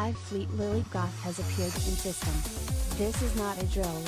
Hive Fleet Lily Goth has appeared in system. This is not a drill.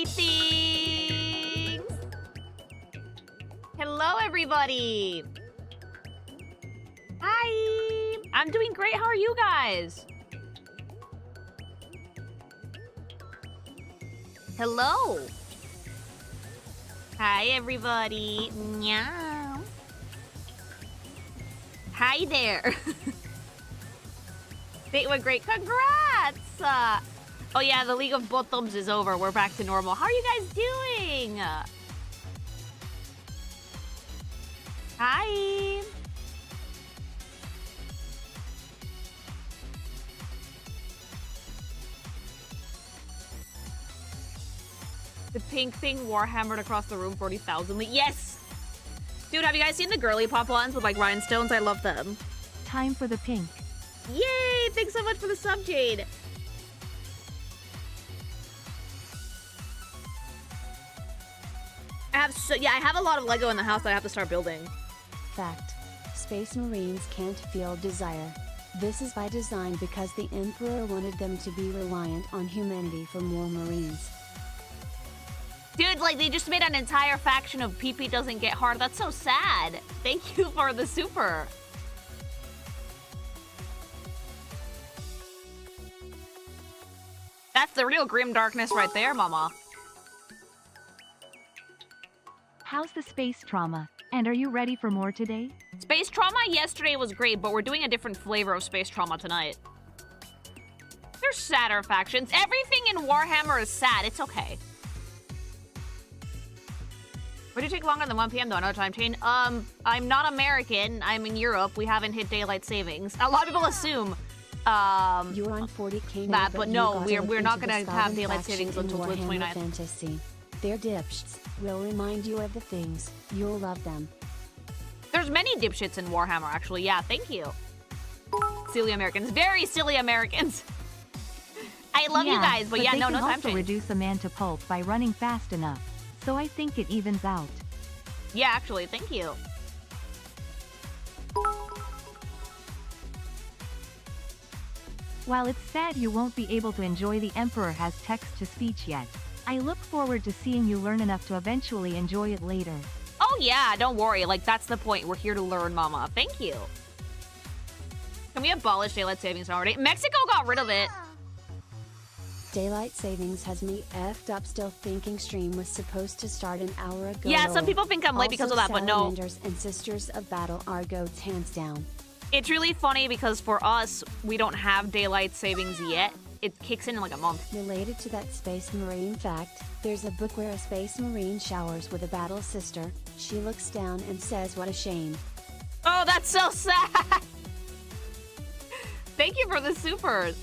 Hi, things! Hello, everybody! Hi! I'm doing great. How are you guys? Hello! Hi, everybody. Meow. Hi there. They were great. Congrats! Oh yeah, the League of Both Thumbs is over. We're back to normal. How are you guys doing? Hi! The pink thing Warhammered across the room 40,000. Yes! Dude, have you guys seen the girly pop ones with like rhinestones? I love them. Time for the pink. Yay! Thanks so much for the sub, Jade. I have a lot of Lego in the house that I have to start building. Fact. Space Marines can't feel desire. This is by design because the Emperor wanted them to be reliant on humanity for more Marines. Dude, like, they just made an entire faction of PP doesn't get hard. That's so sad. Thank you for the super. That's the real grim darkness right there, mama. How's the space trauma? And are you ready for more today? Space trauma yesterday was great, but we're doing a different flavor of space trauma tonight. There's sadder factions. Everything in Warhammer is sad. It's okay. Would it take longer than 1 p.m. though? Another time chain? I'm not American. I'm in Europe. We haven't hit daylight savings. A lot of people assume You're on 40K now, that, but no, you we're not into gonna the have Skaven daylight faction savings in until Warhammer 29th. Fantasy. Their dipshits will remind you of the things. You'll love them. There's many dipshits in Warhammer, actually. Yeah, thank you. Silly Americans. Very silly Americans. I love you guys, but yeah, they no can time also change. reduce a man to pulp by running fast enough. So I think it evens out. Yeah, actually, thank you. While it's sad you won't be able to enjoy the Emperor has text-to-speech yet, I look forward to seeing you learn enough to eventually enjoy it later. Oh yeah, don't worry. Like, that's the point. We're here to learn, mama. Thank you. Can we abolish daylight savings already? Mexico got rid of it. Daylight savings has me effed up. Still thinking stream was supposed to start an hour ago. Yeah, some people think I'm late because of that, but no. Salamanders and Sisters of Battle are goats hands down. It's really funny because for us, we don't have daylight savings yet. It kicks in like a month. Related to that Space Marine fact, there's a book where a Space Marine showers with a battle sister. She looks down and says, "What a shame." Oh, that's so sad. Thank you for the supers.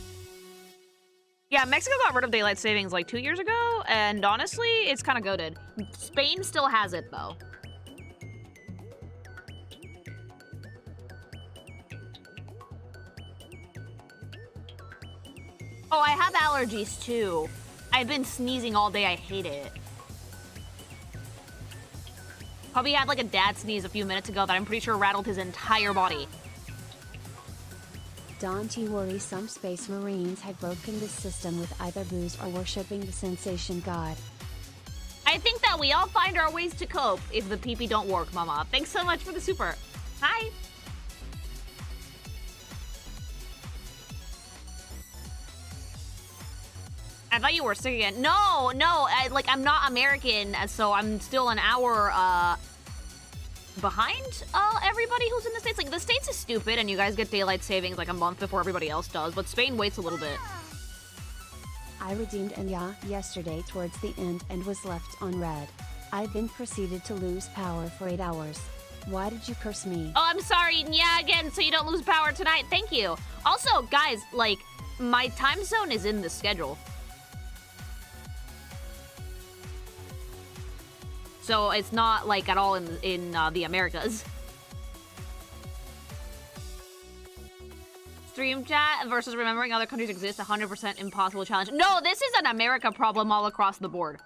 Yeah, Mexico got rid of daylight savings like 2 years ago, and honestly, it's kind of goated. Spain still has it, though. Oh, I have allergies, too. I've been sneezing all day. I hate it. Probably had like a dad sneeze a few minutes ago that I'm pretty sure rattled his entire body. Don't you worry, some Space Marines had broken the system with either booze or worshipping the sensation god. I think that we all find our ways to cope if the PP don't work, mama. Thanks so much for the super. Hi. I thought you were sick again. No, I'm not American, so I'm still an hour, behind everybody who's in the States. Like, the States is stupid, and you guys get daylight savings like a month before everybody else does, but Spain waits a little bit. I redeemed Enya yesterday towards the end and was left on red. I then proceeded to lose power for 8 hours. Why did you curse me? Oh, I'm sorry. Yeah, again, so you don't lose power tonight. Thank you. Also, guys, like, my time zone is in the schedule. So it's not, like, at all in the Americas. Stream chat versus remembering other countries exist, 100% impossible challenge. No, this is an America problem all across the board.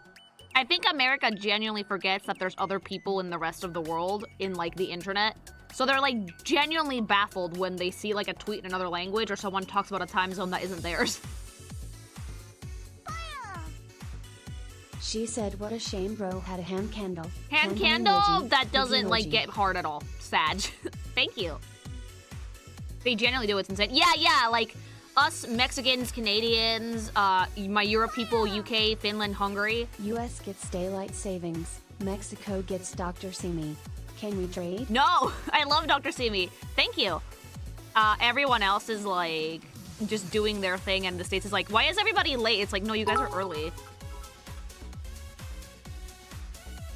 I think America genuinely forgets that there's other people in the rest of the world in, like, the internet. So they're, like, genuinely baffled when they see, like, a tweet in another language or someone talks about a time zone that isn't theirs. She said what a shame bro had a hand candle. Hand candle? Emoji, That doesn't, like, emoji. get hard at all. Sag. Thank you. They generally do, it's insane. Yeah, like, us Mexicans, Canadians, my Europe people, UK, Finland, Hungary. US gets daylight savings. Mexico gets Dr. Simi. Can we trade? No! I love Dr. Simi. Thank you. Everyone else is, like, just doing their thing, and the States is like, why is everybody late? It's like, no, you guys are early.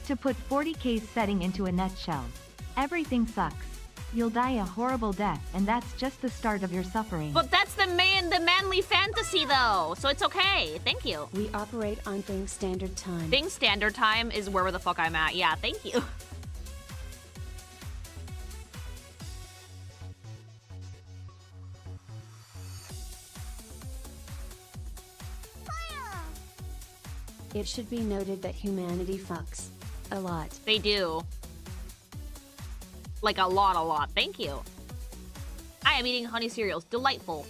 To put 40K's setting into a nutshell, everything sucks. You'll die a horrible death, and that's just the start of your suffering. But that's the manly fantasy, though, so it's okay. Thank you. We operate on Thing Standard Time. Thing Standard Time is where the fuck I'm at. Yeah, thank you. It should be noted that humanity fucks. A lot. They do. Like a lot. Thank you. I am eating honey cereals. Delightful.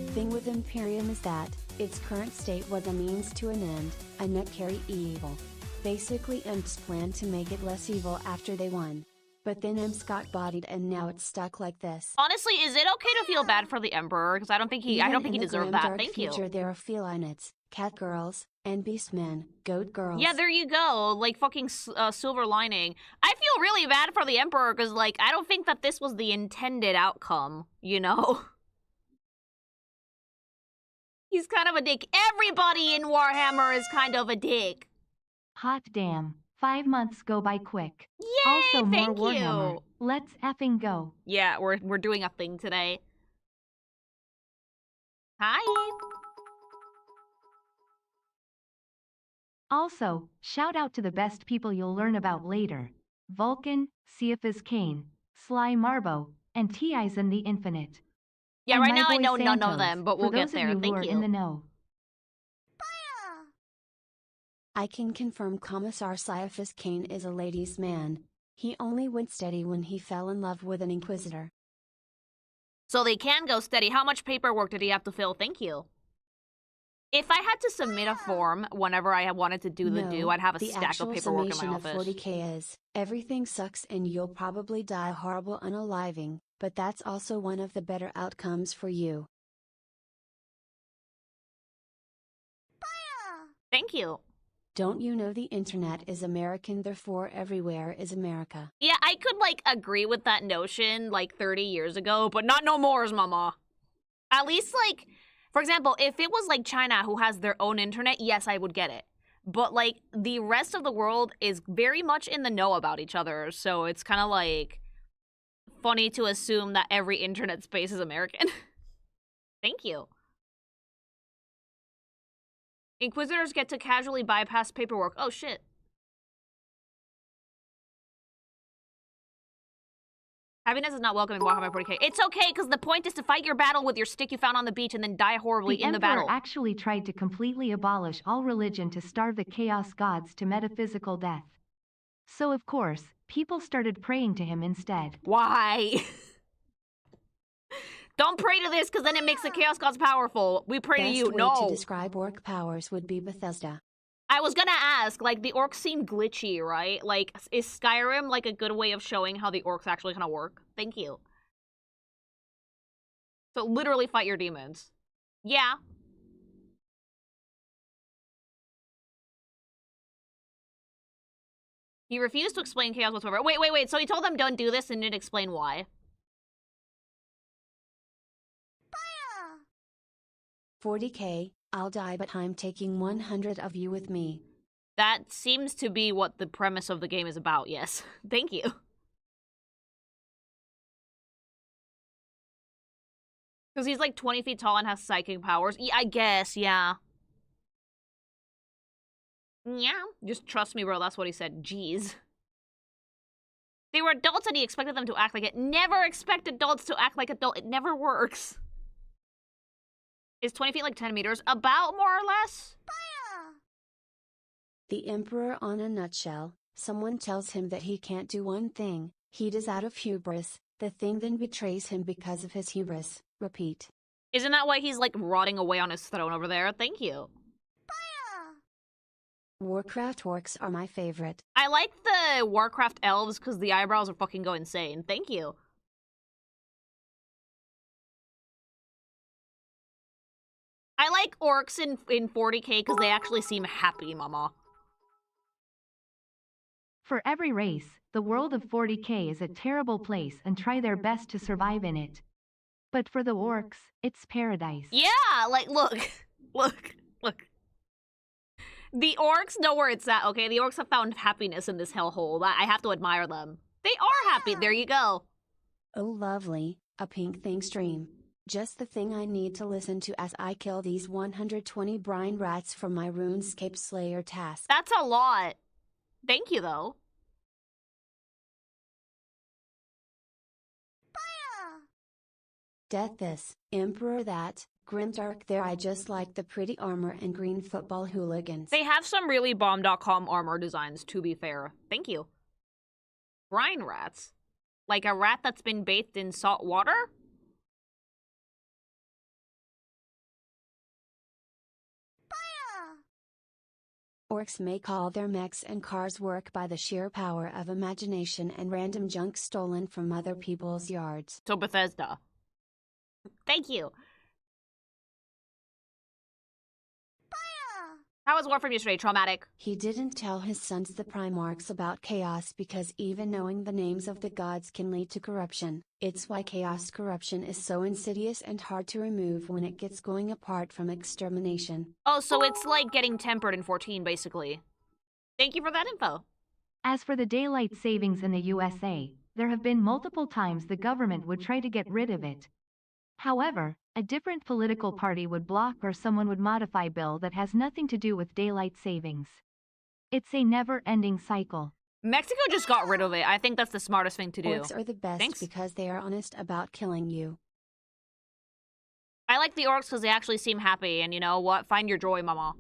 Thing with Imperium is that its current state was a means to an end, a necessary evil. Basically Imps planned to make it less evil after they won. But then Imps got bodied and now it's stuck like this. Honestly, is it okay to feel bad for the Emperor? Because I don't think he deserved that. Thank you. There are felinids, cat girls, and beastmen, goat girls. Yeah, there you go. Like fucking silver lining. I feel really bad for the Emperor because, like, I don't think that this was the intended outcome, you know? He's kind of a dick. Everybody in Warhammer is kind of a dick. Hot damn. 5 months go by quick. Yay, also more thank Warhammer. you. Let's effing go. Yeah, we're doing a thing today. Hi. Also, shout out to the best people you'll learn about later. Vulcan, Cephas Kane, Sly Marbo, and T.I.s in the Infinite. Yeah, And right my now I boy know none of Santos, them, but we'll for get those there. of you who Thank are in the know. I can confirm Commissar Caiaphas Kane is a ladies' man. He only went steady when he fell in love with an Inquisitor. So they can go steady. How much paperwork did he have to fill? Thank you. If I had to submit a form whenever I wanted to do the do, I'd have a stack of paperwork in my office. The actual summation of 40K is, everything sucks and you'll probably die horrible unaliving, but that's also one of the better outcomes for you. Thank you. Don't you know the internet is American, therefore everywhere is America? Yeah, I could, like, agree with that notion, like, 30 years ago, but not no more, mama. At least, like, for example, if it was, like, China who has their own internet, yes, I would get it. But, like, the rest of the world is very much in the know about each other, so it's kind of, like, funny to assume that every internet space is American. Thank you. Inquisitors get to casually bypass paperwork. Oh, shit. Happiness is not welcome in Warhammer 40K. It's okay, because the point is to fight your battle with your stick you found on the beach and then die horribly in the battle. The Emperor actually tried to completely abolish all religion to starve the Chaos Gods to metaphysical death. So of course, people started praying to him instead. Why? Don't pray to this, because then it makes the Chaos Gods powerful. We pray to you. No. Best way to describe orc powers would be Bethesda. I was gonna ask, like, the orcs seem glitchy, right? Like, is Skyrim, like, a good way of showing how the orcs actually kind of work? Thank you. So, literally fight your demons. Yeah. He refused to explain chaos whatsoever. Wait. So he told them don't do this and didn't explain why. 40K, I'll die but I'm taking 100 of you with me. That seems to be what the premise of the game is about, yes. Thank you. Because he's like 20 feet tall and has psychic powers. Yeah, I guess, yeah. Yeah, just trust me, bro, that's what he said. Jeez. They were adults and he expected them to act like it. Never expect adults to act like adults. It never works. Is 20 feet like 10 meters? About, more or less? The Emperor on a nutshell. Someone tells him that he can't do one thing. He does out of hubris. The thing then betrays him because of his hubris. Repeat. Isn't that why he's like rotting away on his throne over there? Thank you. Warcraft orcs are my favorite. I like the Warcraft elves because the eyebrows are fucking go insane. Thank you. I like orcs in 40k because they actually seem happy, mama. For every race, the world of 40k is a terrible place and try their best to survive in it. But for the orcs, it's paradise. Yeah, like, look. Look. The orcs know where it's at, okay? The orcs have found happiness in this hellhole. I have to admire them. They are happy. There you go. Oh lovely, a pink thing stream. Just the thing I need to listen to as I kill these 120 brine rats for my RuneScape Slayer task. That's a lot. Thank you, though. Death this, Emperor that, Grimdark there. I just like the pretty armor and green football hooligans. They have some really bomb.com armor designs, to be fair. Thank you. Brine rats? Like a rat that's been bathed in salt water? Orcs make all their mechs and cars work by the sheer power of imagination and random junk stolen from other people's yards. So Bethesda. Thank you. How was Warframe yesterday? Traumatic. He didn't tell his sons the Primarchs about chaos because even knowing the names of the gods can lead to corruption. It's why chaos corruption is so insidious and hard to remove when it gets going apart from extermination. Oh, so it's like getting tempered in 14, basically. Thank you for that info. As for the daylight savings in the USA, there have been multiple times the government would try to get rid of it. However, a different political party would block or someone would modify a bill that has nothing to do with daylight savings. It's a never-ending cycle. Mexico just got rid of it. I think that's the smartest thing to do. Orcs are the best Thanks. because they are honest about killing you. I like the orcs because they actually seem happy, and you know what? Find your joy, mama.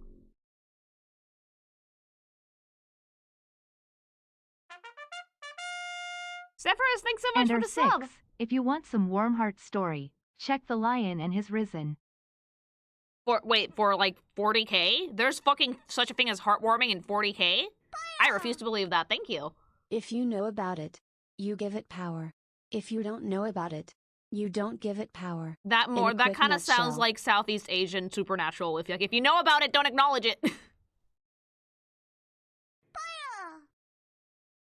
Zephyrus, thanks so much And for our the sub. 6, if you want some warm heart story, check The Lion and His Risen. For like 40k? There's fucking such a thing as heartwarming in 40k? I refuse to believe that. Thank you. If you know about it, you give it power. If you don't know about it, you don't give it power. That quick kind of sounds nutshell. like Southeast Asian supernatural. If you know about it, don't acknowledge it.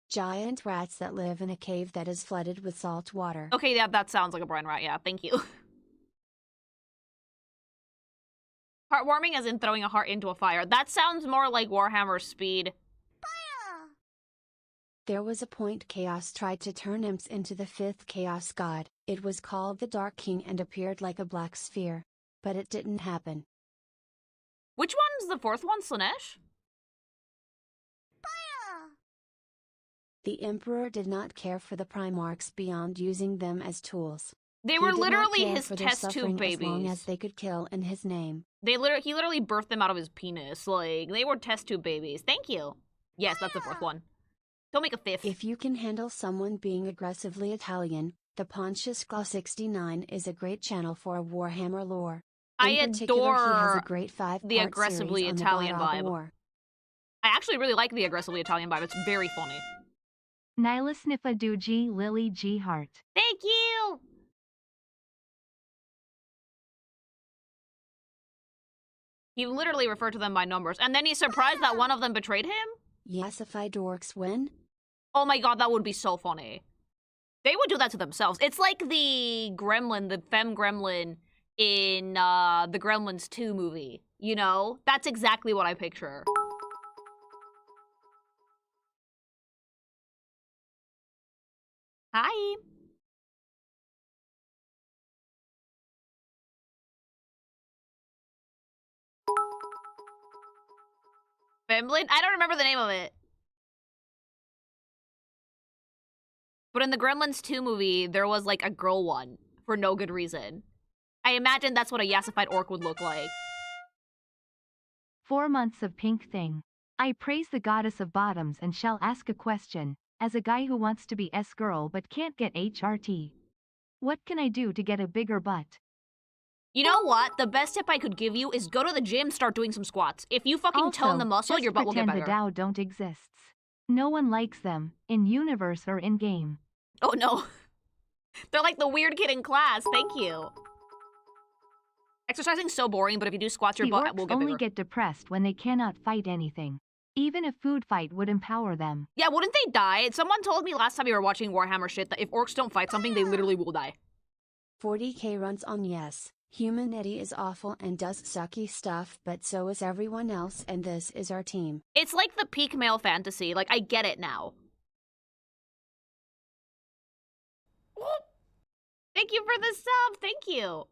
Giant rats that live in a cave that is flooded with salt water. Okay, yeah, that sounds like a brine rat. Yeah, thank you. Heartwarming as in throwing a heart into a fire. That sounds more like Warhammer Speed. There was a point Chaos tried to turn imps into the 5th Chaos God. It was called the Dark King and appeared like a black sphere. But it didn't happen. Which one's the 4th one, Slanesh? The Emperor did not care for the Primarchs beyond using them as tools. They He were did not literally care his for their test tube suffering babies. as long as they could kill in his name. He literally birthed them out of his penis. Like, they were test tube babies. Thank you. Yes, that's the 4th one. Don't make a 5th. If you can handle someone being aggressively Italian, the Pontius Claw 69 is a great channel for Warhammer lore. I In particular, he has adore a great 5-part the aggressively series on Italian the God of vibe. War. I actually really like the aggressively Italian vibe. It's very funny. Nyla Sniffa Doogie Lily G Hart. Thank you! He literally referred to them by numbers. And then he's surprised that one of them betrayed him? Yassified orcs win? Oh my god, that would be so funny. They would do that to themselves. It's like the gremlin, the femme gremlin in the Gremlins 2 movie. You know? That's exactly what I picture. Hi. Gremlin? I don't remember the name of it. But in the Gremlins 2 movie, there was like a girl one for no good reason. I imagine that's what a yassified orc would look like. 4 months of pink thing. I praise the goddess of bottoms and shall ask a question, as a guy who wants to be S-girl but can't get HRT. What can I do to get a bigger butt? You know what? The best tip I could give you is go to the gym, start doing some squats. If you fucking tone the muscle, just your butt will get better. pretend the Tao don't exist. No one likes them, in universe or in game. Oh no. They're like the weird kid in class. Thank you. Exercising's so boring, but if you do squats, your butt will get bigger. Only get depressed when they cannot fight anything. Even a food fight would empower them. Yeah, wouldn't they die? Someone told me last time you were watching Warhammer shit that if orcs don't fight something, they literally will die. 40k runs on yes. Humanity is awful and does sucky stuff, but so is everyone else, and this is our team. It's like the peak male fantasy. Like, I get it now. Thank you for the sub. Thank you.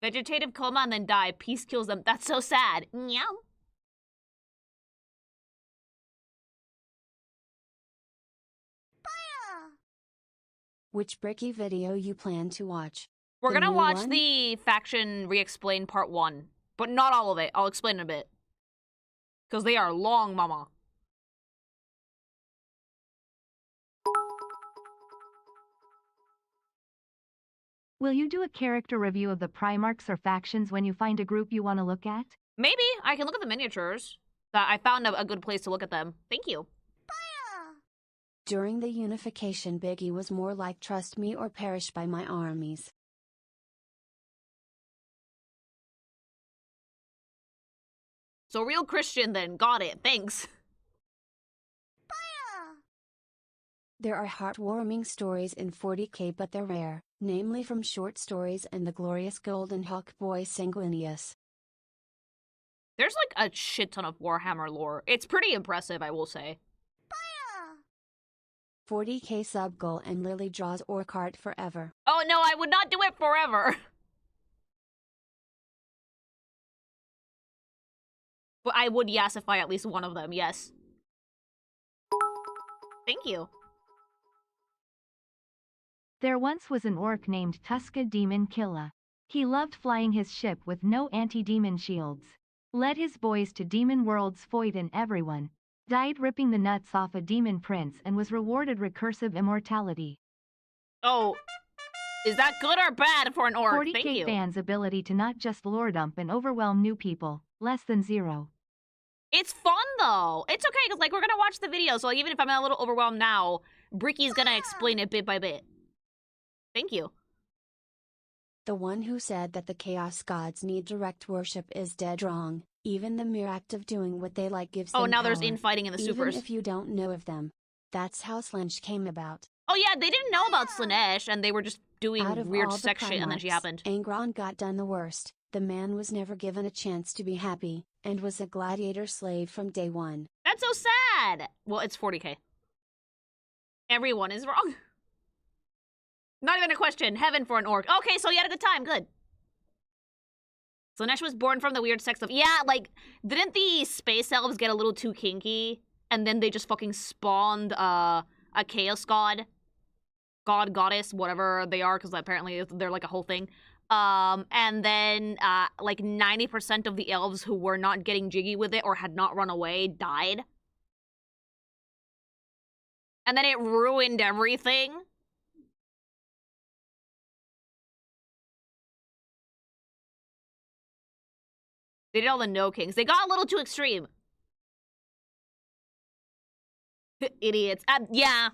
Vegetative coma and then die. Peace kills them. That's so sad. Meow. Which Bricky video you plan to watch? We're The gonna new watch one? the Faction Re-Explain Part 1. But not all of it. I'll explain in a bit. Because they are long, mama. Will you do a character review of the Primarchs or factions when you find a group you want to look at? Maybe. I can look at the miniatures. I found a good place to look at them. Thank you. During the unification, Biggie was more like trust me or perish by my armies. So real Christian then. Got it. Thanks. There are heartwarming stories in 40k, but they're rare, namely from short stories and the glorious Golden Hawk Boy Sanguinius. There's like a shit ton of Warhammer lore. It's pretty impressive, I will say. 40k Subgoal and Lily draws orc art forever. Oh no, I would not do it forever. But I would yassify at least one of them, yes. Thank you. There once was an orc named Tuska Demon Killa. He loved flying his ship with no anti-demon shields. Led his boys to demon worlds, foyed and everyone. Died ripping the nuts off a demon prince and was rewarded recursive immortality. Oh, is that good or bad for an orc? 40k Thank you. fans' ability to not just lore dump and overwhelm new people, less than zero. It's fun though. It's okay because like we're gonna watch the video, so like, even if I'm a little overwhelmed now, Bricky's gonna explain it bit by bit. Thank you. The one who said that the Chaos Gods need direct worship is dead wrong. Even the mere act of doing what they like gives them Oh, now there's power, infighting in the even supers. if you don't know of them. That's how Slench came about. Oh yeah, they didn't know about Slanesh, and they were just doing Out of weird all the sex shit, and then she Primarchs, happened. Angron got done the worst. The man was never given a chance to be happy, and was a gladiator slave from day one. That's so sad! Well, it's 40k. Everyone is wrong. Not even a question. Heaven for an orc. Okay, so you had a good time. Good. Slanesh was born from the weird sex of... Yeah, like, didn't the space elves get a little too kinky? And then they just fucking spawned a chaos god? God, goddess, whatever they are, because apparently they're like a whole thing. And then, like, 90% of the elves who were not getting jiggy with it or had not run away died. And then it ruined everything. They did all the no kings. They got a little too extreme. Idiots. Yeah.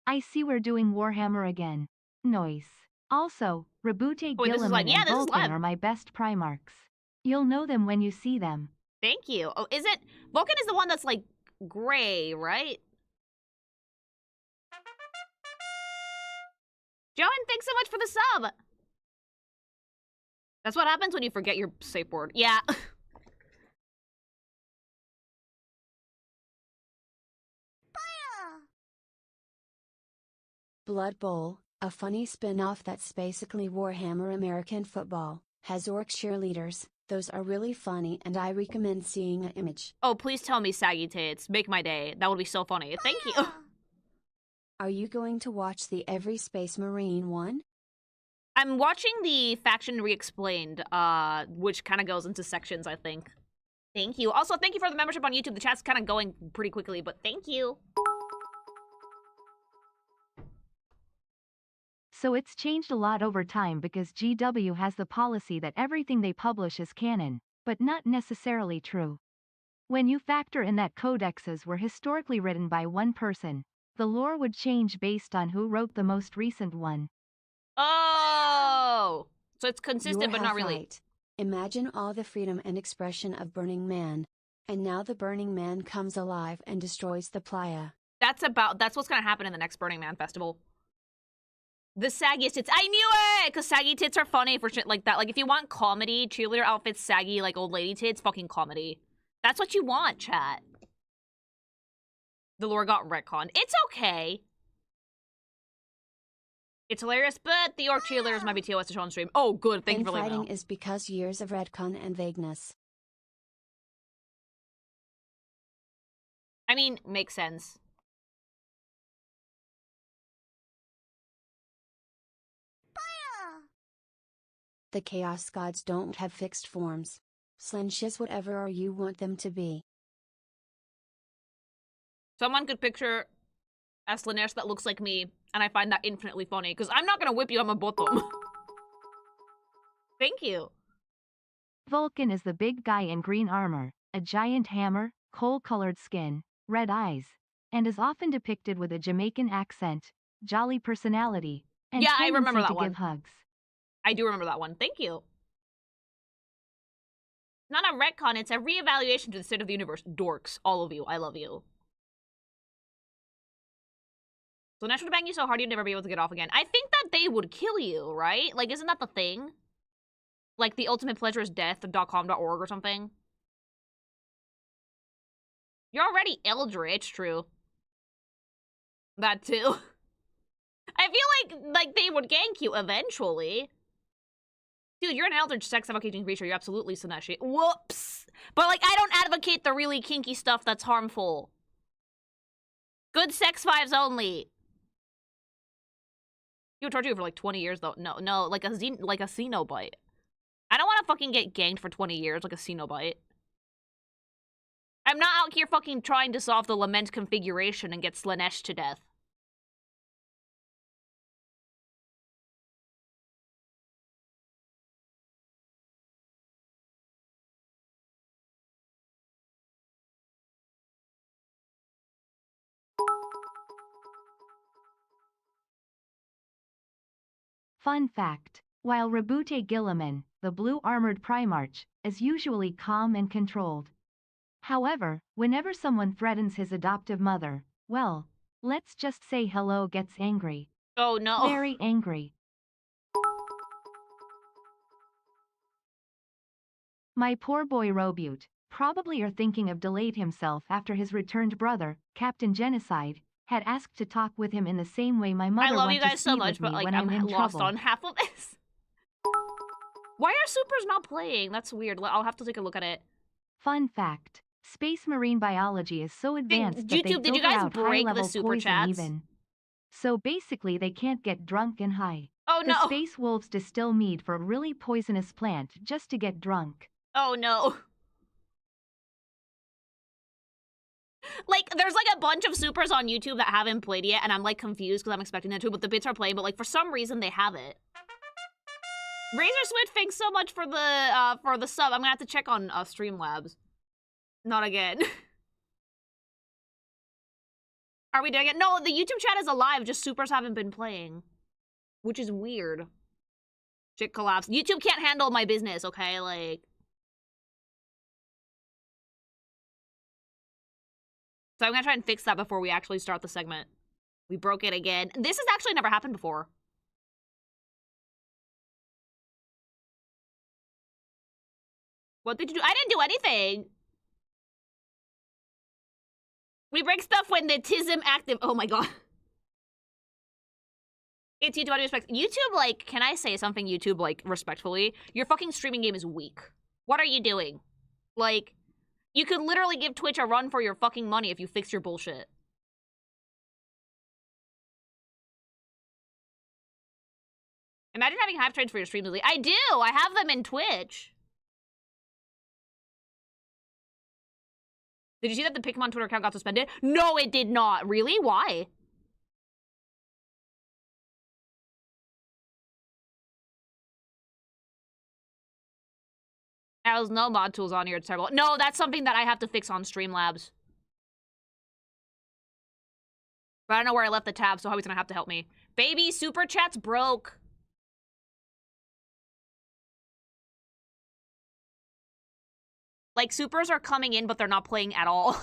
I see we're doing Warhammer again. Nice. Also, Rabute, Oh, wait, this is Gilliman, live. Yeah, and this is Vulcan live. are my best Primarchs. You'll know them when you see them. Thank you. Oh, is it... Vulcan is the one that's, like, gray, right? Joan, thanks so much for the sub! That's what happens when you forget your safe word. Yeah. Blood Bowl, a funny spin-off that's basically Warhammer American football, has orc cheerleaders. Those are really funny and I recommend seeing an image. Oh, please tell me saggy tits. Make my day. That would be so funny. Thank you. Are you going to watch the Every Space Marine one? I'm watching the Faction Re-Explained, which kind of goes into sections, I think. Thank you. Also, thank you for the membership on YouTube. The chat's kind of going pretty quickly, but thank you. So it's changed a lot over time because GW has the policy that everything they publish is canon, but not necessarily true. When you factor in that codexes were historically written by one person, the lore would change based on who wrote the most recent one. Oh! So it's You're consistent, but not half really. right. Imagine all the freedom and expression of Burning Man. And now the Burning Man comes alive and destroys the playa. That's what's gonna happen in the next Burning Man festival. The saggiest tits. I knew it! Because saggy tits are funny for shit like that. Like, if you want comedy, cheerleader outfits, saggy, like, old lady tits, fucking comedy. That's what you want, chat. The lore got retconned. It's okay. It's hilarious, but the orc cheerleaders might be TOS to show on stream. Oh, good. Thank you for letting me know. Infighting is because years of retcon and vagueness. I mean, makes sense. The Chaos Gods don't have fixed forms. Slaanesh is whatever or you want them to be. Someone could picture a Slaanesh that looks like me, and I find that infinitely funny, because I'm not gonna whip you on my bottom. Thank you. Vulcan is the big guy in green armor, a giant hammer, coal-colored skin, red eyes, and is often depicted with a Jamaican accent, jolly personality, and Yeah, I tendency remember that to one. give hugs. I do remember that one. Thank you. Not a retcon, it's a reevaluation to the state of the universe. Dorks. All of you. I love you. So Nash would bang you so hard you'd never be able to get off again. I think that they would kill you, right? Like, isn't that the thing? Like, the ultimate pleasure is death.com.org or something? You're already eldritch, true. That too. I feel like they would gank you eventually. Dude, you're an eldritch sex suffocating creature. You're absolutely Slaanesh. Whoops. But, like, I don't advocate the really kinky stuff that's harmful. Good sex vibes only. You would torture you for, like, 20 years, though. No, like a Cenobite. I don't want to fucking get ganked for 20 years like a Cenobite. I'm not out here fucking trying to solve the Lament configuration and get Slaanesh to death. Fun fact, while Rebute Gilliman, the blue-armored Primarch, is usually calm and controlled. However, whenever someone threatens his adoptive mother, well, let's just say hello gets angry. Oh no. Very angry. My poor boy Robute, probably are thinking of delayed himself after his returned brother, Captain Genocide, had asked to talk with him in the same way my mother I love went you to guys so speed much, with me but like when I'm in lost trouble. on half of this. Why are supers not playing? That's weird. I'll have to take a look at it. Fun fact, space marine biology is so advanced that they YouTube, did you filter guys out break the high-level super poison chats? even. So basically they can't get drunk and high. Oh The no. space wolves distill mead for a really poisonous plant just to get drunk. Oh no. Like, there's like a bunch of supers on YouTube that haven't played yet, and I'm like confused because I'm expecting them to, but the bits are playing, but like for some reason they haven't. Razor Switch, thanks so much for the sub. I'm gonna have to check on Streamlabs. Not again. Are we doing it? No, the YouTube chat is alive, just supers haven't been playing. Which is weird. Shit collapsed. YouTube can't handle my business, okay? Like... So I'm gonna try and fix that before we actually start the segment. We broke it again. This has actually never happened before. What did you do? I didn't do anything! We break stuff when the TISM active. Oh my god. It's YouTube out of respect. YouTube, like, can I say something, YouTube, like, respectfully? Your fucking streaming game is weak. What are you doing? Like, you could literally give Twitch a run for your fucking money if you fix your bullshit. Imagine having hype trades for your stream, Lily. I do! I have them in Twitch. Did you see that the Pikmin Twitter account got suspended? No, it did not. Really? Why? There's no mod tools on here. It's terrible. No, that's something that I have to fix on Streamlabs. But I don't know where I left the tab, so Hobby's gonna have to help me. Baby, super chat's broke. Like, supers are coming in, but they're not playing at all.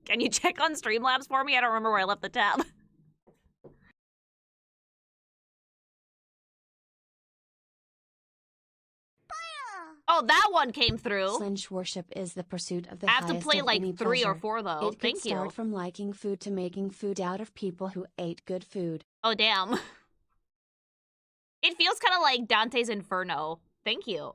Can you check on Streamlabs for me? I don't remember where I left the tab. Oh, that one came through. Slench worship is the pursuit of the I have to highest play of like any 3 or pleasure. 4 though. It Thank could start you. from liking food to making food out of people who ate good food. Oh, damn. It feels kind of like Dante's Inferno. Thank you.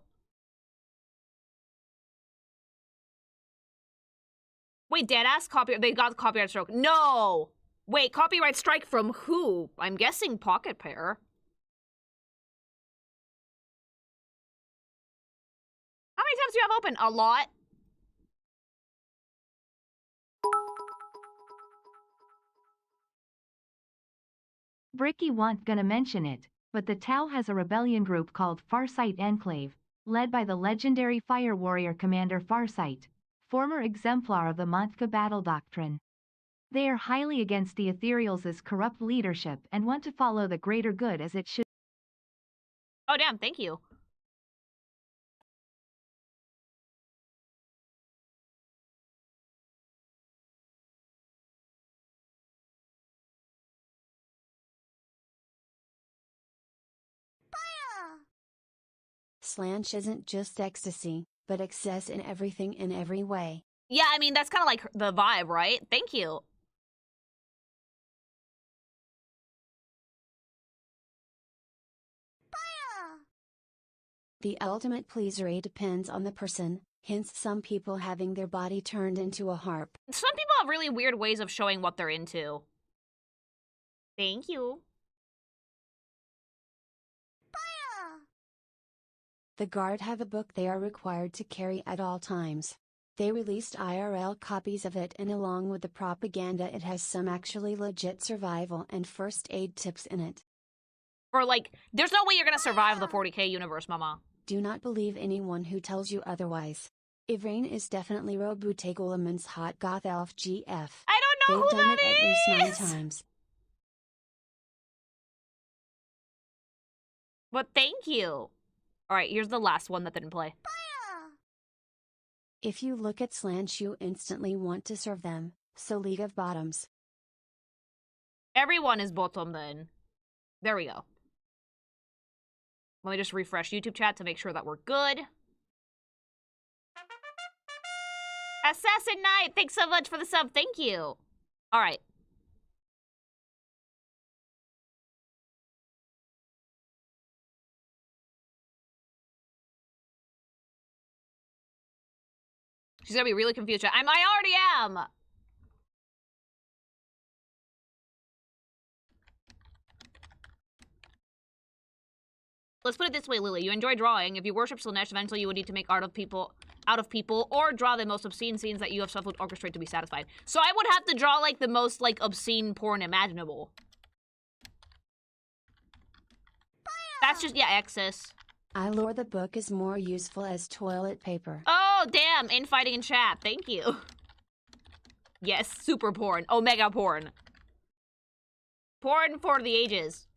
Wait, deadass copyright. They got copyright strike. No! Wait, copyright strike from who? I'm guessing Pocket Pair. How many tabs do you have open? A lot. Bricky wa'n't gonna mention it, but the Tau has a rebellion group called Farsight Enclave, led by the legendary fire warrior commander Farsight, former exemplar of the Montka battle doctrine. They are highly against the Ethereals' corrupt leadership and want to follow the greater good as it should. Oh, damn, thank you. Slanch isn't just ecstasy, but excess in everything in every way. Yeah, I mean, that's kind of like the vibe, right? Thank you. The ultimate pleasery depends on the person, hence some people having their body turned into a harp. Some people have really weird ways of showing what they're into. Thank you. The Guard have a book they are required to carry at all times. They released IRL copies of it, and along with the propaganda it has some actually legit survival and first aid tips in it. Or like, there's no way you're gonna survive the 40k universe, mama. Do not believe anyone who tells you otherwise. Ivrain is definitely Robute Guleman's hot goth elf GF. I don't know They've who done that it at least 9 is! times. But thank you. Alright, here's the last one that didn't play. If you look at Slanch you instantly want to serve them, so League of Bottoms. Everyone is bottom then. There we go. Let me just refresh YouTube chat to make sure that we're good. Assassin Knight, thanks so much for the sub. Thank you. All right. She's gonna be really confused. I already am. Let's put it this way, Lily. You enjoy drawing. If you worship Slaanesh, eventually you would need to make art of people, or draw the most obscene scenes that you yourself would orchestrate to be satisfied. So I would have to draw, like, the most, like, obscene porn imaginable. That's just, yeah, excess. I lore the book is more useful as toilet paper. Oh, damn. Infighting in chat. Thank you. Yes, super porn. Omega porn. Porn for the ages.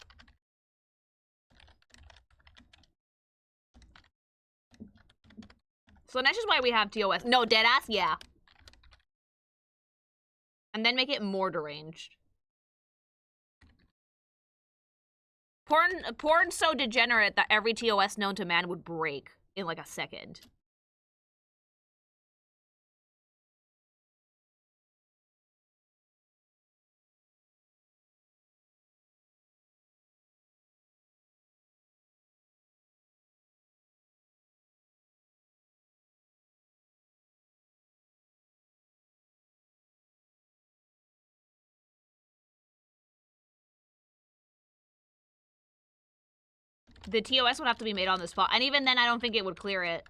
So that's just why we have TOS. No, deadass? Yeah. And then make it more deranged. Porn so degenerate that every TOS known to man would break in like a second. The TOS would have to be made on the spot. And even then, I don't think it would clear it.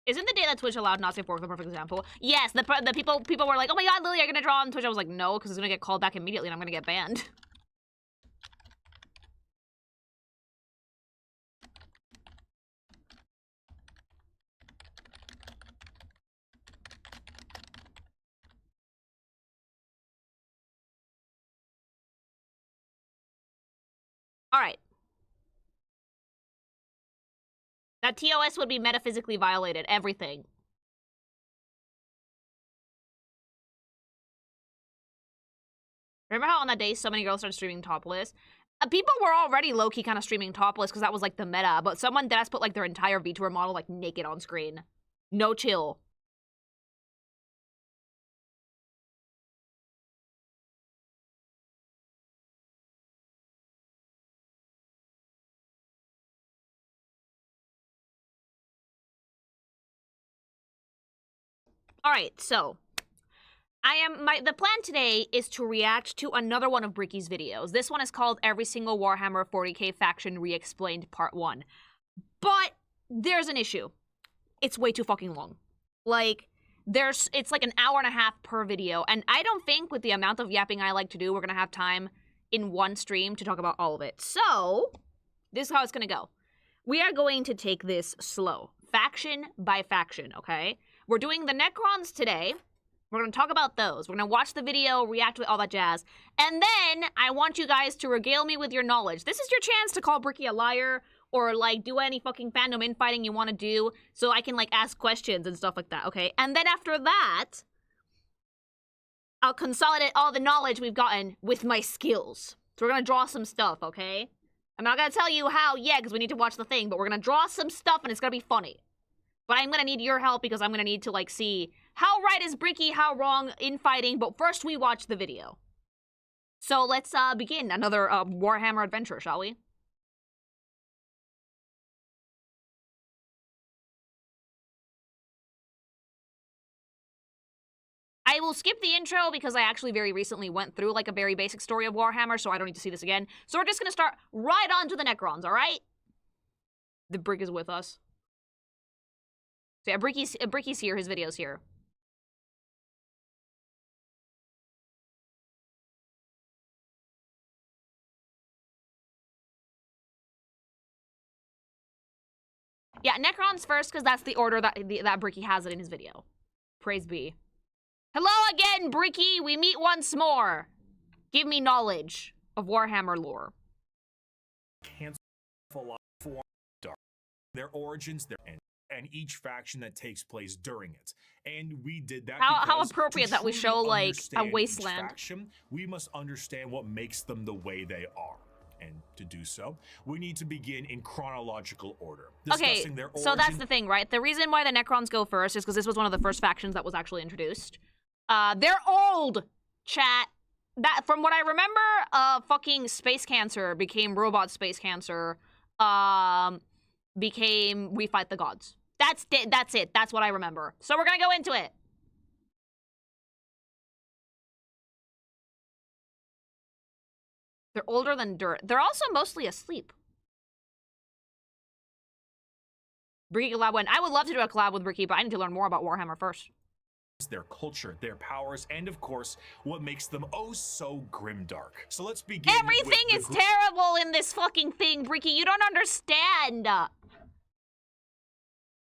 Isn't the day that Twitch allowed not safe work the perfect example? Yes, the people were like, oh my god, Lily, you're gonna draw on Twitch. I was like, no, because it's gonna get called back immediately and I'm gonna get banned. All right. That TOS would be metaphysically violated. Everything. Remember how on that day so many girls started streaming topless? People were already low-key kind of streaming topless because that was like the meta, but someone deadass put like their entire VTuber model like naked on screen. No chill. All right, so the plan today is to react to another one of Bricky's videos. This one is called Every Single Warhammer 40k Faction Re-Explained Part 1. But there's an issue. It's way too fucking long. Like, it's like an hour and a half per video, and I don't think with the amount of yapping I like to do, we're gonna have time in one stream to talk about all of it. So, this is how it's gonna go. We are going to take this slow, faction by faction, okay? We're doing the Necrons today. We're going to talk about those. We're going to watch the video, react to all that jazz. And then I want you guys to regale me with your knowledge. This is your chance to call Bricky a liar or, like, do any fucking fandom infighting you want to do so I can, like, ask questions and stuff like that, okay? And then after that, I'll consolidate all the knowledge we've gotten with my skills. So we're going to draw some stuff, okay? I'm not going to tell you how yet because we need to watch the thing, but we're going to draw some stuff and it's going to be funny. But I'm going to need your help because I'm going to need to, like, see how right is Bricky, how wrong infighting. But first, we watch the video. So let's begin another Warhammer adventure, shall we? I will skip the intro because I actually very recently went through, like, a very basic story of Warhammer, so I don't need to see this again. So we're just going to start right on to the Necrons, all right? The Brick is with us. So yeah, Bricky's here, his video's here. Yeah, Necrons first, because that's the order that Bricky has it in his video. Praise be. Hello again, Bricky! We meet once more! Give me knowledge of Warhammer lore. Their origins, and each faction that takes place during it. And we did that how appropriate that we show, like, a wasteland. Faction, we must understand what makes them the way they are. And to do so, we need to begin in chronological order. Okay, so that's the thing, right? The reason why the Necrons go first is because this was one of the first factions that was actually introduced. They're old, chat. That, from what I remember, fucking Space Cancer became Robot Space Cancer, became We Fight the Gods. That's it. That's what I remember. So we're gonna go into it. They're older than dirt. They're also mostly asleep. Bricky collab when I would love to do a collab with Bricky, but I need to learn more about Warhammer first. Their culture, their powers, and of course, what makes them oh so grimdark. So let's begin. Everything is terrible in this fucking thing, Bricky. You don't understand.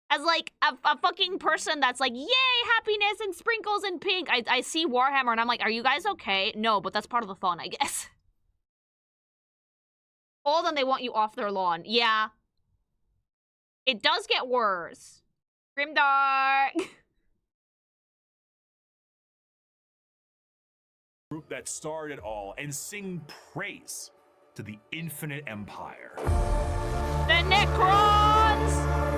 As, like, a fucking person that's like, yay, happiness and sprinkles and pink. I see Warhammer and I'm like, are you guys okay? No, but that's part of the fun, I guess. Oh, then they want you off their lawn. Yeah. It does get worse. Grimdark. Group that started it all and sing praise to the infinite empire. The Necrons!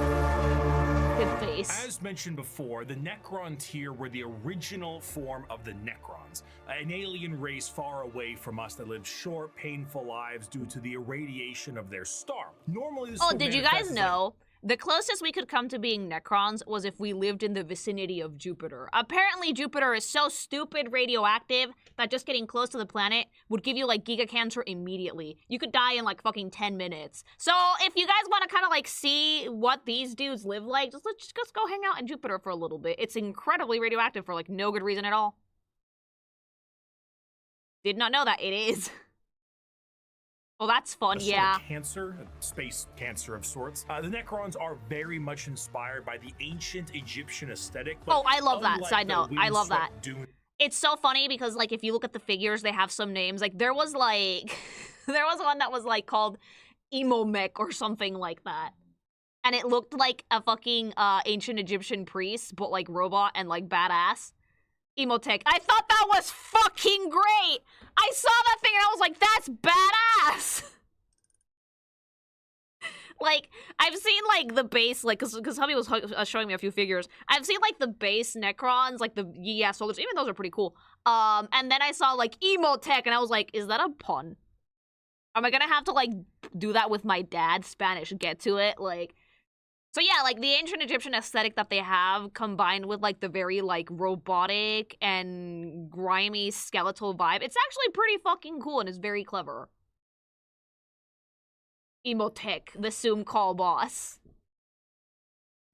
Good face. As mentioned before, the Necron tier were the original form of the Necrons, an alien race far away from us that lived short, painful lives due to the irradiation of their star. Normally, this did you guys know? The closest we could come to being Necrons was if we lived in the vicinity of Jupiter. Apparently, Jupiter is so stupid radioactive that just getting close to the planet would give you, like, giga cancer immediately. You could die in, like, fucking 10 minutes. So, if you guys want to kind of, like, see what these dudes live like, let's just go hang out in Jupiter for a little bit. It's incredibly radioactive for, like, no good reason at all. Did not know that. It is. Well, that's fun, yeah. Sort of cancer, space cancer of sorts. The Necrons are very much inspired by the ancient Egyptian aesthetic. Oh, I love that. Side note, I love that. It's so funny because, like, if you look at the figures, they have some names. Like, there was, like, There was one that was like called Emo Mech or something like that. And it looked like a fucking ancient Egyptian priest, but like robot and like badass. Emotech. I thought that was fucking great! I saw that thing and I was like, that's badass! Like, I've seen, like, the base, like, because hubby was showing me a few figures. I've seen, like, the base Necrons, like, the soldiers, even those are pretty cool. And then I saw, like, Emotech, and I was like, is that a pun? Am I gonna have to, like, do that with my dad? Spanish, get to it? Like, so yeah, like, the ancient Egyptian aesthetic that they have, combined with, like, the very, like, robotic and grimy skeletal vibe, it's actually pretty fucking cool, and it's very clever. Emotech, the Zoom call boss.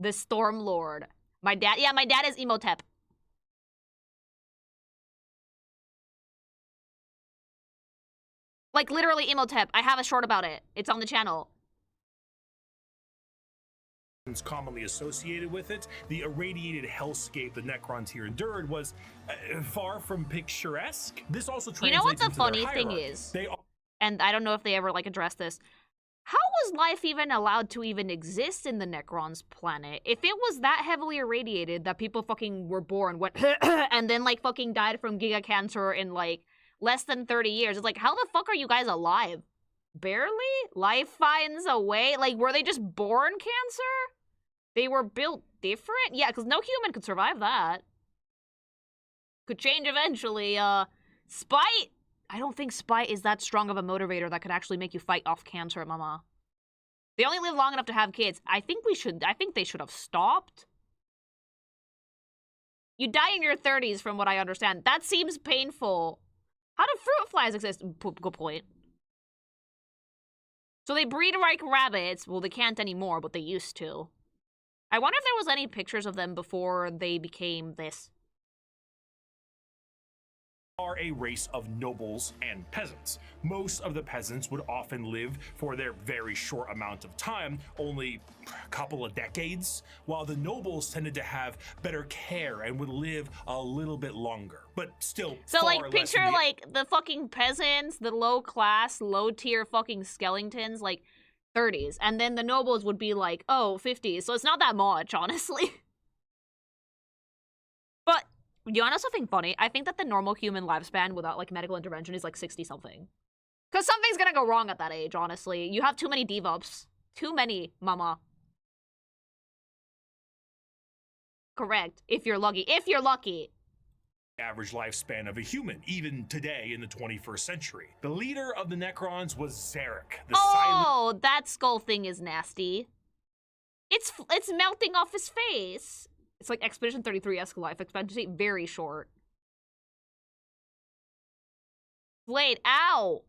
The Storm Lord. My dad is Emotep. Like, literally Emotep. I have a short about it. It's on the channel. Commonly associated with it, the irradiated hellscape the Necrons here endured was far from picturesque. This also translates You know what the into funny their thing hierarchy. is? And I don't know if they ever, like, addressed this. How was life even allowed to even exist in the Necrons planet? If it was that heavily irradiated that people fucking were born, went and then, like, fucking died from giga cancer in, like, less than 30 years, it's like, how the fuck are you guys alive? Barely? Life finds a way? Like, were they just born cancer? They were built different? Yeah, because no human could survive that. Could change eventually. Spite? I don't think spite is that strong of a motivator that could actually make you fight off cancer, mama. They only live long enough to have kids. I think they should have stopped. You die in your 30s, from what I understand. That seems painful. How do fruit flies exist? Good point. So they breed like rabbits. Well, they can't anymore, but they used to. I wonder if there was any pictures of them before they became this. Are a race of nobles and peasants. Most of the peasants would often live for their very short amount of time, only a couple of decades, while the nobles tended to have better care and would live a little bit longer, but still so far like less picture than like the fucking peasants, the low class, low tier fucking skeletons, like 30s, and then the nobles would be like, oh, 50s, so it's not that much, honestly. But you want to know something funny? I think that the normal human lifespan without, like, medical intervention is, like, 60-something. Because something's gonna go wrong at that age, honestly. You have too many debuffs. Too many, mama. Correct. If you're lucky. If you're lucky. average lifespan of a human, even today in the 21st century. The leader of the Necrons was Zarek, the silent... that skull thing is nasty. It's melting off his face. It's like Expedition 33-esque life expectancy, very short. Blade, ow!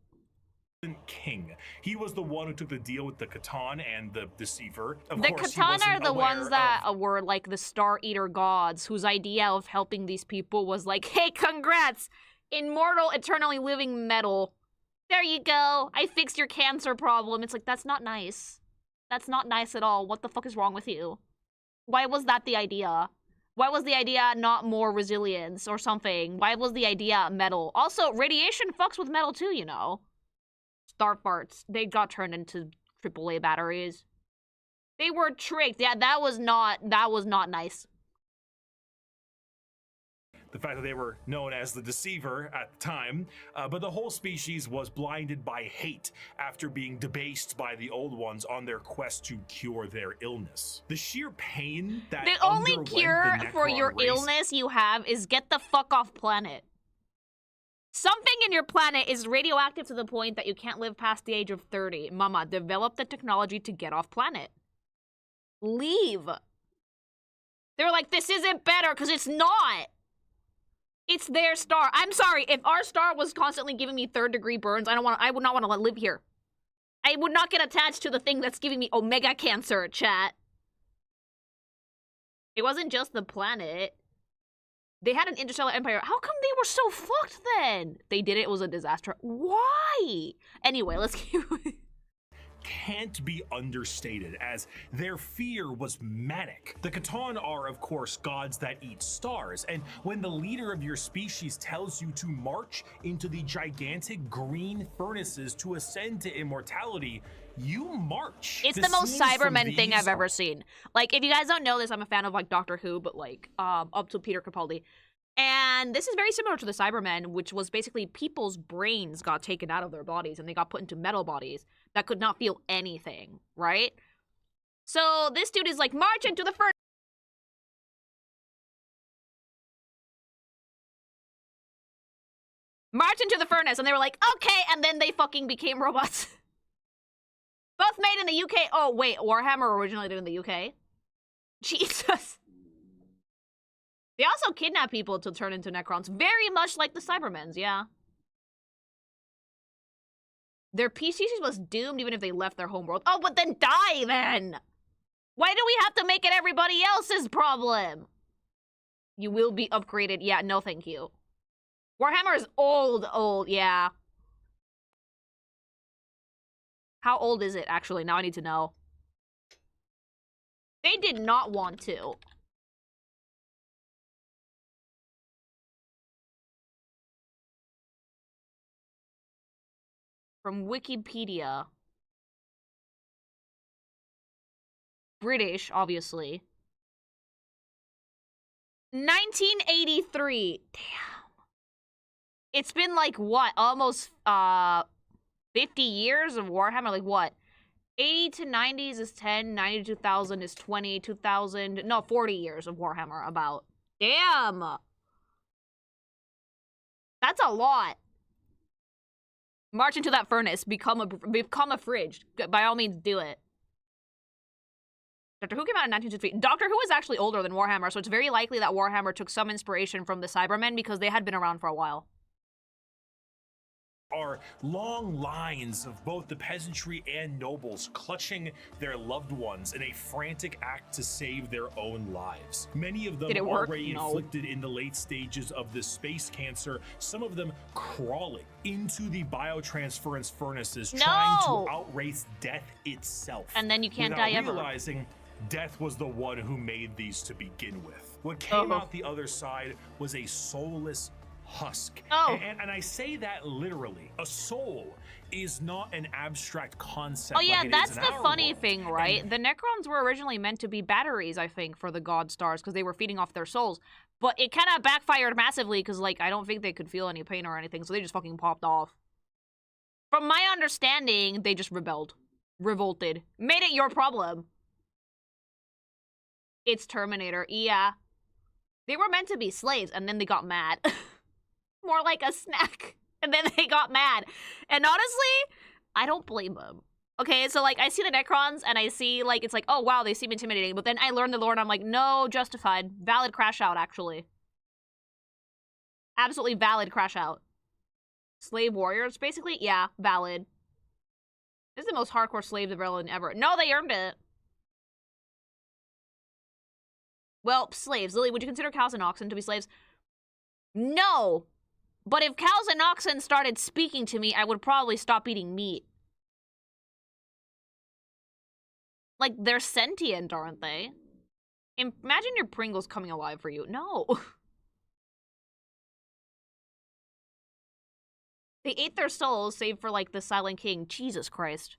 King. He was the one who took the deal with the Catan and the Deceiver. The Catan are the ones that were like the Star Eater gods, whose idea of helping these people was like, hey, congrats! Immortal, eternally living metal. There you go. I fixed your cancer problem. It's like, that's not nice. That's not nice at all. What the fuck is wrong with you? Why was that the idea? Why was the idea not more resilience or something? Why was the idea metal? Also, radiation fucks with metal too, you know. Star farts. They got turned into AAA batteries. They were tricked. Yeah, that was not nice. The fact that they were known as the Deceiver at the time, but the whole species was blinded by hate after being debased by the Old Ones on their quest to cure their illness. The sheer pain that the only cure for your illness you have is get the fuck off planet. Something in your planet is radioactive to the point that you can't live past the age of 30. Mama, develop the technology to get off planet. Leave. They were like, this isn't better because it's not. It's their star. I'm sorry, if our star was constantly giving me third-degree burns, I would not want to live here. I would not get attached to the thing that's giving me omega cancer, chat. It wasn't just the planet. They had an interstellar empire. How come they were so fucked then? They did it. It was a disaster. Why? Anyway, let's keep... can't be understated, as their fear was manic. The Catan are, of course, gods that eat stars, and when the leader of your species tells you to march into the gigantic green furnaces to ascend to immortality, you march. It's the most Cybermen thing I've ever seen. Like, if you guys don't know this, I'm a fan of, like, Doctor Who, but, like, up to Peter Capaldi. And this is very similar to the Cybermen, which was basically people's brains got taken out of their bodies and they got put into metal bodies that could not feel anything, right? So this dude is like, march into the furnace. March into the furnace. And they were like, okay. And then they fucking became robots. Both made in the UK. Oh, wait. Warhammer originated in the UK? Jesus. They also kidnap people to turn into Necrons, very much like the Cybermen's, yeah. Their species was doomed even if they left their homeworld. Oh, but then die, then! Why do we have to make it everybody else's problem? You will be upgraded. Yeah, no thank you. Warhammer is old, yeah. How old is it, actually? Now I need to know. They did not want to. From Wikipedia. British, obviously. 1983. Damn. It's been like, what? Almost, 50 years of Warhammer? Like, what? 80 to 90s is 10, 90 to 2000 is 20, 2000... No, 40 years of Warhammer, about. Damn! That's a lot. March into that furnace, become a fridge. By all means, do it. Doctor Who came out in 1963. Doctor Who is actually older than Warhammer, so it's very likely that Warhammer took some inspiration from the Cybermen because they had been around for a while. Are long lines of both the peasantry and nobles clutching their loved ones in a frantic act to save their own lives. Many of them already inflicted in the late stages of the space cancer, some of them crawling into the biotransference furnaces, trying to outrace death itself. And then you can't die ever. Realizing death was the one who made these to begin with. What came out the other side was a soulless husk. And I say that literally. A soul is not an abstract concept. Oh yeah, that's the funny thing, right? The Necrons were originally meant to be batteries, I think, for the God Stars, because they were feeding off their souls. But it kind of backfired massively, because, like, I don't think they could feel any pain or anything, so they just fucking popped off. From my understanding, they just revolted. Made it your problem. It's Terminator, yeah. They were meant to be slaves, and then they got mad. More like a snack. And then they got mad. And honestly, I don't blame them. Okay, so, like, I see the Necrons, and I see, like, it's like, oh, wow, they seem intimidating. But then I learn the lore, and I'm like, no, justified. Valid crash out, actually. Absolutely valid crash out. Slave warriors, basically? Yeah, valid. This is the most hardcore slave rebellion ever. No, they earned it. Well, slaves. Lily, would you consider cows and oxen to be slaves? No! But if cows and oxen started speaking to me, I would probably stop eating meat. Like, they're sentient, aren't they? Imagine your Pringles coming alive for you. No. They ate their souls, save for, like, the Silent King. Jesus Christ.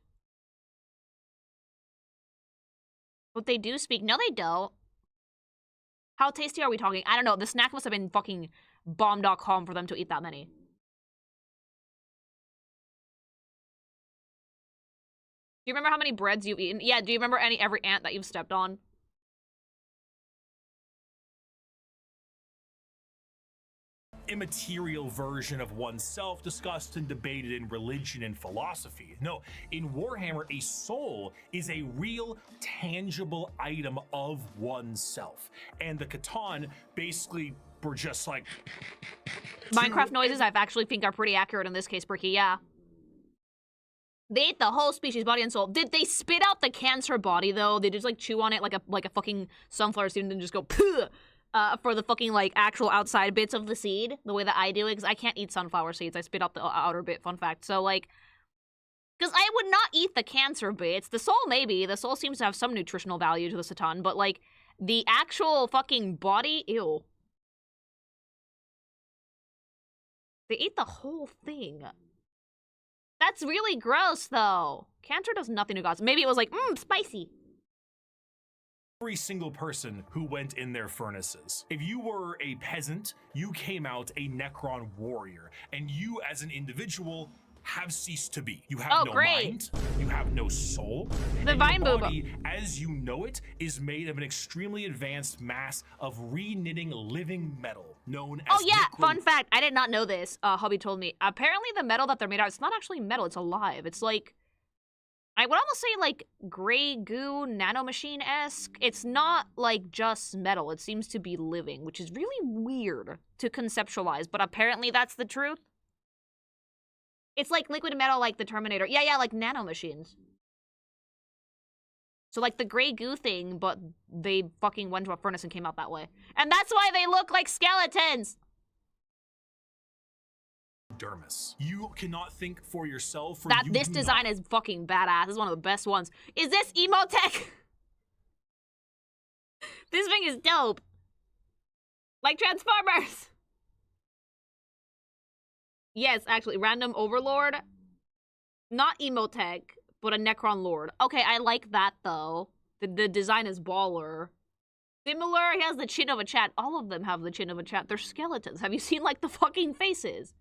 But they do speak. No, they don't. How tasty are we talking? I don't know. The snack must have been fucking bomb.com for them to eat that many. Do you remember how many breads you've eaten? Yeah, do you remember every ant that you've stepped on? Immaterial version of oneself discussed and debated in religion and philosophy. No, in Warhammer, a soul is a real, tangible item of oneself. And the Catan basically were just like... Minecraft noises I actually think are pretty accurate in this case, Bricky, yeah. They ate the whole species, body and soul. Did they spit out the cancer body, though? They just, like, chew on it like a fucking sunflower seed and then just go, Puh! For the fucking, like, actual outside bits of the seed, the way that I do it, because I can't eat sunflower seeds. I spit out the outer bit, fun fact. So, like, Because I would not eat the cancer bits. The soul, maybe. The soul seems to have some nutritional value to the Satan, but, like, the actual fucking body, ew. They ate the whole thing. That's really gross, though. Cancer does nothing to gods. Maybe it was like, spicy. Every single person who went in their furnaces. If you were a peasant, you came out a Necron warrior, and you as an individual have ceased to be. You have no mind, you have no soul, the and your body, as you know it, is made of an extremely advanced mass of re-knitting living metal known as fun fact, I did not know this. Hubby told me. Apparently the metal that they're made out, it's not actually metal, it's alive. It's like, I would almost say like gray goo nanomachine-esque. It's not like just metal, it seems to be living, which is really weird to conceptualize, but apparently that's the truth. It's like liquid metal, like the Terminator. Yeah, like nanomachines. So like the gray goo thing, but they fucking went to a furnace and came out that way. And that's why they look like skeletons! Dermis. You cannot think for yourself. This design is fucking badass. This is one of the best ones. Is this Emotech? This thing is dope. Like Transformers. Yes, actually, random overlord. Not Emotech, but a Necron lord. Okay, I like that, though. The design is baller. Similar, he has the chin of a chat. All of them have the chin of a chat. They're skeletons. Have you seen, like, the fucking faces?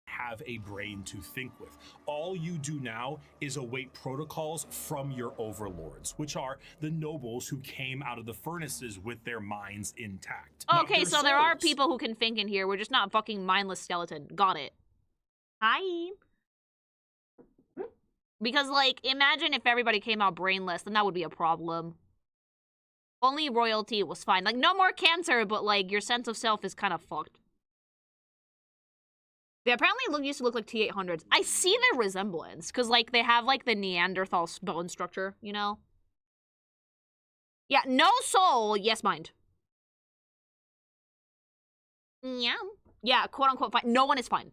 Have a brain to think with. All you do now is await protocols from your overlords, which are the nobles who came out of the furnaces with their minds intact. Okay, so there are people who can think in here. We're just not fucking mindless skeleton. Got it. Hi. Because, like, imagine if everybody came out brainless, then that would be a problem. Only royalty was fine. Like, no more cancer, but, like, your sense of self is kind of fucked. They apparently used to look like T-800s. I see their resemblance, because, like, they have, like, the Neanderthal bone structure, you know? Yeah, no soul, yes mind. Yeah. Yeah, quote-unquote fine. No one is fine.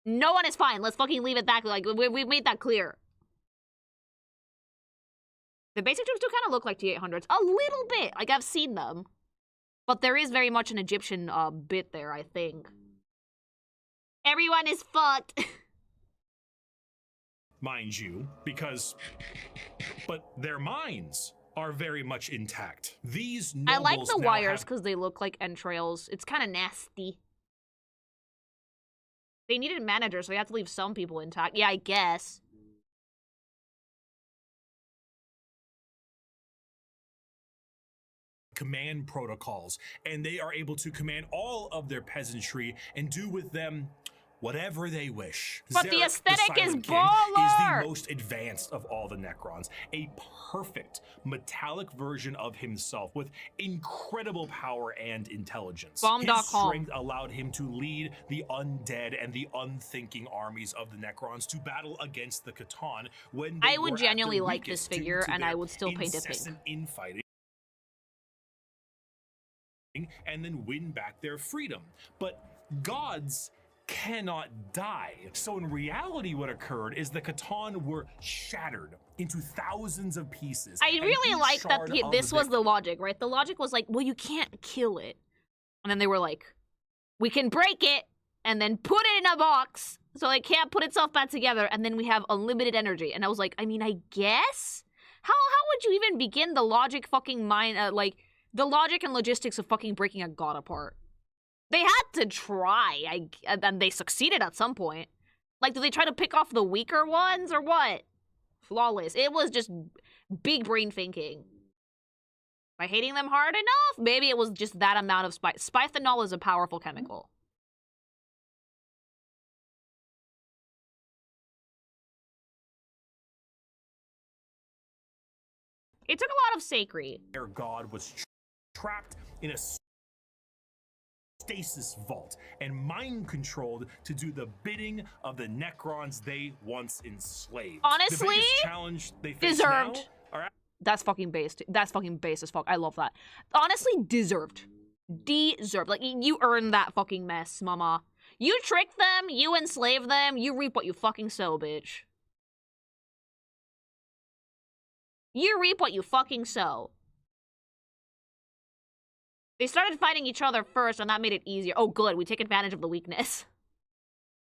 No one is fine. Let's fucking leave it that, like, we made that clear. The basic troops do kind of look like T-800s. A little bit. Like, I've seen them. But there is very much an Egyptian bit there, I think. Everyone is fucked. Mind you, but their minds are very much intact. These nobles I like the wires have... because they look like entrails. It's kind of nasty. They needed managers, so they have to leave some people intact. Yeah, I guess. Command protocols, and they are able to command all of their peasantry and do with them whatever they wish. But Zarek, the aesthetic is King, baller! Is the most advanced of all the Necrons. A perfect metallic version of himself with incredible power and intelligence. His strength allowed him to lead the undead and the unthinking armies of the Necrons to battle against the Catan when they I would genuinely like this figure, and I would still paint it pink. Infighting. And then win back their freedom. But gods cannot die. So in reality, what occurred is the Catan were shattered into thousands of pieces. I really like that this was the logic, right? The logic was like, well, you can't kill it. And then they were like, we can break it and then put it in a box so it can't put itself back together, and then we have unlimited energy. And I was like, I mean, I guess? How would you even begin the logic fucking mind, the logic and logistics of fucking breaking a god apart? They had to try, and they succeeded at some point. Like, did they try to pick off the weaker ones, or what? Flawless. It was just big brain thinking. By hating them hard enough? Maybe it was just that amount of spice. Spithanol is a powerful chemical. It took a lot of sacred. Their god was trapped in a stasis vault and mind-controlled to do the bidding of the Necrons they once enslaved. Honestly, the biggest challenge they face deserved. Now are... That's fucking base. That's fucking base as fuck. I love that. Honestly, deserved. Deserved. Like, you earned that fucking mess, mama. You trick them, you enslave them, you reap what you fucking sow, bitch. You reap what you fucking sow. They started fighting each other first, and that made it easier. Oh, good. We take advantage of the weakness.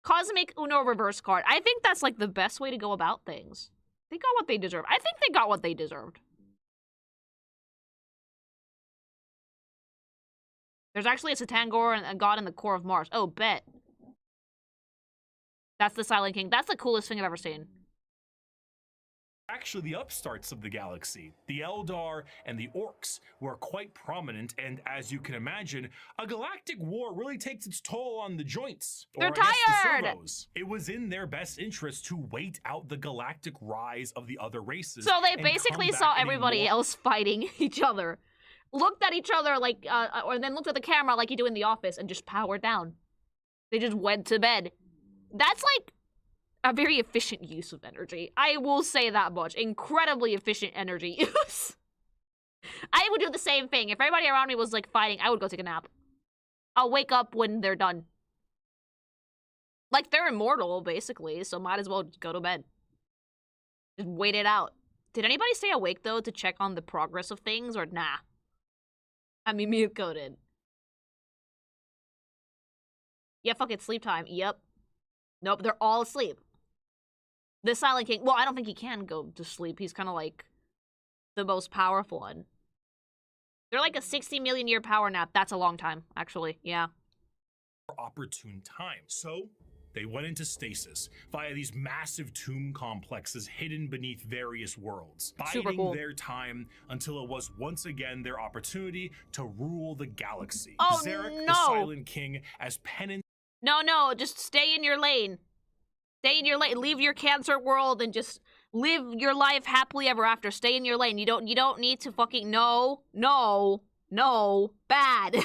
Cosmic Uno reverse card. I think that's, like, the best way to go about things. They got what they deserved. I think they got what they deserved. There's actually a Satangor and a god in the core of Mars. Oh, bet. That's the Silent King. That's the coolest thing I've ever seen. Actually, the upstarts of the galaxy, the Eldar and the Orcs, were quite prominent, and as you can imagine, a galactic war really takes its toll on the joints. They're or, I guess, tired! the servos. It was in their best interest to wait out the galactic rise of the other races. So they and basically come saw back in a everybody more else fighting each other. Looked at each other like, or then looked at the camera like you do in The Office and just powered down. They just went to bed. That's like a very efficient use of energy. I will say that much. Incredibly efficient energy use. I would do the same thing. If everybody around me was like fighting, I would go take a nap. I'll wake up when they're done. Like, they're immortal, basically, so might as well go to bed. Just wait it out. Did anybody stay awake, though, to check on the progress of things, or nah? I mean, mute coded. Yeah, fuck it, sleep time. Yep. Nope, they're all asleep. The Silent King, well, I don't think he can go to sleep. He's kind of like the most powerful one. They're like a 60 million year power nap. That's a long time, actually. Yeah. opportune time. So they went into stasis via these massive tomb complexes hidden beneath various worlds, biding their time until it was once again their opportunity to rule the galaxy. Oh, Zarek, no. the Silent King, as penance. No, just stay in your lane. Stay in your lane. Leave your cancer world and just live your life happily ever after. Stay in your lane. You don't need to fucking no, bad.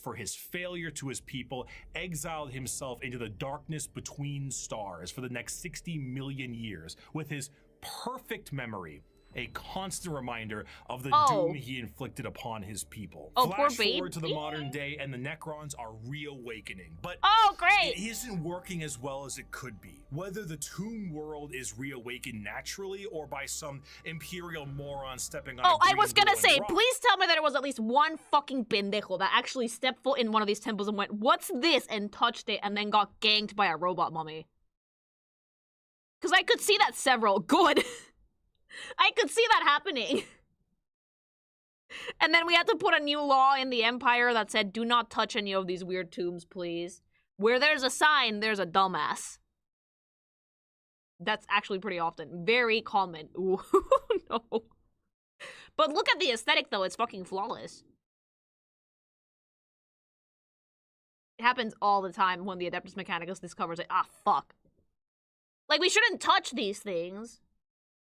For his failure to his people, exiled himself into the darkness between stars for the next 60 million years, with his perfect memory a constant reminder of the doom he inflicted upon his people. Flash forward to the modern day, and the Necrons are reawakening, but great! It isn't working as well as it could be. Whether the tomb world is reawakened naturally or by some imperial moron stepping on I was gonna say, please tell me that there was at least one fucking pendejo that actually stepped foot in one of these temples and went, "What's this?" and touched it and then got ganked by a robot mummy. Because I could see that several. Good. I could see that happening. And then we had to put a new law in the Empire that said, do not touch any of these weird tombs, please. Where there's a sign, there's a dumbass. That's actually pretty often. Very common. Ooh, no. But look at the aesthetic, though. It's fucking flawless. It happens all the time when the Adeptus Mechanicus discovers it. Ah, fuck. Like, we shouldn't touch these things.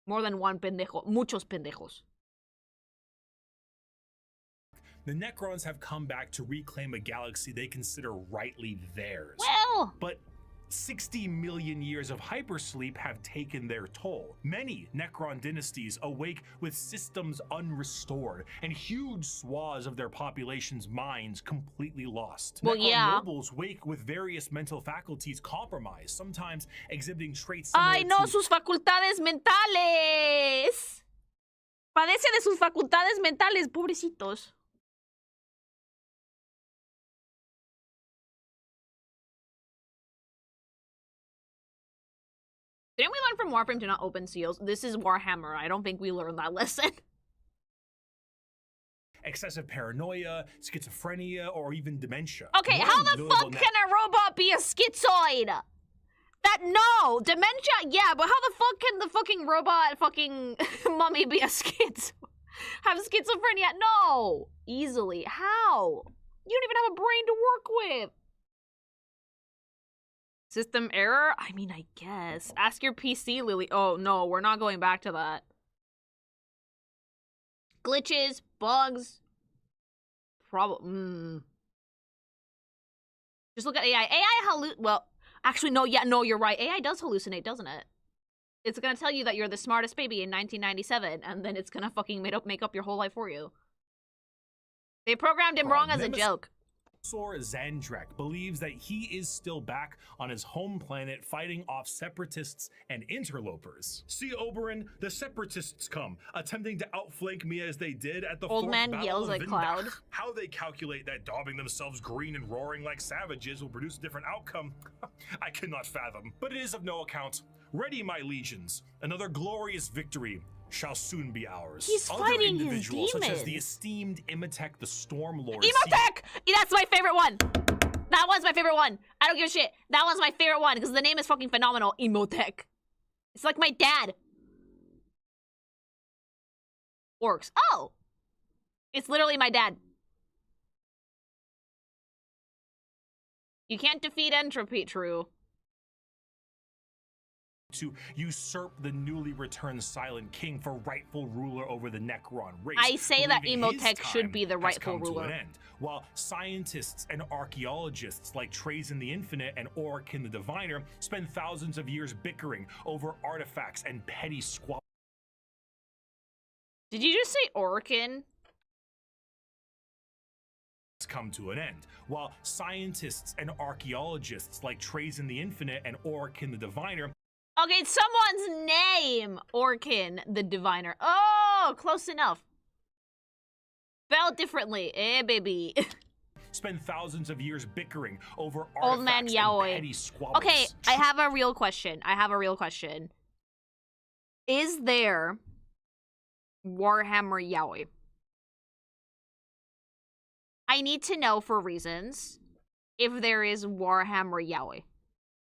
More than one pendejo. Muchos pendejos. The Necrons have come back to reclaim a galaxy they consider rightly theirs. Well, but 60 million years of hypersleep have taken their toll. Many Necron dynasties awake with systems unrestored and huge swaths of their population's minds completely lost. Well, Necron nobles wake with various mental faculties compromised, sometimes exhibiting traits ¡ay, no! ¡Sus facultades mentales! Padece de sus facultades mentales, pobrecitos. Didn't we learn from Warframe to not open seals? This is Warhammer. I don't think we learned that lesson. Excessive paranoia, schizophrenia, or even dementia. Okay, how the fuck can a robot be a schizoid? No, dementia, yeah, but how the fuck can the fucking robot fucking mummy be a have schizophrenia? No, easily. How? You don't even have a brain to work with. System error? I mean, I guess. Ask your PC, Lily. Oh, no, we're not going back to that. Glitches, bugs. Just look at AI. AI well, actually, no, you're right. AI does hallucinate, doesn't it? It's gonna tell you that you're the smartest baby in 1997, and then it's gonna fucking make up your whole life for you. They programmed him wrong as a joke. Zandrek believes that he is still back on his home planet fighting off separatists and interlopers. See, Oberyn, the separatists come, attempting to outflank me as they did at the Old man Battle yells of at Vindach. Cloud. How they calculate that daubing themselves green and roaring like savages will produce a different outcome, I cannot fathom. But it is of no account. Ready, my legions. Another glorious victory shall soon be ours. He's Other fighting his individuals, such as demons. the esteemed Imhotep the Stormlord. Imhotep! That's my favorite one. That one's my favorite one. I don't give a shit. That one's my favorite one because the name is fucking phenomenal. Imhotep. It's like my dad. Orcs. Oh! It's literally my dad. You can't defeat entropy, true. To usurp the newly returned Silent King for rightful ruler over the Necron race. I say that believing Imhotep his should time be the has rightful come to ruler. an end, while scientists and archaeologists like Trazen the Infinite and Orkin the Diviner spend thousands of years bickering over artifacts and petty squabbles. Did you just say Orkin? Come to an end, while scientists and archaeologists like Trazen the Infinite and Orkin the Diviner. Okay, it's someone's name! Orkin, the diviner. Oh, close enough. Spelled differently. Eh, baby. Spend thousands of years bickering over Old man artifacts yaoi. and petty squabbles. Okay, I have a real question. Is there Warhammer yaoi? I need to know for reasons if there is Warhammer yaoi.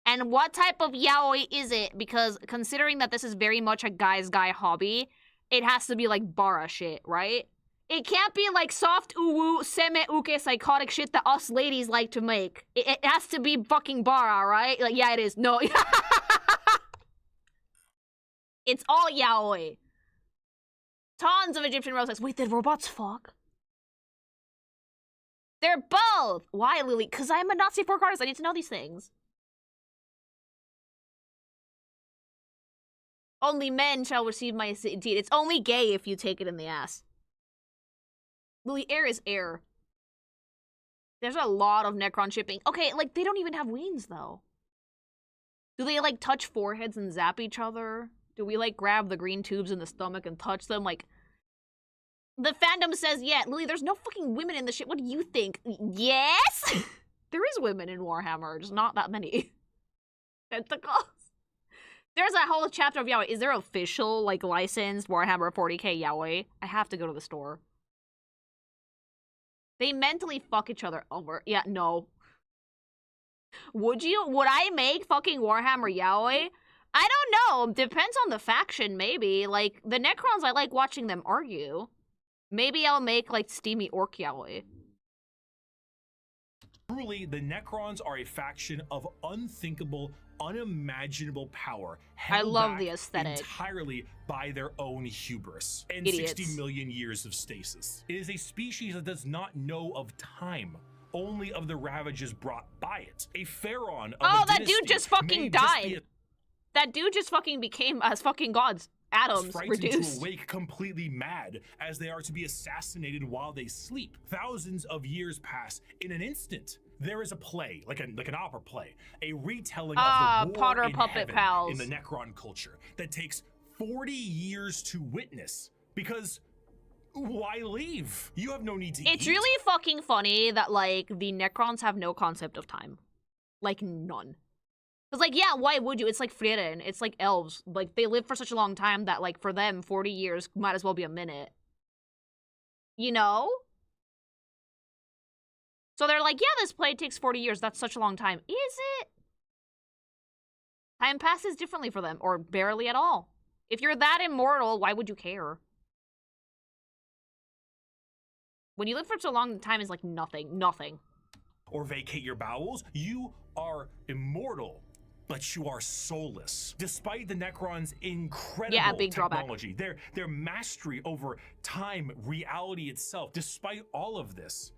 And what type of yaoi is it? Because considering that this is very much a guy's guy hobby, it has to be like bara shit, right? It can't be like soft uwu, seme-uke psychotic shit that us ladies like to make. It has to be fucking bara, right? Like, yeah, it is. No. It's all yaoi. Tons of Egyptian robots. Wait, did robots fuck? They're both! Why, Lily? Because I'm a Nazi pork artist. I need to know these things. Only men shall receive my deed. It's only gay if you take it in the ass. Lily, air is air. There's a lot of Necron shipping. Okay, like, they don't even have wings, though. Do they, like, touch foreheads and zap each other? Do we, like, grab the green tubes in the stomach and touch them? Like, the fandom says, yeah, Lily, there's no fucking women in the shit. What do you think? Yes? There is women in Warhammer, just not that many. Tentacles. There's a whole chapter of yaoi. Is there official, like, licensed Warhammer 40k yaoi? I have to go to the store. They mentally fuck each other over. Yeah, no. Would you? Would I make fucking Warhammer yaoi? I don't know. Depends on the faction, maybe. Like, the Necrons, I like watching them argue. Maybe I'll make, like, steamy orc yaoi. Truly, the Necrons are a faction of unthinkable, unimaginable power. I love back the aesthetic. Entirely by their own hubris and Idiots. 60 million years of stasis. It is a species that does not know of time, only of the ravages brought by it. A pharaon of Oh, a that dude dynasty just fucking may just be died. That dude just fucking became as fucking gods. Atoms frightened reduced. to awake completely mad, as they are to be assassinated while they sleep. Thousands of years pass in an instant. There is a play, like an opera play, a retelling of the war Potter in Puppet heaven Pals. in the Necron culture that takes 40 years to witness. Because why leave? You have no need to It's eat. really fucking funny that, like, the Necrons have no concept of time. Like, none. Because, like, yeah, why would you? It's like Frieren. It's like elves. Like, they live for such a long time that, like, for them, 40 years might as well be a minute. You know? So they're like, yeah, this play takes 40 years. That's such a long time. Is it? Time passes differently for them, or barely at all. If you're that immortal, why would you care? When you live for so long, time is like nothing. Nothing. Or vacate your bowels, you are immortal, but you are soulless. Despite the Necrons' incredible big drawback. technology, their mastery over time, reality itself, despite all of this,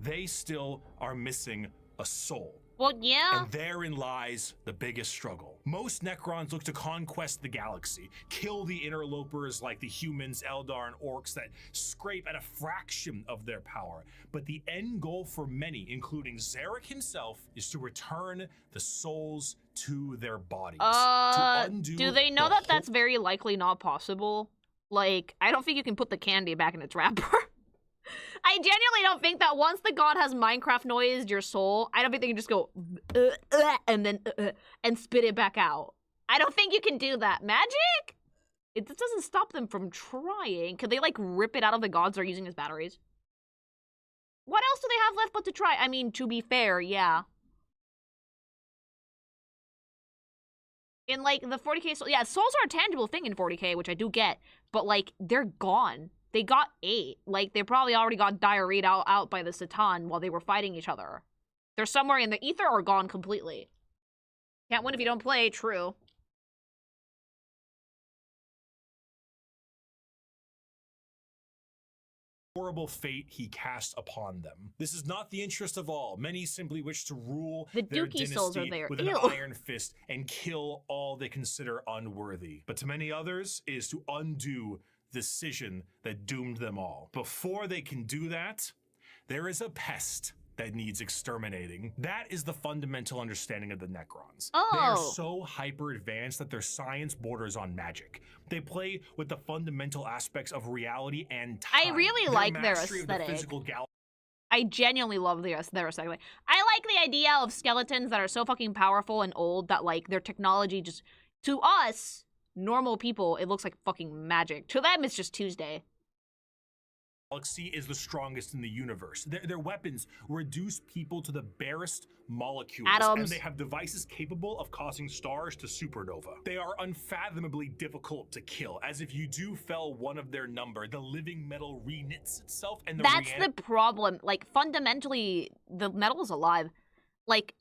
they still are missing a soul. Well, yeah. And therein lies the biggest struggle. Most Necrons look to conquest the galaxy, kill the interlopers like the humans, Eldar, and orcs that scrape at a fraction of their power. But the end goal for many, including Zarek himself, is to return the souls to their bodies. To undo do they know that that's very likely not possible? Like, I don't think you can put the candy back in its wrapper. I genuinely don't think that once the god has Minecraft noised your soul, I don't think they can just go and then and spit it back out. I don't think you can do that. Magic? It just doesn't stop them from trying. Could they like rip it out of the gods they're using as batteries? What else do they have left but to try? I mean, to be fair, yeah. In like the 40k soul, yeah, souls are a tangible thing in 40k, which I do get, but like they're gone. They got 8. Like, they probably already got diarrheaed out by the Satan while they were fighting each other. They're somewhere in the ether or gone completely. Can't win if you don't play, true. Horrible fate he cast upon them. This is not the interest of all. Many simply wish to rule The their Dookie souls are dynasty there. with Ew. an iron fist and kill all they consider unworthy. But to many others, it is to undo decision that doomed them all. Before they can do that, there is a pest that needs exterminating. That is the fundamental understanding of the Necrons. They are so hyper advanced that their science borders on magic. They play with the fundamental aspects of reality and time. I really like their aesthetic. I genuinely love their aesthetic. I like the idea of skeletons that are so fucking powerful and old that like their technology just, to us, normal people, it looks like fucking magic. To them, it's just Tuesday. Galaxy is the strongest in the universe. Their weapons reduce people to the barest molecules. Atoms. And they have devices capable of causing stars to supernova. They are unfathomably difficult to kill, as if you do fell one of their number, the living metal reknits itself and That's the problem. Like, fundamentally, the metal is alive. Like,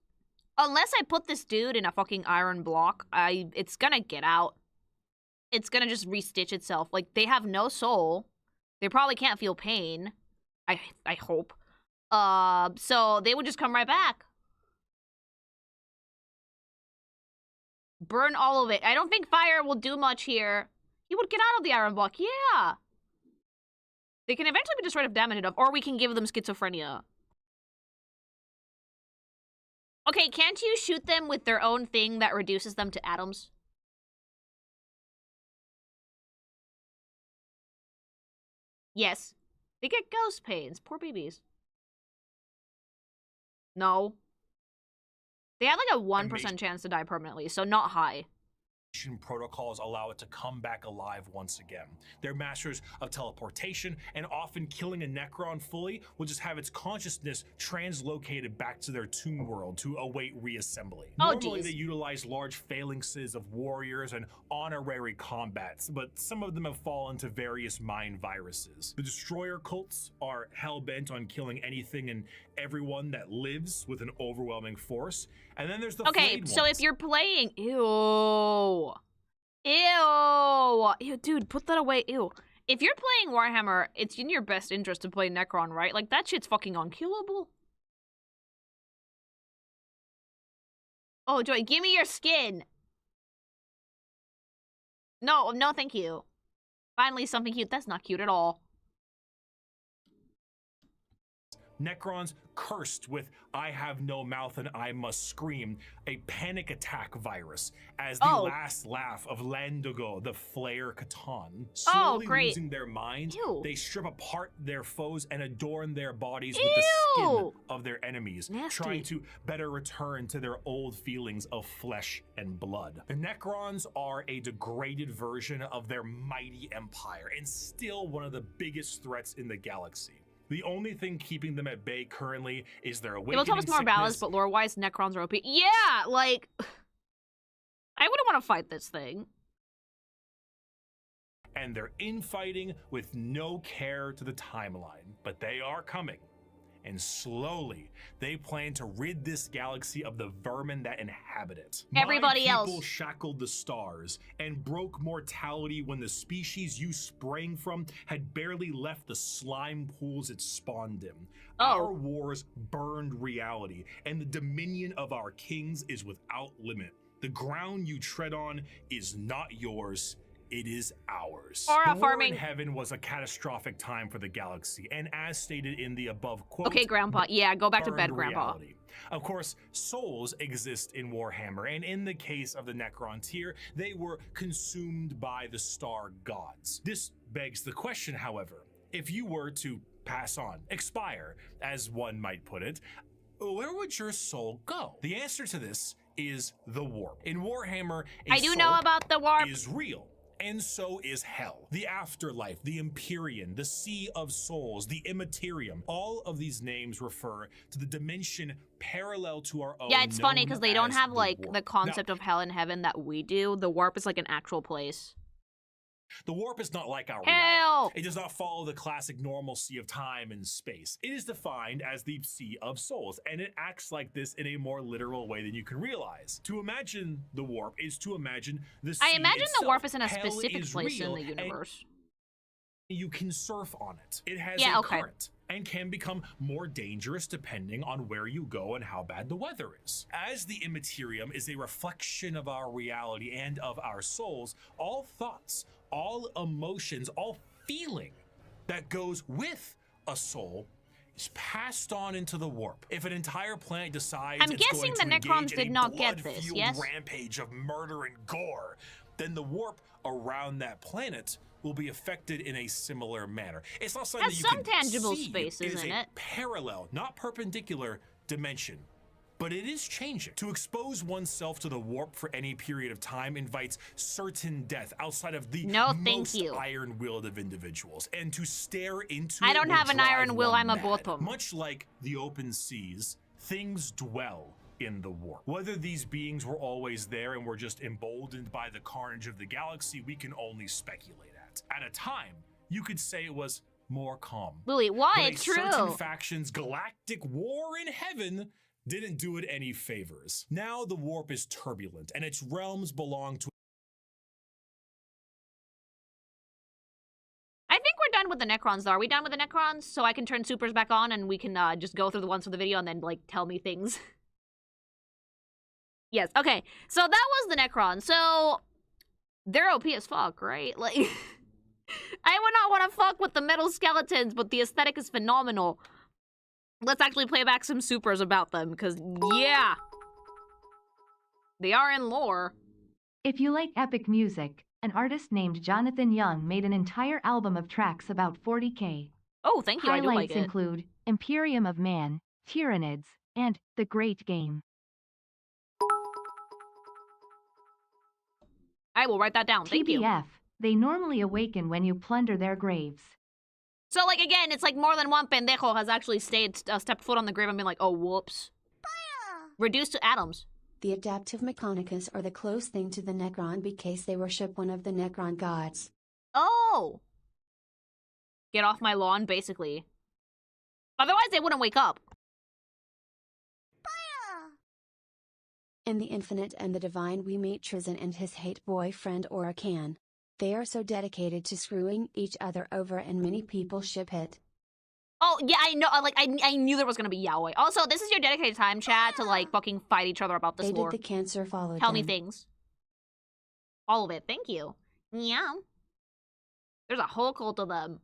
unless I put this dude in a fucking iron block, it's gonna get out. It's gonna just restitch itself. Like, they have no soul. They probably can't feel pain. I hope. So they would just come right back. Burn all of it. I don't think fire will do much here. He would get out of the iron block, yeah. They can eventually be destroyed if damaged enough, or we can give them schizophrenia. Okay, can't you shoot them with their own thing that reduces them to atoms? Yes. They get ghost pains. Poor babies. No. They have like a 1% chance to die permanently, so not high. Protocols allow it to come back alive once again. They're masters of teleportation, and often killing a Necron fully will just have its consciousness translocated back to their tomb world to await reassembly. Normally, they utilize large phalanxes of warriors and honorary combats, but some of them have fallen to various mind viruses. The destroyer cults are hell-bent on killing anything and everyone that lives with an overwhelming force. And then there's the okay, so if you're playing, ew, dude, put that away, ew. If you're playing Warhammer, it's in your best interest to play Necron, right? Like, that shit's fucking unkillable. Oh, Joy, give me your skin. No, thank you. Finally, something cute. That's not cute at all. Necrons cursed with I have no mouth and I must scream, a panic attack virus, as the last laugh of Landogo, the Flayer Catan. Slowly losing their mind, they strip apart their foes and adorn their bodies with the skin of their enemies, trying to better return to their old feelings of flesh and blood. The Necrons are a degraded version of their mighty empire, and still one of the biggest threats in the galaxy. The only thing keeping them at bay currently is their awakening They'll tell us more balanced, but lore-wise, Necrons are OP. Yeah, like, I wouldn't want to fight this thing. And they're infighting with no care to the timeline, but they are coming. And slowly, they plan to rid this galaxy of the vermin that inhabit it. Everybody My people else shackled the stars and broke mortality when the species you sprang from had barely left the slime pools it spawned in. Our wars burned reality, and the dominion of our kings is without limit. The ground you tread on is not yours. It is ours. The war in heaven was a catastrophic time for the galaxy, and as stated in the above quote, okay, Grandpa. Yeah, go back to bed, Grandpa. Reality. Of course, souls exist in Warhammer, and in the case of the Necrons here, they were consumed by the star gods. This begs the question, however, if you were to pass on, expire, as one might put it, where would your soul go? The answer to this is the warp. In Warhammer, I do know about the warp. Is real. And so is hell, the afterlife, the Empyrean, the Sea of Souls, the Immaterium. All of these names refer to the dimension parallel to our own. Yeah, it's funny because they don't have like warp. the concept of hell and heaven that we do. The warp is like an actual place. The warp is not like our Hell! reality. It does not follow the classic normalcy of time and space. It is defined as the Sea of Souls, and it acts like this in a more literal way than you can realize. To imagine the warp is to imagine the sea I imagine itself. the warp is in a Hell specific is place real, in the universe. You can surf on it. It has Yeah, a okay. current and can become more dangerous depending on where you go and how bad the weather is. As the Immaterium is a reflection of our reality and of our souls, all thoughts, all emotions, all feeling that goes with a soul is passed on into the warp. If an entire planet decides I'm it's guessing going the to Necrons engage did in a not get this, blood-fueled yes? rampage of murder and gore, then the warp around that planet will be affected in a similar manner. It's not something Has that you some can tangible see. spaces It is in a it. parallel, not perpendicular dimension. But it is changing. To expose oneself to the warp for any period of time invites certain death outside of the most iron-willed of individuals. And to stare into I it don't will have an drive iron will, one I'm a mad. bottom. Much like the open seas, things dwell in the warp. Whether these beings were always there and were just emboldened by the carnage of the galaxy, we can only speculate at. At a time, you could say it was more calm. Louis, why? But It's a certain true. faction's galactic war in heaven didn't do it any favors. Now the warp is turbulent, and its realms belong to... I think we're done with the Necrons, though. Are we done with the Necrons? So I can turn supers back on and we can just go through the ones for the video and then, like, tell me things. Yes, okay. So that was the Necron. So they're OP as fuck, right? Like, I would not want to fuck with the metal skeletons, but the aesthetic is phenomenal. Let's actually play back some supers about them, because, yeah. They are in lore. If you like epic music, an artist named Jonathan Young made an entire album of tracks about 40K. Oh, thank you, I do like Highlights it. include Imperium of Man, Tyranids, and The Great Game. I will write that down, thank you. TBF, they normally awaken when you plunder their graves. So, like, again, it's like more than one pendejo has actually stepped foot on the grave and been like, oh, whoops. Reduced to atoms. The adaptive Mechanicus are the close thing to the Necron because they worship one of the Necron gods. Oh! Get off my lawn, basically. Otherwise, they wouldn't wake up. In the Infinite and the Divine we meet Trizin and his hate boyfriend Orakan. They are so dedicated to screwing each other over and many people ship it. Oh, yeah, I know. Like, I knew there was gonna be Yahweh. Also, this is your dedicated time, chat, to, like, fucking fight each other about this They lore. did the cancer follow Tell me them. things. All of it. Thank you. Yeah. There's a whole cult of them.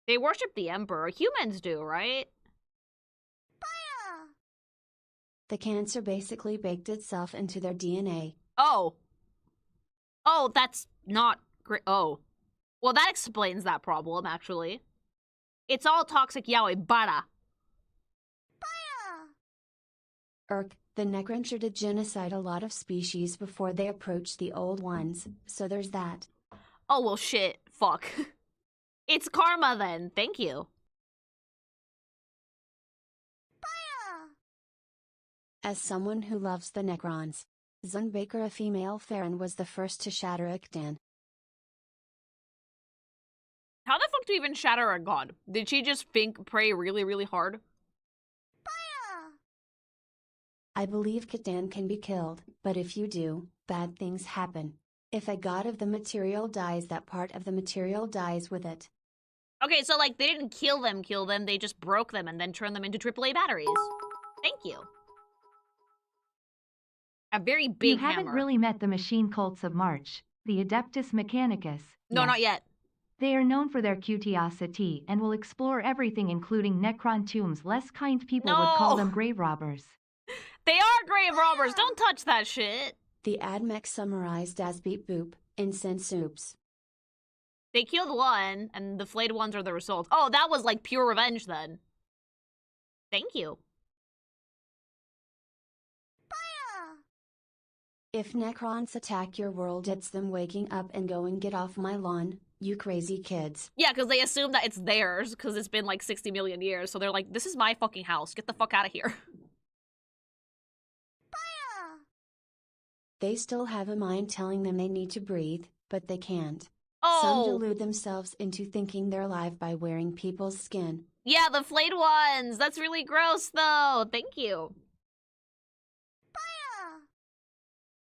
They worship the Emperor. Humans do, right? The cancer basically baked itself into their DNA. Oh. Oh, that's not great. Oh. Well, that explains that problem, actually. It's all toxic Yahweh, bara. The Necrons sure did genocide a lot of species before they approached the old ones, so there's that. Oh, well, shit. Fuck. It's karma, then. Thank you. As someone who loves the Necrons, Zunbaker, a female Farron, was the first to shatter Iktan. How the fuck do you even shatter a god? Did she just pray really, really hard? I believe Catan can be killed, but if you do, bad things happen. If a god of the material dies, that part of the material dies with it. Okay, so like they didn't kill them, they just broke them and then turned them into AAA batteries. Thank you. A very big You haven't hammer. really met the machine cults of March, the Adeptus Mechanicus. No, yet. not yet. They are known for their curiosity and will explore everything, including Necron tombs. Less kind people would call them grave robbers. They are grave robbers. Don't touch that shit. The AdMech summarized as beep boop, incense soups. They killed one, and the flayed ones are the result. Oh, that was like pure revenge then. Thank you. If Necrons attack your world, it's them waking up and going, get off my lawn, you crazy kids. Yeah, because they assume that it's theirs, because it's been like 60 million years, so they're like, this is my fucking house. Get the fuck out of here. They still have a mind telling them they need to breathe, but they can't. Oh. Some delude themselves into thinking they're alive by wearing people's skin. Yeah, the flayed ones. That's really gross, though. Thank you.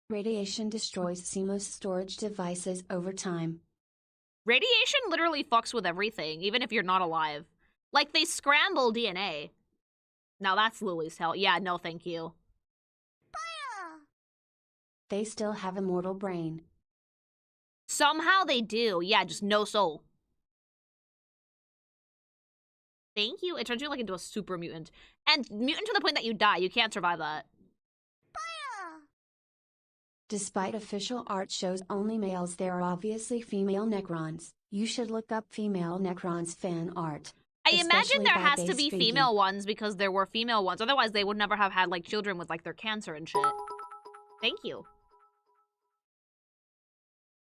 Radiation destroys CMOS storage devices over time. Radiation literally fucks with everything, even if you're not alive. Like, they scramble DNA. Now that's Lily's hell. Yeah, no thank you. They still have a mortal brain. Somehow they do. Yeah, just no soul. Thank you. It turns you like into a super mutant. And mutant to the point that you die. You can't survive that. Despite official art shows only males, there are obviously female Necrons. You should look up female Necrons fan art. I imagine there has to base be speaking. female ones because there were female ones. Otherwise, they would never have had, like, children with, like, their cancer and shit. Thank you.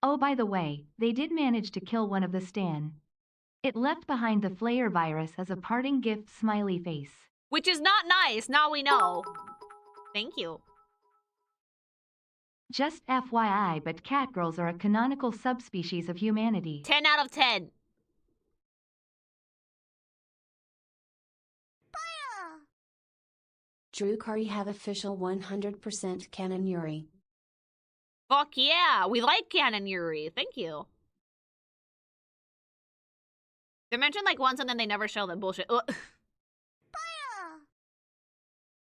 Oh, by the way, they did manage to kill one of the Stan. It left behind the Flayer virus as a parting gift smiley face. Which is not nice. Now we know. Thank you. Just FYI, but catgirls are a canonical subspecies of humanity. 10 out of 10. Drukari have official 100% canon Yuri. Fuck yeah. We like Canon Yuri. Thank you. They mentioned like once and then they never show them. Bullshit. Ugh.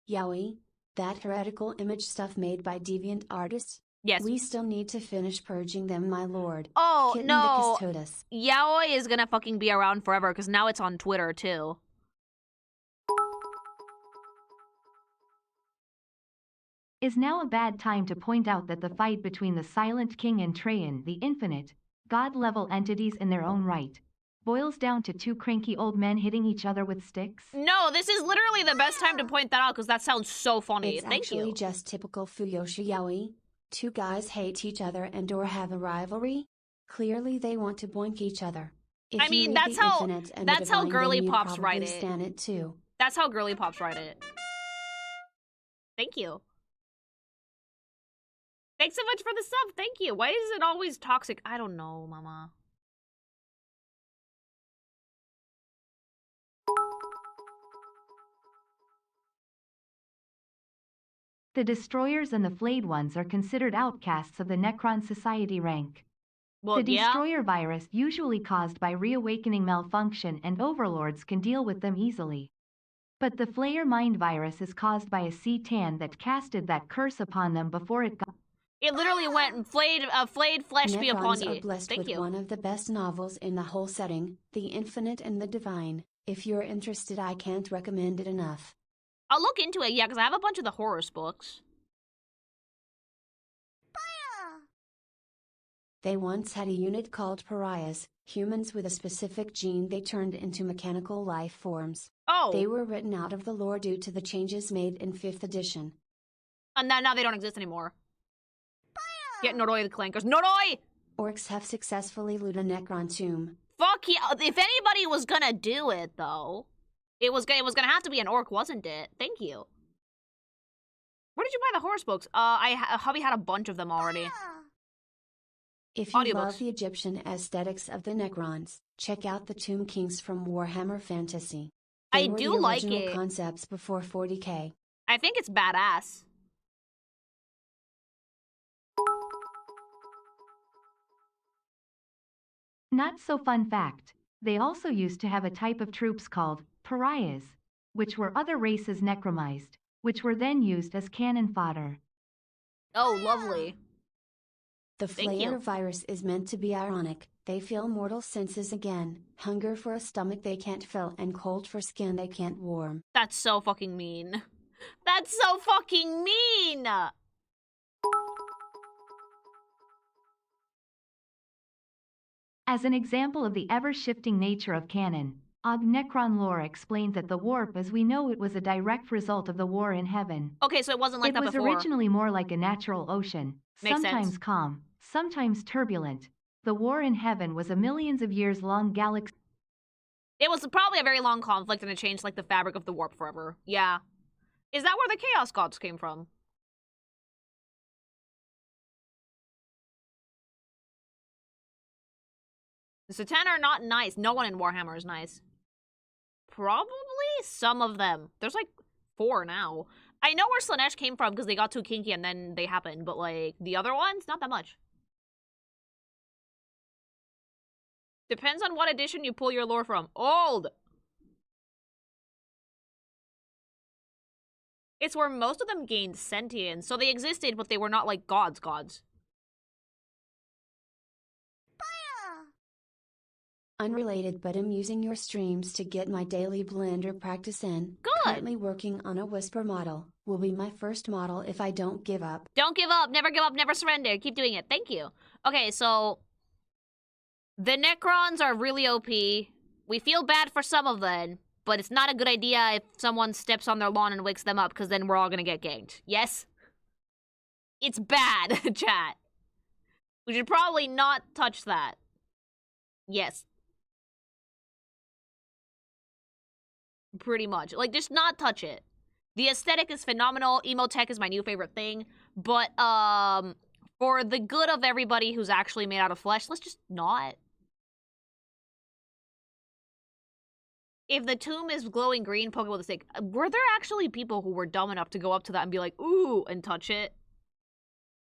Yaoi, that heretical image stuff made by deviant artists? Yes. We still need to finish purging them, my lord. Oh, Kitten no. the Custodes. Yaoi is gonna fucking be around forever because now it's on Twitter too. Is now a bad time to point out that the fight between the Silent King and Trajan, the infinite, god-level entities in their own right, boils down to two cranky old men hitting each other with sticks? No, this is literally the best time to point that out because that sounds so funny. It's Thank actually you. just typical Fuyoshi Yaoi. Two guys hate each other and or have a rivalry. Clearly they want to boink each other. If I mean, you read that's the how- infinite and that's the how divine, girly then you pops probably write it. stan it too. That's how girly pops write it. Thank you. Thanks so much for the sub. Thank you. Why is it always toxic? I don't know, mama. The Destroyers and the Flayed Ones are considered outcasts of the Necron society rank. Well, The yeah. Destroyer virus, usually caused by reawakening malfunction, and overlords can deal with them easily. But the Flayer mind virus is caused by a C-tan that casted that curse upon them before it got... It literally went flayed flesh be upon Necrons are you. blessed Thank with you. one of the best novels in the whole setting, The Infinite and the Divine. If you're interested, I can't recommend it enough. I'll look into it, yeah, because I have a bunch of the Horus books. They once had a unit called pariahs, humans with a specific gene they turned into mechanical life forms. Oh, They were written out of the lore due to the changes made in 5th edition. and now they don't exist anymore. Get Noroi the Clankers. Noroi! Orcs have successfully looted a Necron tomb. Fuck yeah. If anybody was gonna do it, though, it was gonna have to be an orc, wasn't it? Thank you. Where did you buy the Horus books? Hubby had a bunch of them already. If you Audiobooks. love the Egyptian aesthetics of the Necrons, check out the Tomb Kings from Warhammer Fantasy. I They were do the like original it. concepts before 40k. I think it's badass. Not so fun fact, they also used to have a type of troops called pariahs, which were other races necromized, which were then used as cannon fodder. Oh, lovely. The Thank you. Flayer virus is meant to be ironic. They feel mortal senses again, hunger for a stomach they can't fill and cold for skin they can't warm. That's so fucking mean. That's so fucking mean! As an example of the ever-shifting nature of canon, Og Necron lore explained that the warp as we know it was a direct result of the war in heaven. Okay, so it wasn't like It that was before. originally more like a natural ocean, Makes sometimes sense. calm, sometimes turbulent. The war in heaven was a millions of years long galaxy. It was probably a very long conflict and it changed like the fabric of the warp forever. Yeah. Is that where the Chaos Gods came from? The Satan are not nice. No one in Warhammer is nice. Probably some of them. There's like 4 now. I know where Slanesh came from because they got too kinky and then they happened, but like the other ones, not that much. Depends on what edition you pull your lore from. Old! It's where most of them gained sentience, so they existed, but they were not like gods. Unrelated, but I'm using your streams to get my daily Blender practice in. Good. Currently working on a Whisper model. Will be my first model if I don't give up. Don't give up, never surrender. Keep doing it. Thank you. Okay, so the Necrons are really OP. We feel bad for some of them, but it's not a good idea if someone steps on their lawn and wakes them up, because then we're all gonna get ganked. Yes? It's bad, chat. We should probably not touch that. Yes. Pretty much. Like, just not touch it. The aesthetic is phenomenal. Emo tech is my new favorite thing. But, for the good of everybody who's actually made out of flesh, let's just not. If the tomb is glowing green, poke it with a stick. Were there actually people who were dumb enough to go up to that and be like, ooh, and touch it?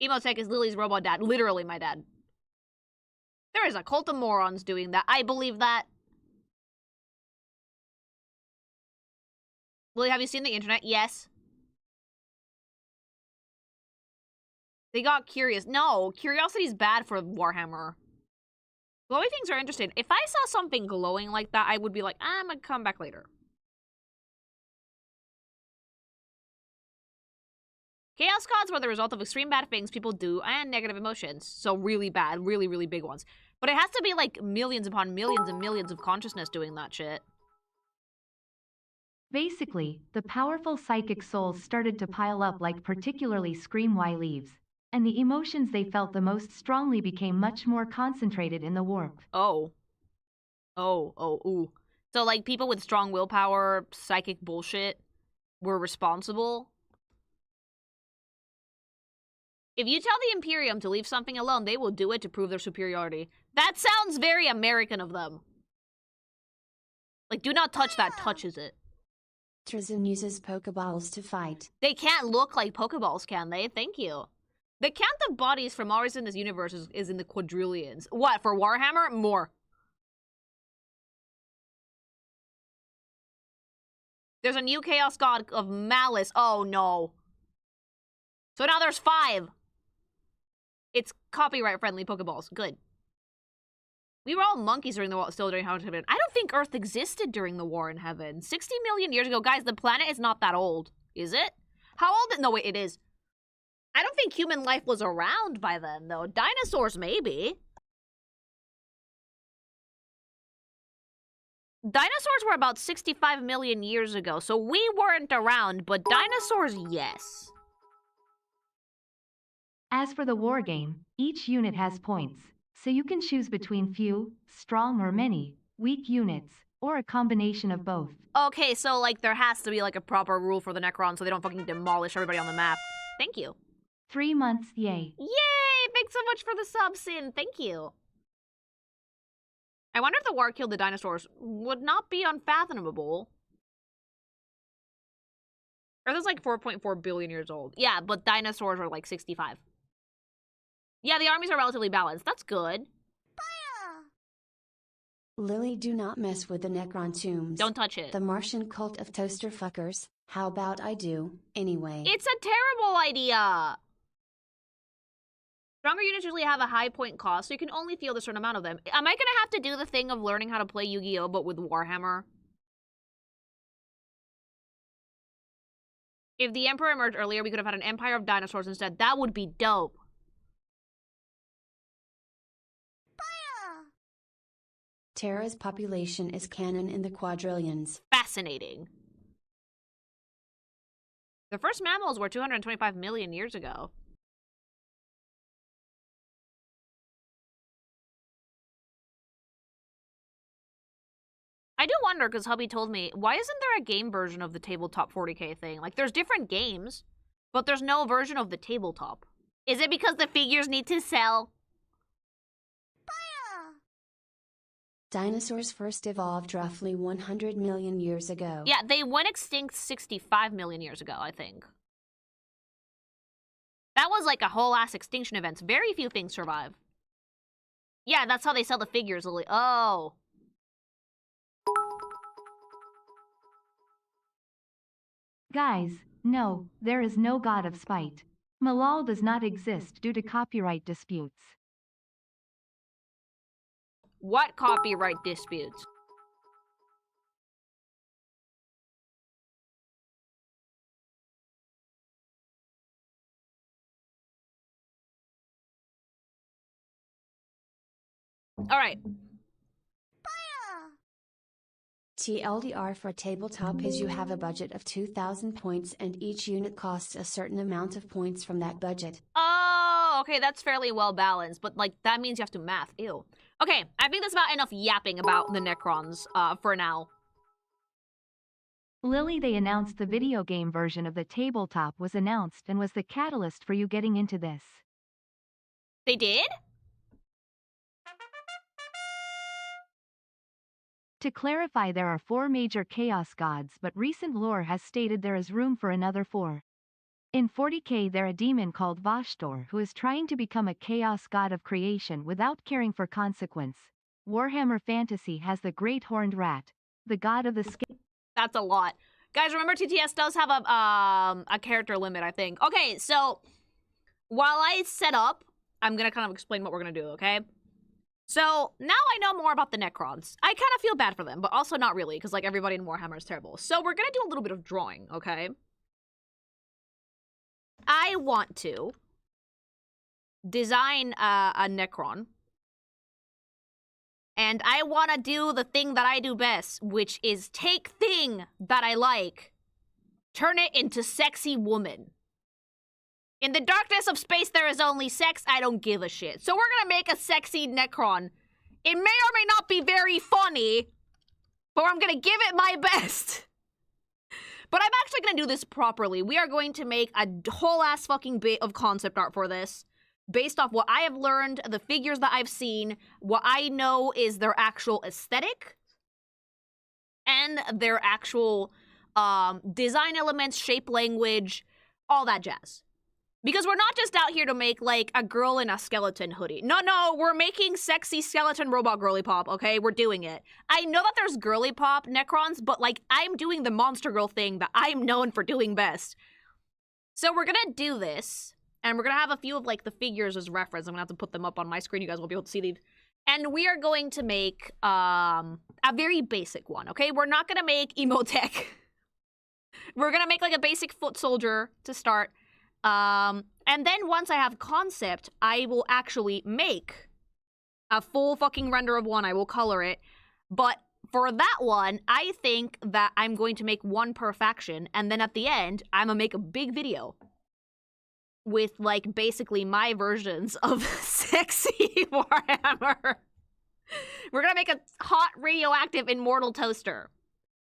Emo tech is Lily's robot dad. Literally my dad. There is a cult of morons doing that. I believe that. Lily, have you seen the internet? Yes. They got curious. No, curiosity's bad for Warhammer. Glowy things are interesting. If I saw something glowing like that, I would be like, I'm gonna come back later. Chaos gods were the result of extreme bad things people do and negative emotions. So really bad, really, really big ones. But it has to be like millions upon millions and millions of consciousness doing that shit. Basically, the powerful psychic souls started to pile up like particularly Scream Y leaves, and the emotions they felt the most strongly became much more concentrated in the warp. Oh. Ooh. So like people with strong willpower, psychic bullshit, were responsible? If you tell the Imperium to leave something alone, they will do it to prove their superiority. That sounds very American of them. Like, do not touch that, touches it. Trizin uses Pokeballs to fight. They can't look like Pokeballs, can they? Thank you. The count of bodies from ours in this universe is in the quadrillions. What, for Warhammer? More. There's a new Chaos God of Malice. Oh, no. So now there's 5. It's copyright-friendly Pokeballs. Good. We were all monkeys during the war, still during Heaven. I don't think Earth existed during the war in Heaven. 60 million years ago. Guys, the planet is not that old. Is it? How old? No, wait, it is. I don't think human life was around by then, though. Dinosaurs, maybe. Dinosaurs were about 65 million years ago, so we weren't around, but dinosaurs, yes. As for the war game, each unit has points, so you can choose between few, strong or many, weak units, or a combination of both. Okay, so, like, there has to be, like, a proper rule for the Necron so they don't fucking demolish everybody on the map. Thank you. 3 months, yay. Yay! Thanks so much for the sub, Sin. Thank you. I wonder if the war killed the dinosaurs would not be unfathomable. Earth is like 4.4 billion years old. Yeah, but dinosaurs are like 65. Yeah, the armies are relatively balanced. That's good. Lily, do not mess with the Necron tombs. Don't touch it. The Martian cult of toaster fuckers. How about I do, anyway? It's a terrible idea! Stronger units usually have a high point cost, so you can only field a certain amount of them. Am I gonna have to do the thing of learning how to play Yu-Gi-Oh! But with Warhammer? If the Emperor emerged earlier, we could have had an empire of dinosaurs instead. That would be dope. Terra's population is canon in the quadrillions. Fascinating. The first mammals were 225 million years ago. I do wonder, because hubby told me, why isn't there a game version of the tabletop 40K thing? Like, there's different games, but there's no version of the tabletop. Is it because the figures need to sell? Dinosaurs first evolved roughly 100 million years ago. Yeah, they went extinct 65 million years ago, I think. That was like a whole-ass extinction event. Very few things survive. Yeah, that's how they sell the figures, Lily. Oh. Guys, no, there is no god of spite. Malal does not exist due to copyright disputes. What copyright disputes? All right. TLDR for tabletop is you have a budget of 2,000 points and each unit costs a certain amount of points from that budget. Oh, okay, that's fairly well balanced, but like that means you have to math. Ew. Okay, I think that's about enough yapping about the Necrons for now. Lily, they announced the video game version of the tabletop was announced and was the catalyst for you getting into this. They did? To clarify, there are 4 major chaos gods, but recent lore has stated there is room for another 4. In 40k there a demon called Vashtor who is trying to become a chaos god of creation without caring for consequence. Warhammer Fantasy has the Great Horned Rat, the god of the sky. That's a lot. Guys, remember TTS does have a character limit, I think. Okay, so while I set up, I'm gonna kind of explain what we're gonna do, okay? So, now I know more about the Necrons. I kind of feel bad for them, but also not really, because, like, everybody in Warhammer is terrible. So, we're gonna do a little bit of drawing, okay? I want to design a Necron. And I want to do the thing that I do best, which is take thing that I like, turn it into sexy woman. In the darkness of space, there is only sex. I don't give a shit. So we're gonna make a sexy Necron. It may or may not be very funny, but I'm gonna give it my best. But I'm actually gonna do this properly. We are going to make a whole-ass fucking bit of concept art for this, based off what I have learned, the figures that I've seen, what I know is their actual aesthetic, and their actual design elements, shape language, all that jazz. Because we're not just out here to make, like, a girl in a skeleton hoodie. No, we're making sexy skeleton robot girly pop, okay? We're doing it. I know that there's girly pop Necrons, but, like, I'm doing the monster girl thing that I'm known for doing best. So we're gonna do this, and we're gonna have a few of, like, the figures as reference. I'm gonna have to put them up on my screen. You guys will be able to see these. And we are going to make a very basic one, okay? We're not gonna make Emotech. We're gonna make, like, a basic foot soldier to start. And then once I have concept, I will actually make a full fucking render of one. I will color it. But for that one, I think that I'm going to make one per faction. And then at the end, I'm gonna make a big video with, like, basically my versions of sexy Warhammer. We're gonna make a hot radioactive immortal toaster.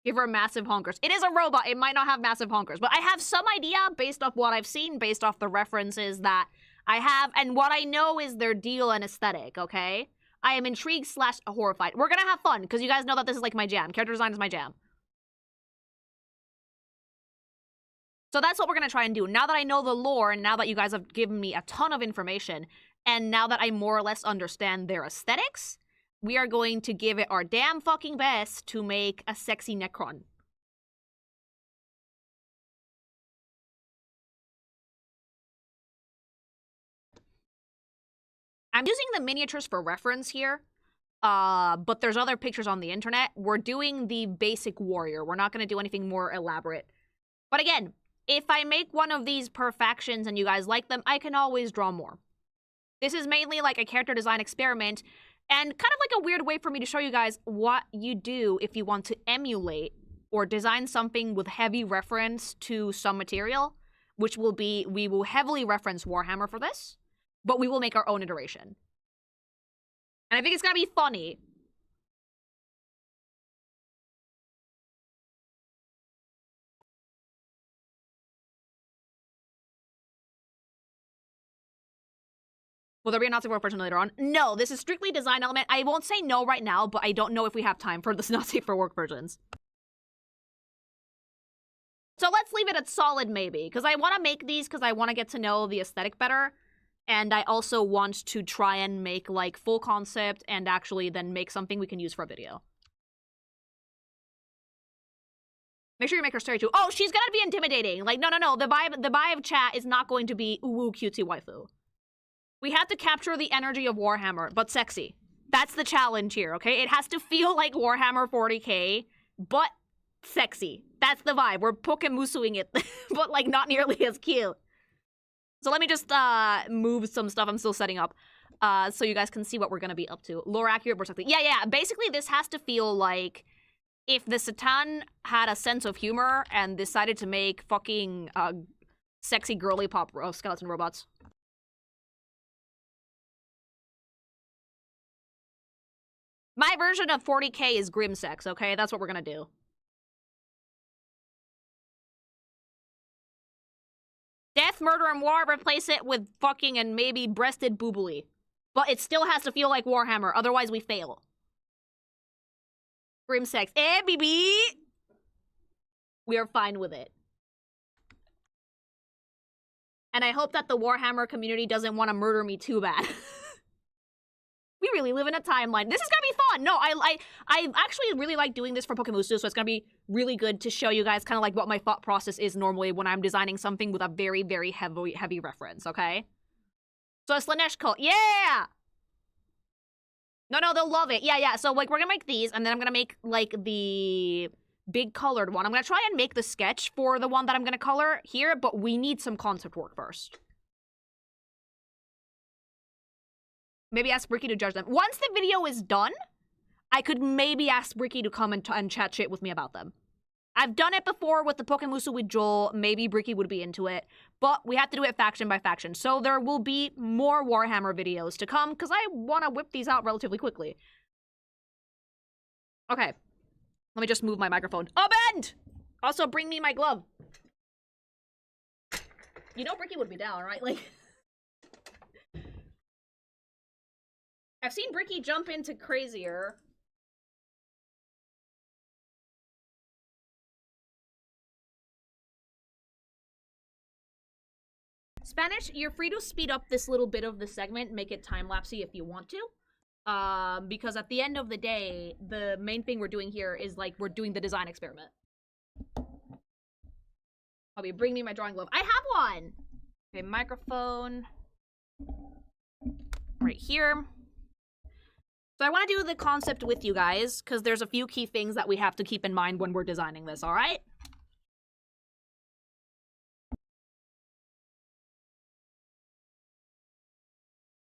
Give her massive honkers. It is a robot. It might not have massive honkers, but I have some idea based off what I've seen, based off the references that I have, and what I know is their deal and aesthetic, okay? I am intrigued slash horrified. We're gonna have fun, because you guys know that this is like my jam. Character design is my jam. So that's what we're gonna try and do. Now that I know the lore, and now that you guys have given me a ton of information, and now that I more or less understand their aesthetics, we are going to give it our damn fucking best to make a sexy Necron. I'm using the miniatures for reference here, but there's other pictures on the internet. We're doing the basic warrior. We're not going to do anything more elaborate. But again, if I make one of these per factions and you guys like them, I can always draw more. This is mainly like a character design experiment, and kind of like a weird way for me to show you guys what you do if you want to emulate or design something with heavy reference to some material, which will be, we will heavily reference Warhammer for this, but we will make our own iteration. And I think it's gonna be funny. Will there be a Nazi work version later on? No, this is strictly design element. I won't say no right now, but I don't know if we have time for this Nazi for work versions. So let's leave it at solid maybe, because I want to make these because I want to get to know the aesthetic better. And I also want to try and make like full concept and actually then make something we can use for a video. Make sure you make her scary too. Oh, she's gonna be intimidating. Like, no. The vibe chat is not going to be ooh cutesy waifu. We have to capture the energy of Warhammer, but sexy. That's the challenge here, okay? It has to feel like Warhammer 40k, but sexy. That's the vibe. We're Pokemusuing it, but like not nearly as cute. So let me just move some stuff I'm still setting up so you guys can see what we're going to be up to. Lore accurate versus... Yeah. Basically, this has to feel like if the Satan had a sense of humor and decided to make fucking sexy girly pop skeleton robots. My version of 40k is grim sex, okay? That's what we're gonna do. Death, murder, and war, replace it with fucking and maybe breasted boobly. But it still has to feel like Warhammer, otherwise we fail. Grim sex. Eh, baby! We are fine with it. And I hope that the Warhammer community doesn't want to murder me too bad. We really live in a timeline. This is gonna be fun. No, I actually really like doing this for Pokemusu, so it's gonna be really good to show you guys kind of like what my thought process is normally when I'm designing something with a very, very heavy reference, okay? So a Slanesh cult. Yeah! No, they'll love it. Yeah. So like we're gonna make these, and then I'm gonna make like the big colored one. I'm gonna try and make the sketch for the one that I'm gonna color here, but we need some concept work first. Maybe ask Bricky to judge them. Once the video is done, I could maybe ask Bricky to come and chat shit with me about them. I've done it before with the Pokemusu with Joel. Maybe Bricky would be into it. But we have to do it faction by faction. So there will be more Warhammer videos to come, because I want to whip these out relatively quickly. Okay. Let me just move my microphone. Oh, bend! Also, bring me my glove. You know Bricky would be down, right? Like... I've seen Bricky jump into crazier. Spanish, you're free to speed up this little bit of the segment, make it time-lapsey if you want to. Because at the end of the day, the main thing we're doing here is, like, we're doing the design experiment. Okay, bring me my drawing glove. I have one! Okay, microphone. Right here. So I want to do the concept with you guys, because there's a few key things that we have to keep in mind when we're designing this, alright?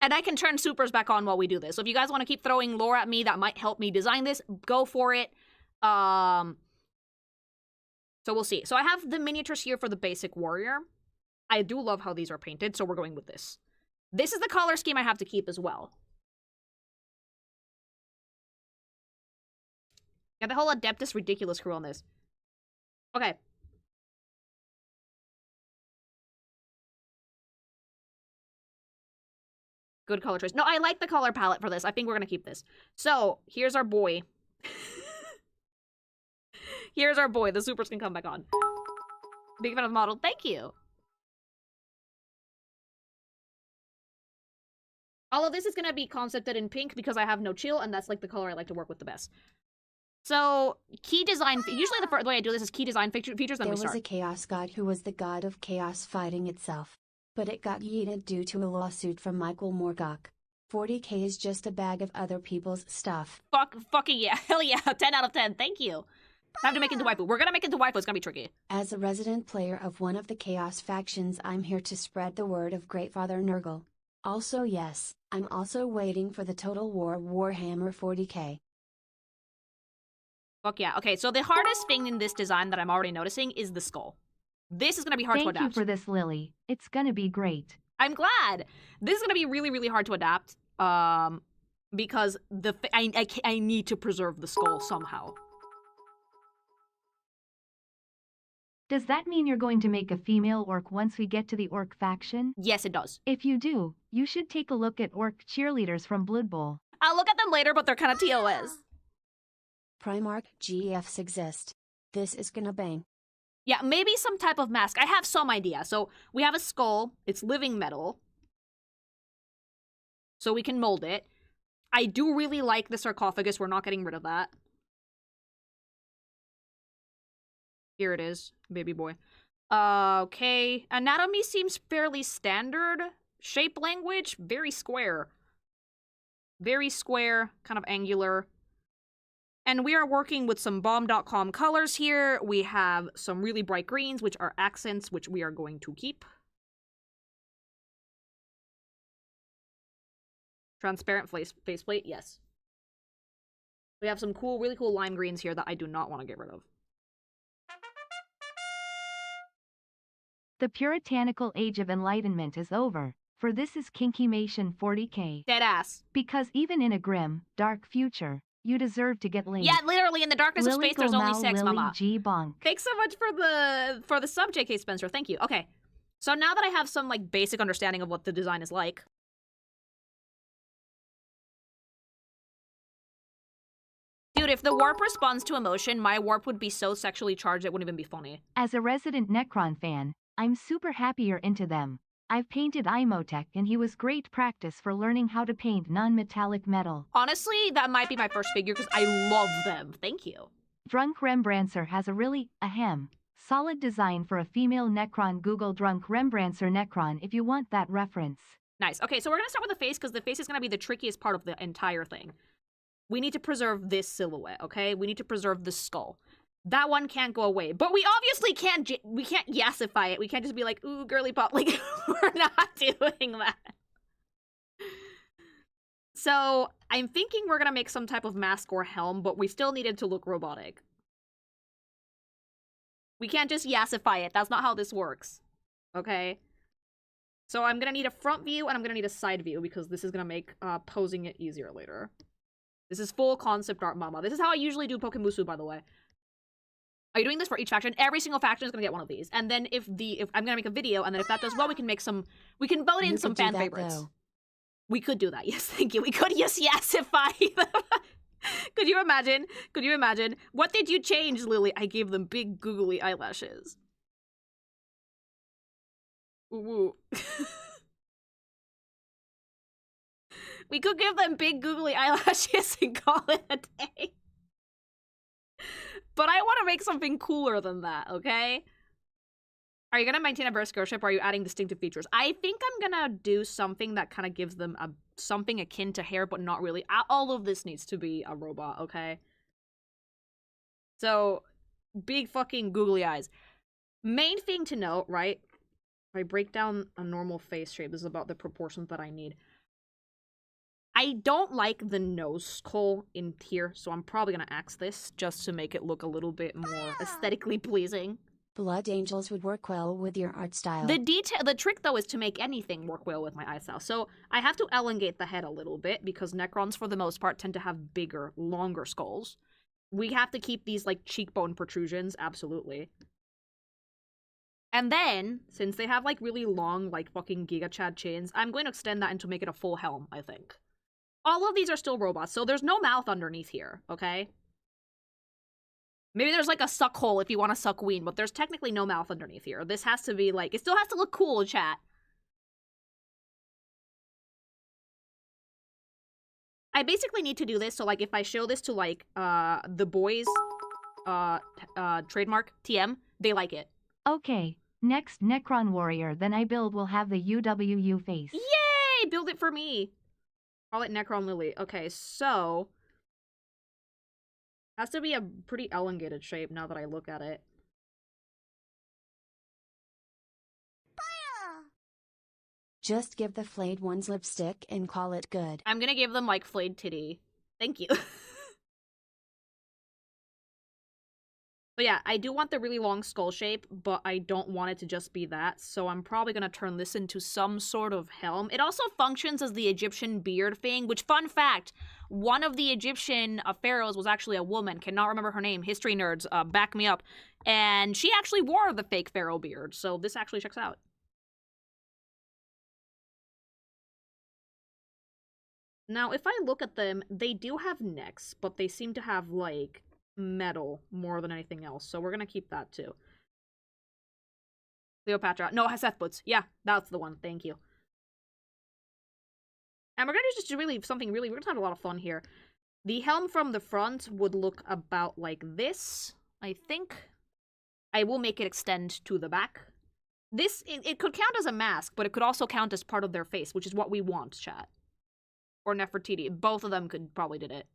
And I can turn supers back on while we do this. So if you guys want to keep throwing lore at me that might help me design this, go for it. So we'll see. So I have the miniatures here for the basic warrior. I do love how these are painted, so we're going with this. This is the color scheme I have to keep as well. Yeah, the whole Adeptus Ridiculous crew on this. Okay. Good color choice. No, I like the color palette for this. I think we're gonna keep this. So, here's our boy. Here's our boy. The supers can come back on. Big fan of the model. Thank you. All of this is gonna be concepted in pink because I have no chill, and that's like the color I like to work with the best. So, key design. Usually the way I do this is key design features, then we start. There was a chaos god who was the god of chaos fighting itself. But it got yeeted due to a lawsuit from Michael Moorcock. 40k is just a bag of other people's stuff. Fucking yeah. Hell yeah. 10 out of 10. Thank you. Time to make into waifu. We're gonna make into waifu. It's gonna be tricky. As a resident player of one of the chaos factions, I'm here to spread the word of Great Father Nurgle. Also yes, I'm also waiting for the Total War Warhammer 40k. Fuck yeah. Okay, so the hardest thing in this design that I'm already noticing is the skull. This is gonna be hard to adapt. Thank you for this, Lily. It's gonna be great. I'm glad. This is gonna be really, really hard to adapt. Because I need to preserve the skull somehow. Does that mean you're going to make a female orc once we get to the orc faction? Yes, it does. If you do, you should take a look at orc cheerleaders from Blood Bowl. I'll look at them later, but they're kind of TOS. Primarch GFs exist. This is gonna bang. Yeah, maybe some type of mask. I have some idea. So we have a skull. It's living metal. So we can mold it. I do really like the sarcophagus. We're not getting rid of that. Here it is, baby boy. Okay. Anatomy seems fairly standard. Shape language, very square. Very square, kind of angular. And we are working with some bomb.com colors here. We have some really bright greens, which are accents, which we are going to keep. Transparent faceplate, yes. We have some cool, really cool lime greens here that I do not want to get rid of. The puritanical age of enlightenment is over, for this is Kinkymation 40k. Deadass. Because even in a grim, dark future, you deserve to get laid. Yeah, literally, in the darkness of Lily space, there's only Gomal, sex, Lily mama. G. Bonk. Thanks so much for the sub, JK Spencer. Thank you. Okay, so now that I have some, like, basic understanding of what the design is like, dude, if the warp responds to emotion, my warp would be so sexually charged it wouldn't even be funny. As a resident Necron fan, I'm super happy you're into them. I've painted Imotech and he was great practice for learning how to paint non-metallic metal. Honestly, that might be my first figure because I love them. Thank you. Drunk Rembrandtser has a really, solid design for a female Necron. Google Drunk Rembrandtser Necron if you want that reference. Nice. Okay, so we're gonna start with the face because the face is gonna be the trickiest part of the entire thing. We need to preserve this silhouette, okay? We need to preserve the skull. That one can't go away. But we obviously can't, we can't yassify it. We can't just be like, ooh, girly pop. Like, we're not doing that. So, I'm thinking we're gonna make some type of mask or helm, but we still need it to look robotic. We can't just yassify it. That's not how this works. Okay? So I'm gonna need a front view and I'm gonna need a side view because this is gonna make posing it easier later. This is full concept art, mama. This is how I usually do Pokemusu, by the way. Are you doing this for each faction? Every single faction is gonna get one of these. And then if I'm gonna make a video, and then if that does well, we can make some, we can vote in some fan favorites. Though. We could do that. Yes, thank you. We could just yassify them. Could you imagine? Could you imagine? What did you change, Lily? I gave them big googly eyelashes. Ooh. We could give them big googly eyelashes and call it a day. But I want to make something cooler than that, okay? Are you going to maintain a burst girlship or are you adding distinctive features? I think I'm going to do something that kind of gives them something akin to hair, but not really. All of this needs to be a robot, okay? So, big fucking googly eyes. Main thing to note, right? If I break down a normal face shape, this is about the proportions that I need. I don't like the nose hole in here, so I'm probably going to axe this just to make it look a little bit more aesthetically pleasing. Blood angels would work well with your art style. The trick, though, is to make anything work well with my eye style. So I have to elongate the head a little bit because Necrons, for the most part, tend to have bigger, longer skulls. We have to keep these, like, cheekbone protrusions, absolutely. And then, since they have, like, really long, like, fucking Giga Chad chins, I'm going to extend that and to make it a full helm, I think. All of these are still robots, so there's no mouth underneath here, okay? Maybe there's, like, a suck hole if you want to suck ween, but there's technically no mouth underneath here. This has to be, like, it still has to look cool, chat. I basically need to do this, so, like, if I show this to, like, the boys, trademark, TM, they like it. Okay, next Necron warrior then I build will have the UWU face. Yay! Build it for me! Call it Necron Lily. Okay, so... has to be a pretty elongated shape now that I look at it. Just give the flayed ones lipstick and call it good. I'm gonna give them, like, flayed titty. Thank you. But yeah, I do want the really long skull shape, but I don't want it to just be that, so I'm probably gonna turn this into some sort of helm. It also functions as the Egyptian beard thing, which, fun fact, one of the Egyptian pharaohs was actually a woman. Cannot remember her name. History nerds, back me up. And she actually wore the fake pharaoh beard, so this actually checks out. Now, if I look at them, they do have necks, but they seem to have, like, metal more than anything else, so we're gonna keep that too. Cleopatra. No, Seth boots. Yeah, that's the one. Thank you. And we're gonna just do really something really, we're gonna have a lot of fun here. The helm from the front would look about like this, I think. I will make it extend to the back. This, it could count as a mask, but it could also count as part of their face, which is what we want, chat. Or Nefertiti. Both of them could probably did it.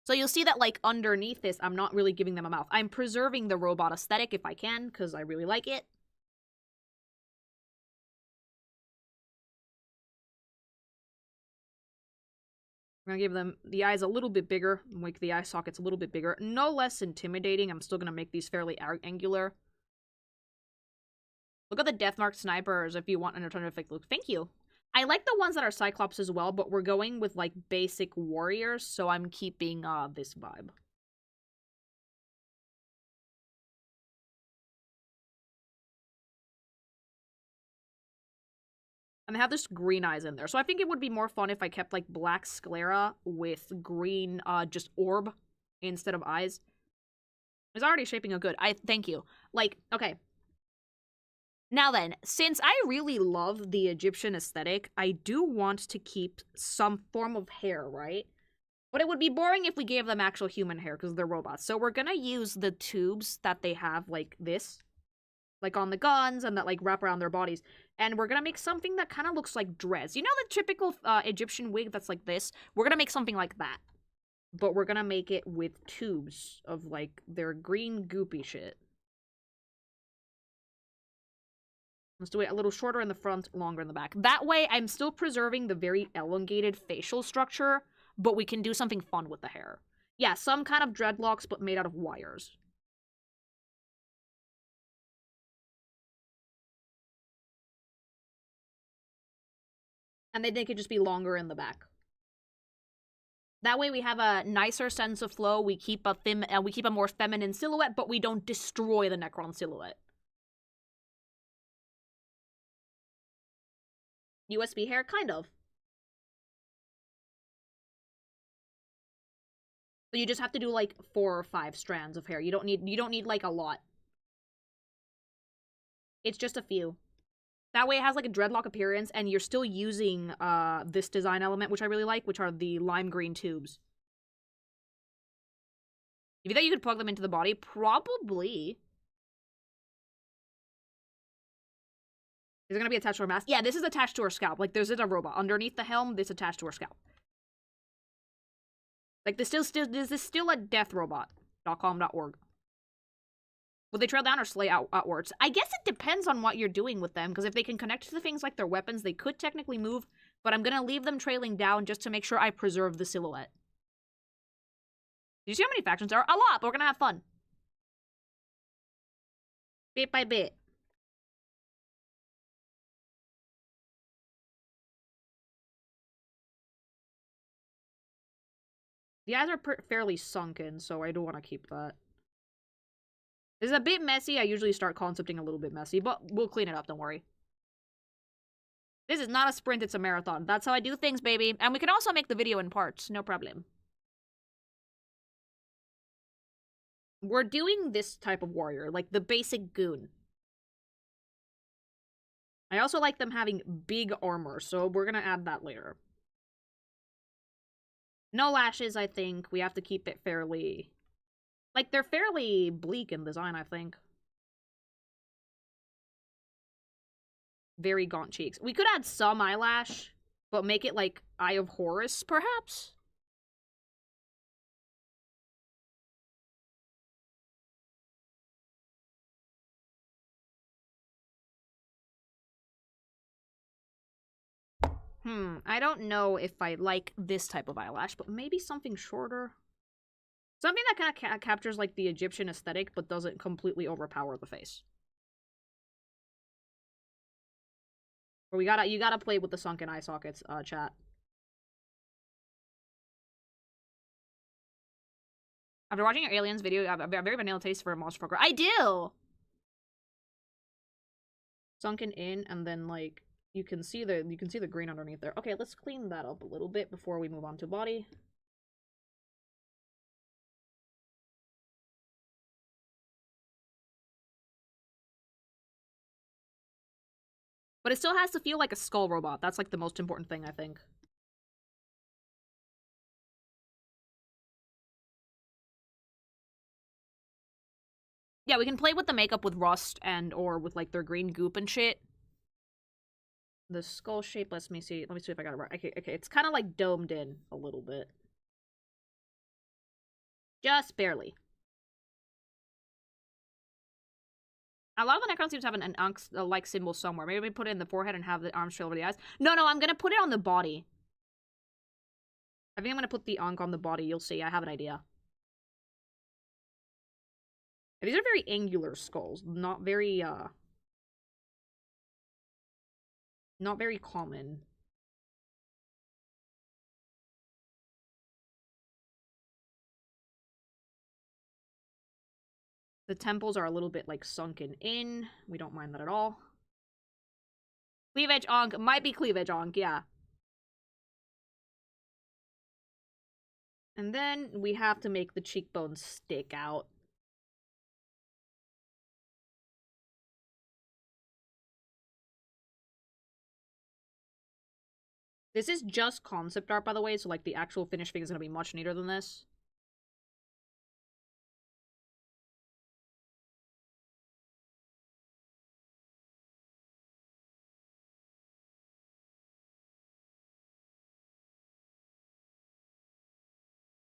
So you'll see that, like, underneath this, I'm not really giving them a mouth. I'm preserving the robot aesthetic if I can, because I really like it. We're gonna give them the eyes a little bit bigger, make the eye sockets a little bit bigger. No less intimidating. I'm still gonna make these fairly angular. Look at the Deathmark snipers if you want an alternative look. Thank you. I like the ones that are Cyclops as well, but we're going with, like, basic warriors, so I'm keeping, this vibe. And they have this green eyes in there, so I think it would be more fun if I kept, like, black sclera with green, just orb instead of eyes. It's already shaping a good. Thank you. Like, okay. Now then, since I really love the Egyptian aesthetic, I do want to keep some form of hair, right? But it would be boring if we gave them actual human hair because they're robots. So we're gonna use the tubes that they have like this. Like on the guns and that like wrap around their bodies. And we're gonna make something that kind of looks like dreads. You know the typical Egyptian wig that's like this? We're gonna make something like that. But we're gonna make it with tubes of like their green goopy shit. Let's do it a little shorter in the front, longer in the back. That way, I'm still preserving the very elongated facial structure, but we can do something fun with the hair. Yeah, some kind of dreadlocks, but made out of wires. And then they could just be longer in the back. That way we have a nicer sense of flow, we keep a more feminine silhouette, but we don't destroy the Necron silhouette. USB hair? Kind of. But you just have to do like 4 or 5 strands of hair. You don't need like a lot. It's just a few. That way it has like a dreadlock appearance and you're still using this design element, which I really like, which are the lime green tubes. If you thought you could plug them into the body, probably. Is it gonna be attached to her mask? Yeah, this is attached to her scalp. Like, there's a robot. Underneath the helm, this attached to her scalp. Like, this is still a death robot.com.org. Will they trail down or slay outwards? I guess it depends on what you're doing with them, because if they can connect to things like their weapons, they could technically move, but I'm gonna leave them trailing down just to make sure I preserve the silhouette. Do you see how many factions there are? A lot, but we're gonna have fun. Bit by bit. The eyes are fairly sunken, so I do want to keep that. This is a bit messy. I usually start concepting a little bit messy, but we'll clean it up, don't worry. This is not a sprint, it's a marathon. That's how I do things, baby. And we can also make the video in parts, no problem. We're doing this type of warrior, like the basic goon. I also like them having big armor, so we're gonna add that later. No lashes, I think. We have to keep it fairly... Like, they're fairly bleak in design, I think. Very gaunt cheeks. We could add some eyelash, but make it like Eye of Horus, perhaps? I don't know if I like this type of eyelash, but maybe something shorter. Something that kind of captures, like, the Egyptian aesthetic, but doesn't completely overpower the face. But you gotta play with the sunken eye sockets, chat. After watching your Aliens video, you have a very vanilla taste for a monster fucker. I do! Sunken in, and then, like, you can see the green underneath there. Okay, let's clean that up a little bit before we move on to body. But it still has to feel like a skull robot. That's, like, the most important thing, I think. Yeah, we can play with the makeup with rust or with, like, their green goop and shit. The skull shape, let me see if I got it right. Okay, it's kind of, like, domed in a little bit. Just barely. A lot of the Necrons seem to have an Ankh-like symbol somewhere. Maybe we put it in the forehead and have the arms trail over the eyes. No, I'm gonna put it on the body. I think I'm gonna put the Ankh on the body. You'll see. I have an idea. These are very angular skulls. Not very common. The temples are a little bit, like, sunken in. We don't mind that at all. Cleavage Ankh. Might be Cleavage Ankh, yeah. And then we have to make the cheekbones stick out. This is just concept art, by the way, so, like, the actual finished thing is gonna be much neater than this.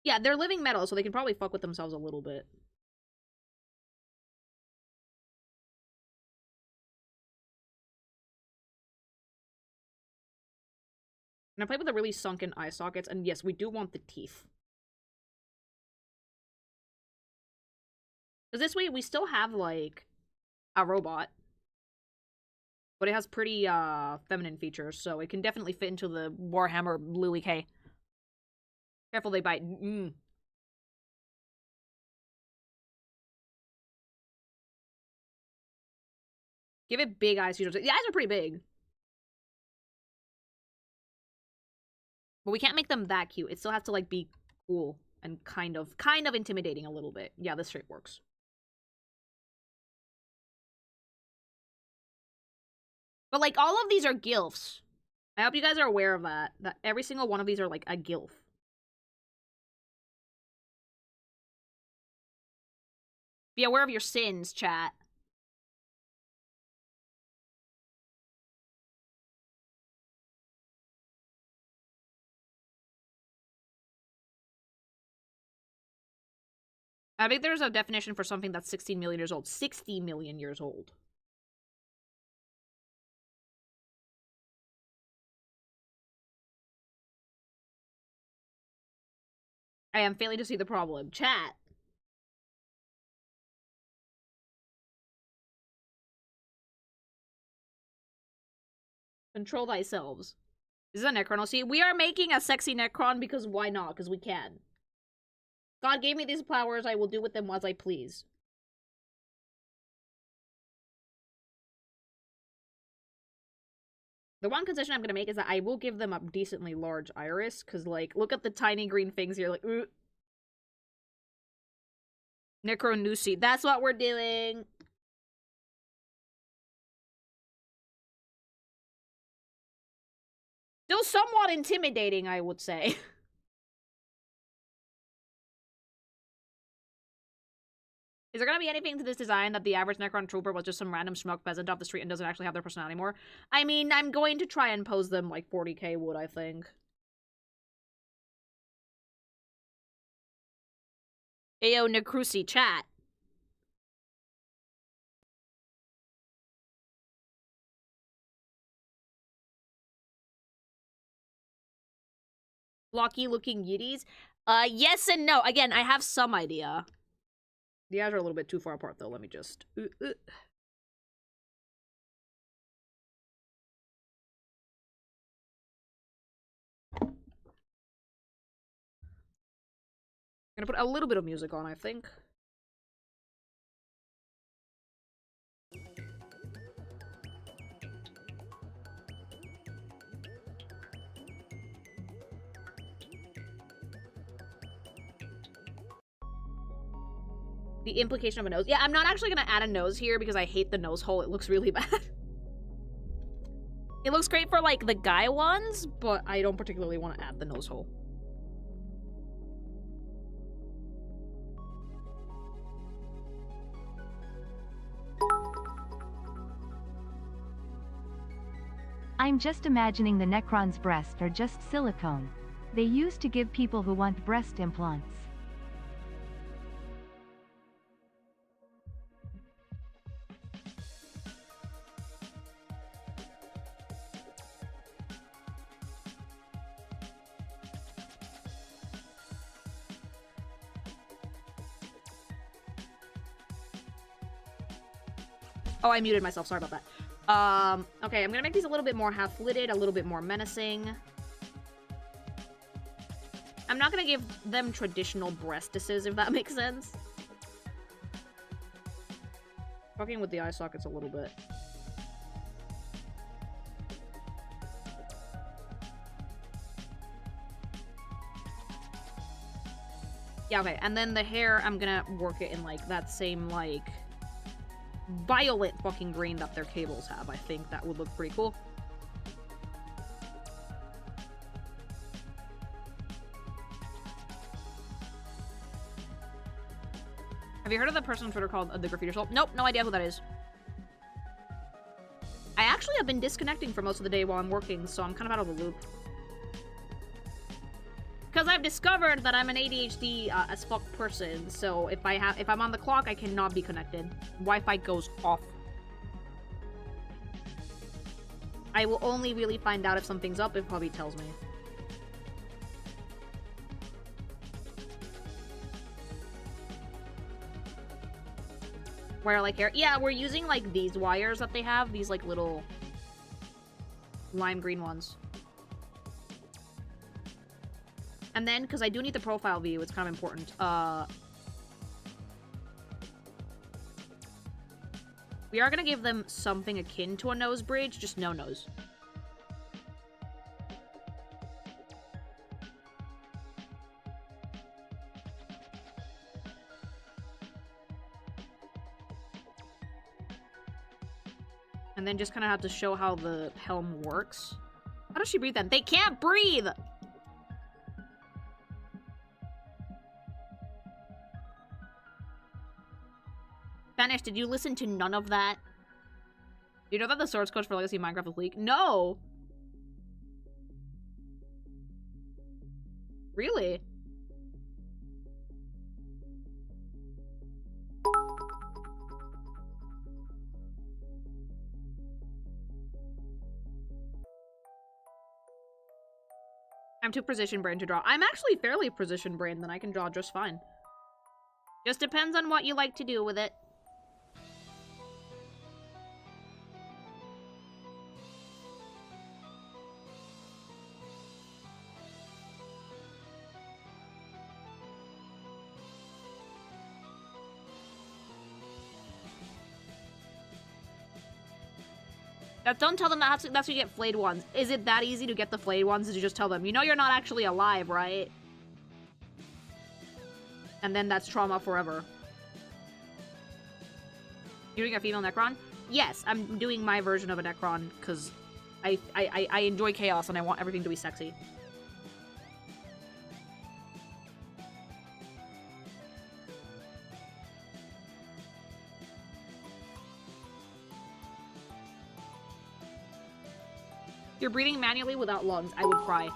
Yeah, they're living metal, so they can probably fuck with themselves a little bit. And I played with the really sunken eye sockets, and yes, we do want the teeth. Because this way, we still have, like, a robot. But it has pretty, feminine features, so it can definitely fit into the Warhammer Louis K. Careful, they bite. Give it big eyes. The eyes are pretty big. But we can't make them that cute. It still has to, like, be cool and kind of intimidating a little bit. Yeah, this shape works. But, like, all of these are gilfs. I hope you guys are aware of that. That every single one of these are, like, a gilf. Be aware of your sins, chat. I think there's a definition for something that's 16 million years old. 60 million years old. I am failing to see the problem. Chat. Control thyselves. This is a Necron. See, we are making a sexy Necron because why not? Because we can. God gave me these powers, I will do with them as I please. The one concession I'm gonna make is that I will give them a decently large iris, because, like, look at the tiny green things here, like, ooh. Necron Nusi. That's what we're doing! Still somewhat intimidating, I would say. Is there gonna be anything to this design that the average Necron trooper was just some random schmuck peasant off the street and doesn't actually have their personality anymore? I mean, I'm going to try and pose them like 40k would, I think. Ayo, Necrusi, chat. Blocky looking Yiddies? Yes and no. Again, I have some idea. The eyes are a little bit too far apart, though. Let me just... I'm gonna put a little bit of music on, I think. The implication of a nose. Yeah, I'm not actually gonna add a nose here because I hate the nose hole. It looks really bad. It looks great for, like, the guy ones, but I don't particularly want to add the nose hole. I'm just imagining the Necron's breasts are just silicone. They used to give people who want breast implants. Oh, I muted myself. Sorry about that. Okay, I'm gonna make these a little bit more half-lidded, a little bit more menacing. I'm not gonna give them traditional breastises, if that makes sense. Fucking with the eye sockets a little bit. Yeah, okay, and then the hair, I'm gonna work it in, like, that same, like, violet fucking green that their cables have. I think that would look pretty cool. Have you heard of the person on Twitter called the Graffiti Soul? Nope, no idea who that is. I actually have been disconnecting for most of the day while I'm working, so I'm kind of out of the loop. Because I've discovered that I'm an ADHD as fuck person, so if I'm on the clock, I cannot be connected. Wi-Fi goes off. I will only really find out if something's up if Hubby tells me. Wire like hair? Yeah, we're using like these wires that they have, these like little lime green ones. And then, because I do need the profile view, it's kind of important. We are going to give them something akin to a nose bridge, just no nose. And then just kind of have to show how the helm works. How does she breathe then? They can't breathe! Spanish, did you listen to none of that? Do you know that the source code for Legacy Minecraft is leaked? No! Really? I'm too precision-brained to draw. I'm actually fairly precision-brained, then I can draw just fine. Just depends on what you like to do with it. Don't tell them that's how you get flayed ones. Is it that easy to get the flayed ones? Did you just tell them, you know you're not actually alive, right? And then that's trauma forever. You're doing a female Necron? Yes, I'm doing my version of a Necron, because I enjoy chaos and I want everything to be sexy. You're breathing manually without lungs. I would cry.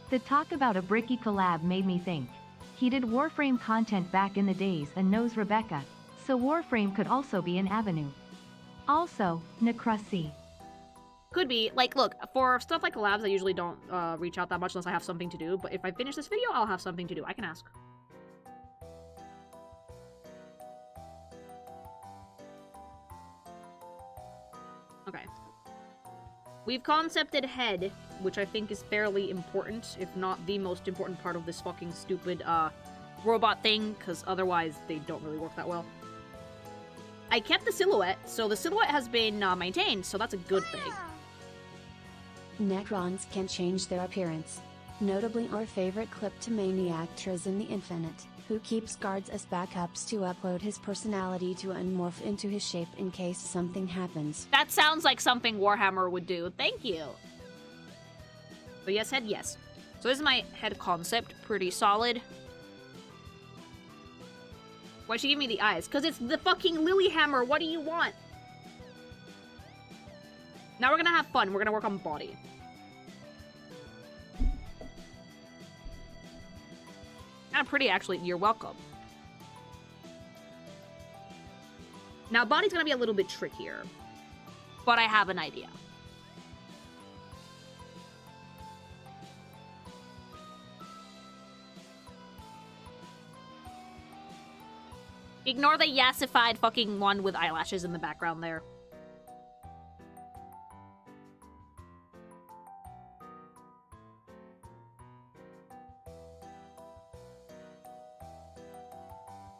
The talk about a Bricky collab made me think. He did Warframe content back in the days and knows Rebecca, so Warframe could also be an avenue. Also, Necrosy. Could be. Like, look, for stuff like collabs, I usually don't reach out that much unless I have something to do, but if I finish this video, I'll have something to do. I can ask. Okay. We've concepted head, which I think is fairly important, if not the most important part of this fucking stupid, robot thing, because otherwise they don't really work that well. I kept the silhouette, so the silhouette has been maintained, so that's a good thing. Necrons can change their appearance. Notably our favorite kleptomaniac Trizin the Infinite, who keeps guards as backups to upload his personality to unmorph into his shape in case something happens. That sounds like something Warhammer would do. Thank you. But yes, head, yes. So this is my head concept. Pretty solid. Why'd she give me the eyes? Because it's the fucking Lilyhammer. What do you want? Now we're gonna have fun. We're gonna work on body. Kind of pretty, actually. You're welcome. Now, body's gonna be a little bit trickier. But I have an idea. Ignore the yassified fucking one with eyelashes in the background there.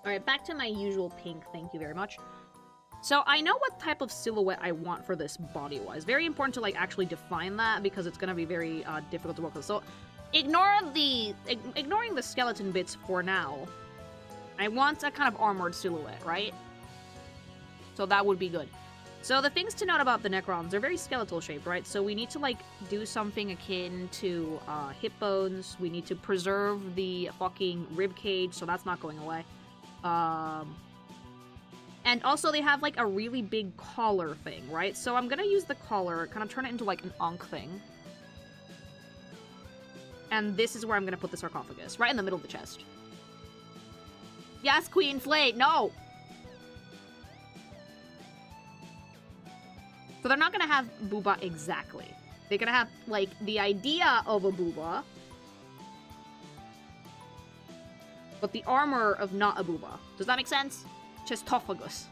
Alright, back to my usual pink, thank you very much. So I know what type of silhouette I want for this body-wise. Very important to, like, actually define that, because it's gonna be very difficult to work with. So, ignoring the skeleton bits for now. I want a kind of armored silhouette, right? So that would be good. So the things to note about the Necrons, they're very skeletal shaped, right? So we need to, like, do something akin to hip bones. We need to preserve the fucking rib cage, so that's not going away. And also they have, like, a really big collar thing, right? So I'm gonna use the collar, kind of turn it into, like, an Ankh thing. And this is where I'm gonna put the sarcophagus, right in the middle of the chest. Yes, Queen Flay, no! So they're not gonna have booba exactly. They're gonna have, like, the idea of a booba, but the armor of not a booba. Does that make sense? Chestophagus.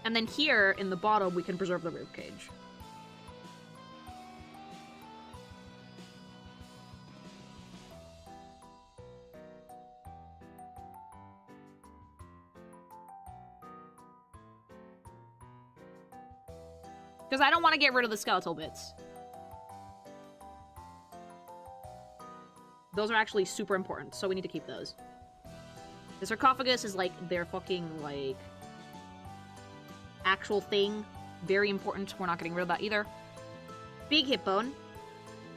And then here, in the bottom, we can preserve the ribcage. Because I don't want to get rid of the skeletal bits. Those are actually super important, so we need to keep those. The sarcophagus is, like, their fucking, like, actual thing. Very important. We're not getting rid of that either. Big hip bone.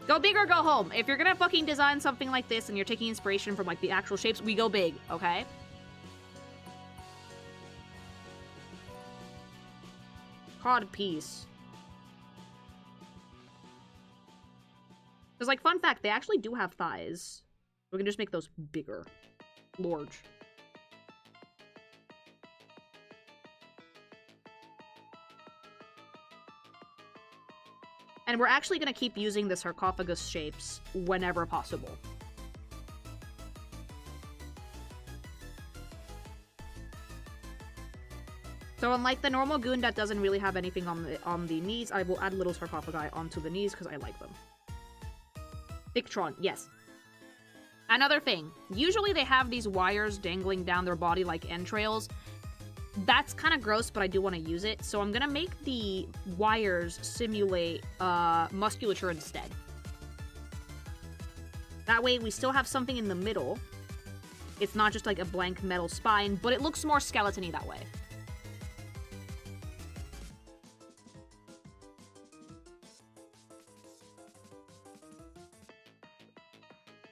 Go big or go home. If you're gonna fucking design something like this and you're taking inspiration from, like, the actual shapes, we go big, okay? Cod piece. Because, like, fun fact, they actually do have thighs. We can just make those bigger. Large. And we're actually going to keep using the sarcophagus shapes whenever possible. So unlike the normal goon that doesn't really have anything on the knees, I will add little sarcophagi onto the knees because I like them. Victron, yes. Another thing, usually they have these wires dangling down their body like entrails. That's kind of gross, but I do want to use it. So I'm going to make the wires simulate musculature instead. That way we still have something in the middle. It's not just like a blank metal spine, but it looks more skeleton-y that way.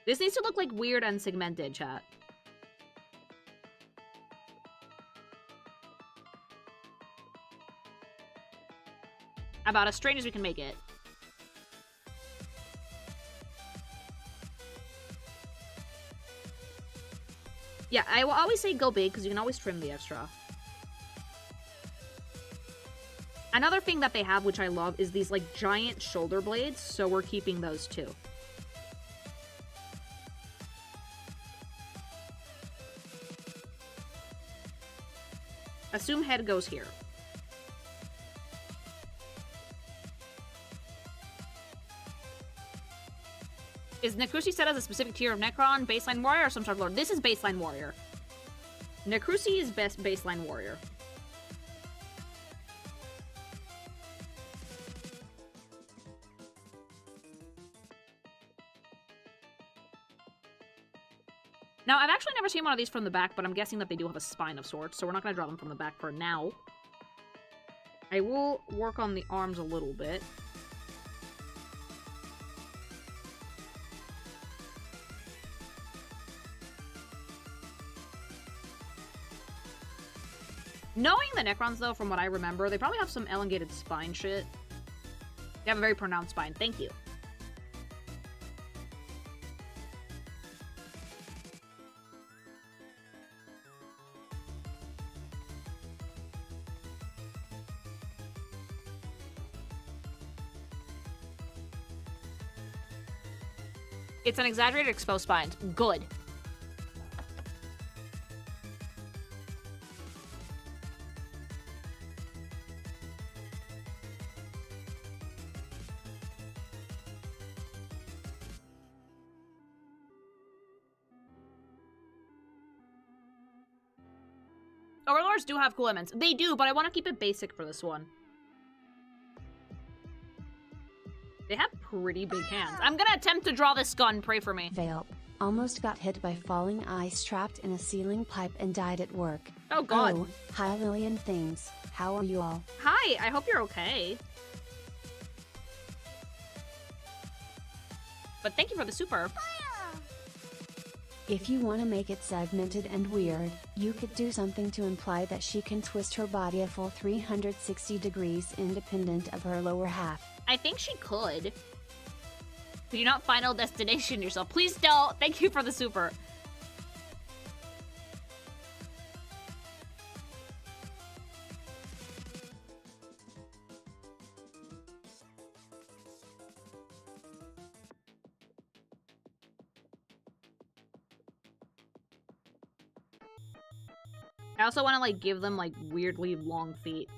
This needs to look like weird and segmented, chat. About as strange as we can make it. Yeah, I will always say go big, because you can always trim the extra. Another thing that they have, which I love, is these, like, giant shoulder blades, so we're keeping those, too. Assume head goes here. Is Necrusi set as a specific tier of Necron, baseline warrior, or some sort of lord? This is baseline warrior. Necrusi is best baseline warrior. Now, I've actually never seen one of these from the back, but I'm guessing that they do have a spine of sorts, so we're not going to draw them from the back for now. I will work on the arms a little bit. Knowing the Necrons, though, from what I remember, they probably have some elongated spine shit. They have a very pronounced spine. Thank you. It's an exaggerated exposed spine. Good. Overlords do have cool elements. They do, but I want to keep it basic for this one. They have pretty big hands. I'm gonna attempt to draw this gun. Pray for me. Veil. Almost got hit by falling ice trapped in a ceiling pipe and died at work. Oh god. Oh, hi Lillian things. How are you all? Hi, I hope you're okay. But thank you for the super. If you want to make it segmented and weird, you could do something to imply that she can twist her body a full 360 degrees independent of her lower half. I think she could. Could you not Final Destination yourself? Please don't! Thank you for the super. I also want to, like, give them, like, weirdly long feet.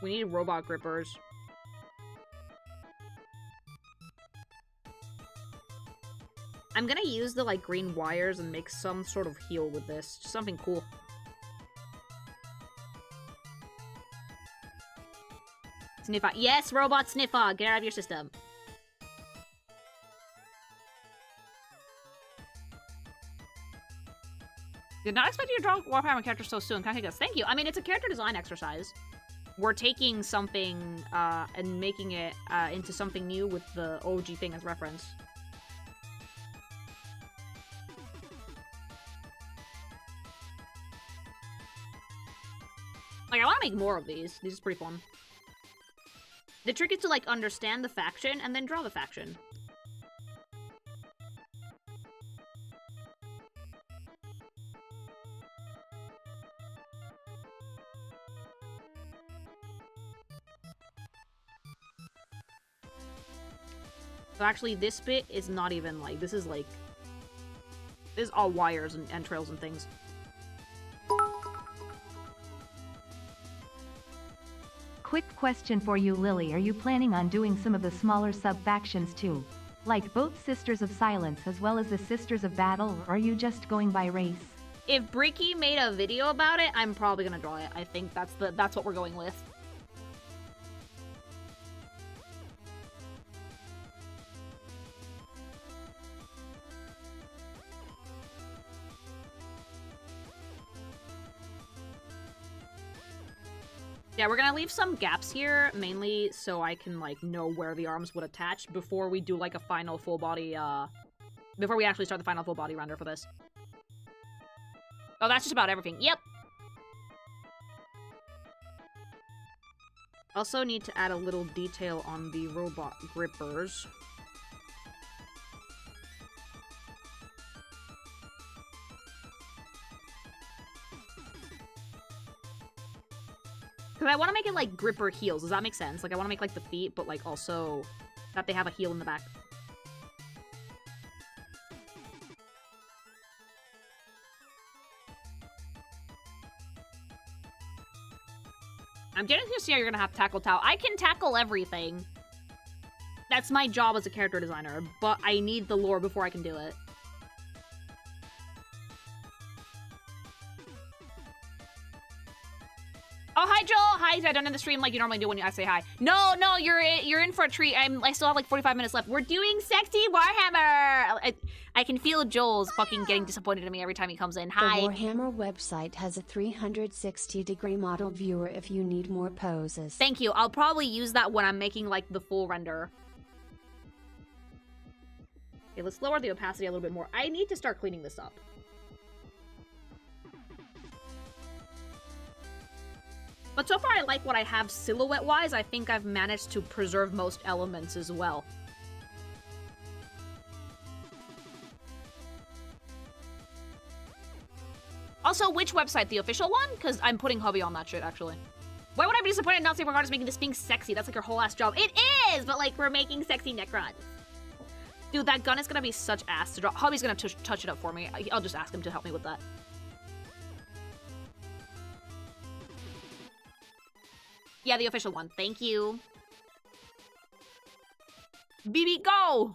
We need robot grippers. I'm gonna use the, like, green wires and make some sort of heel with this. Just something cool. Sniffa. Yes, robot Sniffa! Get out of your system. Did not expect you to draw Warhammer characters so soon. Thank you. I mean, it's a character design exercise. We're taking something and making it into something new with the OG thing as reference. Like, I want to make more of these. These are pretty fun. The trick is to, like, understand the faction and then draw the faction. So actually, this bit is not even, like, this is, like... This is all wires and entrails and things. Quick question for you, Lily. Are you planning on doing some of the smaller sub-factions too? Like both Sisters of Silence as well as the Sisters of Battle, or are you just going by race? If Bricky made a video about it, I'm probably gonna draw it. I think that's what we're going with. Yeah, we're gonna leave some gaps here, mainly so I can, like, know where the arms would attach before we do, like, a final full body, before we actually start the final full body render for this. Oh, that's just about everything. Yep! Also need to add a little detail on the robot grippers. Because I want to make it, like, gripper heels. Does that make sense? Like, I want to make, like, the feet, but, like, also that they have a heel in the back. I'm getting to see how you're going to have to tackle Tao. I can tackle everything. That's my job as a character designer, but I need the lore before I can do it. Oh, hi, Joel. Hi, I don't end the stream like you normally do when I say hi. No, you're in for a treat. I still have like 45 minutes left. We're doing sexy Warhammer. I can feel Joel's fucking getting disappointed in me every time he comes in. Hi. The Warhammer website has a 360-degree model viewer if you need more poses. Thank you. I'll probably use that when I'm making like the full render. Okay, let's lower the opacity a little bit more. I need to start cleaning this up. But so far, I like what I have silhouette-wise. I think I've managed to preserve most elements as well. Also, which website? The official one? Because I'm putting hubby on that shit, actually. Why would I be disappointed not seeing Regardless making this thing sexy? That's like her whole ass job. It is! But, like, we're making sexy Necrons. Dude, that gun is gonna be such ass to draw. Hubby's gonna touch it up for me. I'll just ask him to help me with that. Yeah, the official one. Thank you. BB, go!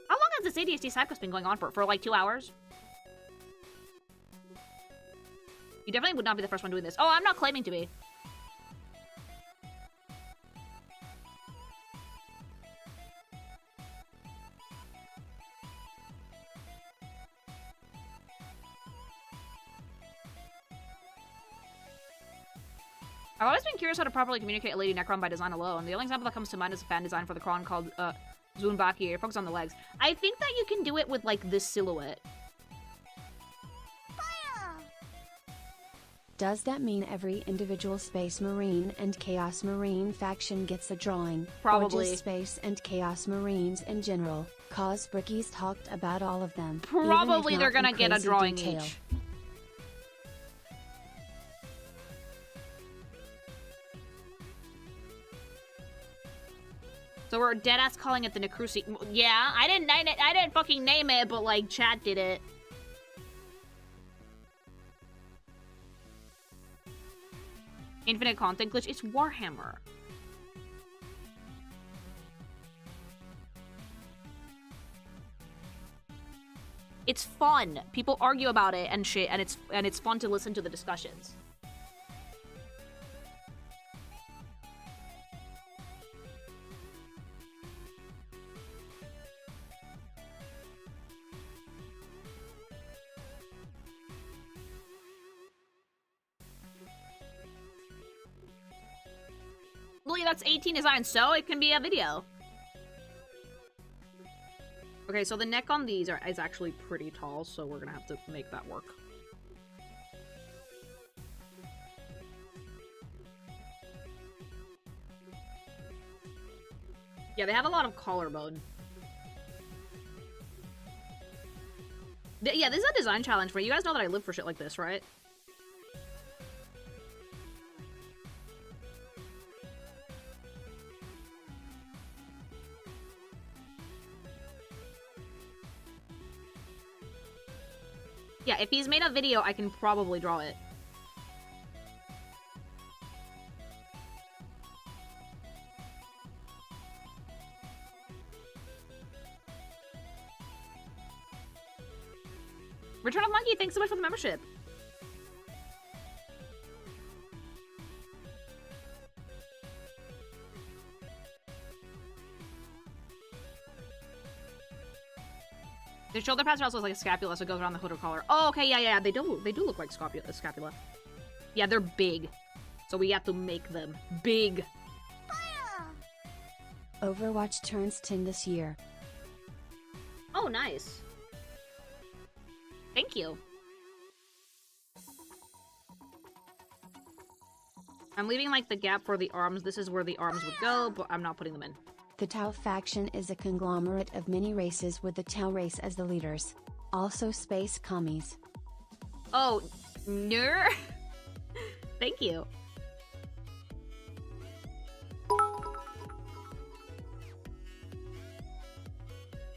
How long has this ADHD sidequest been going on for? For like 2 hours? You definitely would not be the first one doing this. Oh, I'm not claiming to be. I've always been curious how to properly communicate a Lady Necron by design alone. The only example that comes to mind is a fan design for the Kron called Zunbaki. Focus on the legs. I think that you can do it with like this silhouette. Does that mean every individual Space Marine and Chaos Marine faction gets a drawing? Probably. Or just Space and Chaos Marines in general? Cause Bricky's talked about all of them. Probably they're gonna get a drawing detail. each. So we're deadass calling it the Necrusi. Yeah, I didn't fucking name it, but like chat did it. Infinite content glitch. It's Warhammer. It's fun. People argue about it and shit, and it's fun to listen to the discussions. Lily, that's 18 designs, so it can be a video. Okay, so the neck on these is actually pretty tall, so we're gonna have to make that work. Yeah, they have a lot of collarbone. Yeah, this is a design challenge for you. You guys know that I live for shit like this, right? Yeah, if he's made a video, I can probably draw it. Return of Monkey, thanks so much for the membership. Their shoulder pads are also like a scapula, so it goes around the hood or collar. Oh, okay, yeah, they do look like scapula. Yeah, they're big, so we have to make them big. Overwatch turns 10 this year. Oh, nice. Thank you. I'm leaving like the gap for the arms. This is where the arms would go, but I'm not putting them in. The Tau faction is a conglomerate of many races with the Tau race as the leaders. Also space commies. Oh, ner. Thank you.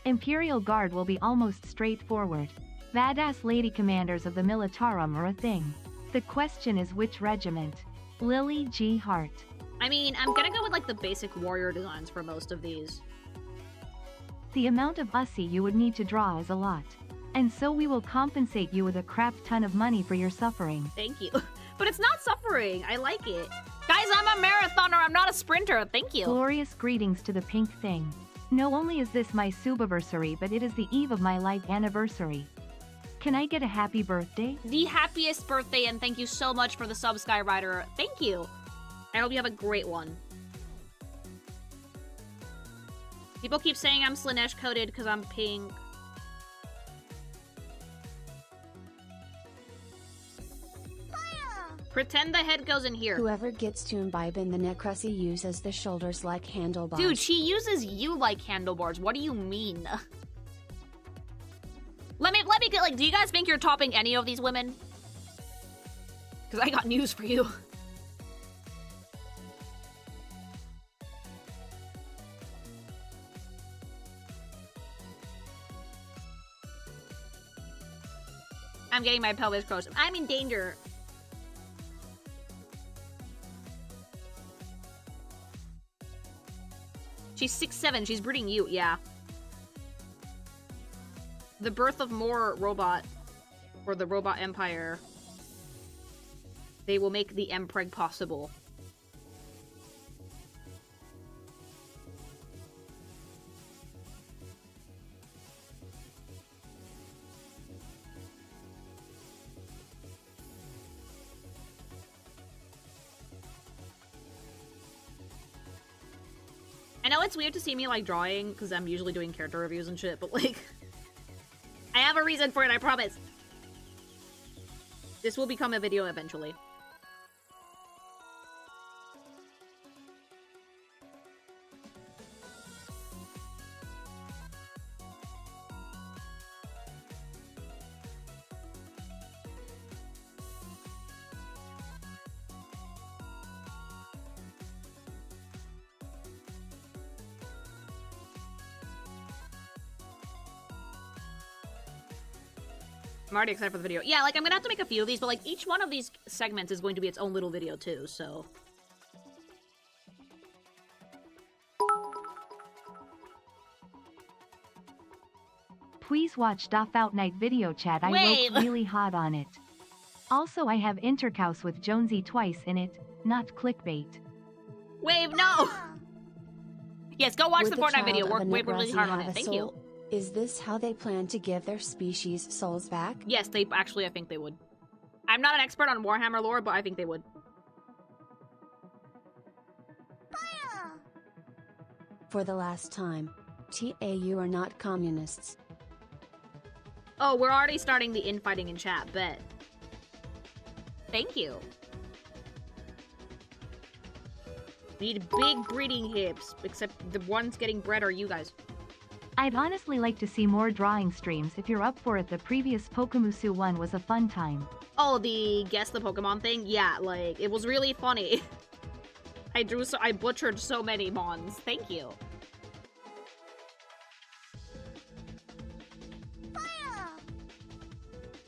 Imperial Guard will be almost straightforward. Badass lady commanders of the Militarum are a thing. The question is which regiment? Lily G. Hart. I mean, I'm gonna go with like the basic warrior designs for most of these. The amount of USSI you would need to draw is a lot. And so we will compensate you with a crap ton of money for your suffering. Thank you. But it's not suffering. I like it. Guys, I'm a marathoner. I'm not a sprinter. Thank you. Glorious greetings to the pink thing. No only is this my subiversary, but it is the eve of my life anniversary. Can I get a happy birthday? The happiest birthday, and thank you so much for the sub, Skyrider. Thank you. I hope you have a great one. People keep saying I'm Slanesh coded because I'm pink. Pretend the head goes in here. Whoever gets to imbibe in the Necrosy uses the shoulders like handlebars. Dude, she uses you like handlebars. What do you mean? Let me get, like, do you guys think you're topping any of these women? Because I got news for you. I'm getting my pelvis crushed. I'm in danger. She's 6'7". She's breeding you, yeah. The birth of more robot, or the robot empire. They will make the Mpreg possible. I know it's weird to see me, like, drawing, because I'm usually doing character reviews and shit, but, like... I have a reason for it, I promise! This will become a video eventually. I'm already excited for the video. Yeah, like, I'm gonna have to make a few of these, but, like, each one of these segments is going to be its own little video, too, so... Please watch Doff Out Night video chat. I Wait. wrote really hot on it. Also, I have Intercouse with Jonesy twice in it, not clickbait. Wave, no! Yes, go watch Would the Fortnite child video. of Work a really Necrosy hard on have it. a Thank soul? you. Is this how they plan to give their species souls back? Yes, they actually, I think they would. I'm not an expert on Warhammer lore, but I think they would. For the last time. You are not communists. Oh, we're already starting the infighting in chat, bet. Thank you. Need big breeding hips, except the ones getting bred are you guys. I'd honestly like to see more drawing streams if you're up for it. The previous Pokemusu one was a fun time. Oh, the guess the Pokemon thing? Yeah, like, it was really funny. I butchered so many mons. Thank you.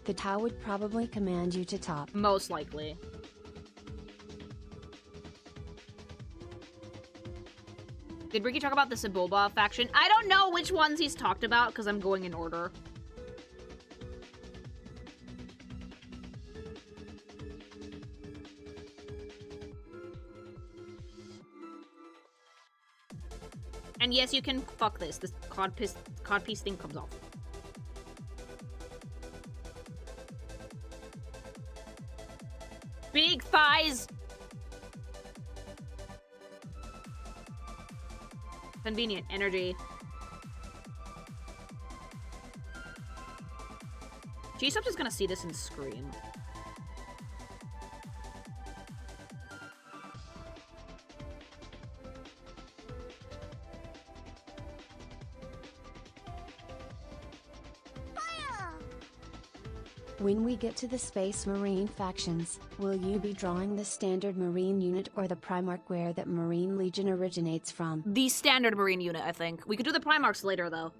The Tau would probably command you to top. Most likely. Did Ricky talk about the Sebulba faction? I don't know which ones he's talked about because I'm going in order. And yes, you can fuck this. This codpiece thing comes off. Big thighs! Convenient energy. gsupps is gonna see this and scream. When we get to the Space Marine factions, will you be drawing the standard Marine unit or the Primarch where that Marine Legion originates from? The standard Marine unit, I think. We could do the Primarchs later, though.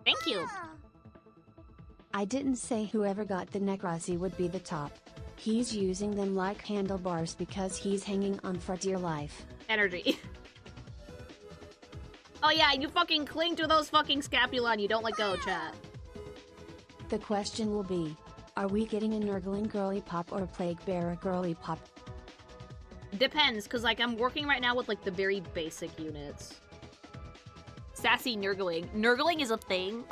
Thank you. I didn't say whoever got the Necrossi would be the top. He's using them like handlebars because he's hanging on for dear life. Energy. Oh yeah, you fucking cling to those fucking scapula and you don't let go, chat. The question will be, are we getting a Nurgling girly pop or a Plague Bearer girly pop? Depends, because, like, I'm working right now with, like, the very basic units. Sassy Nurgling. Nurgling is a thing?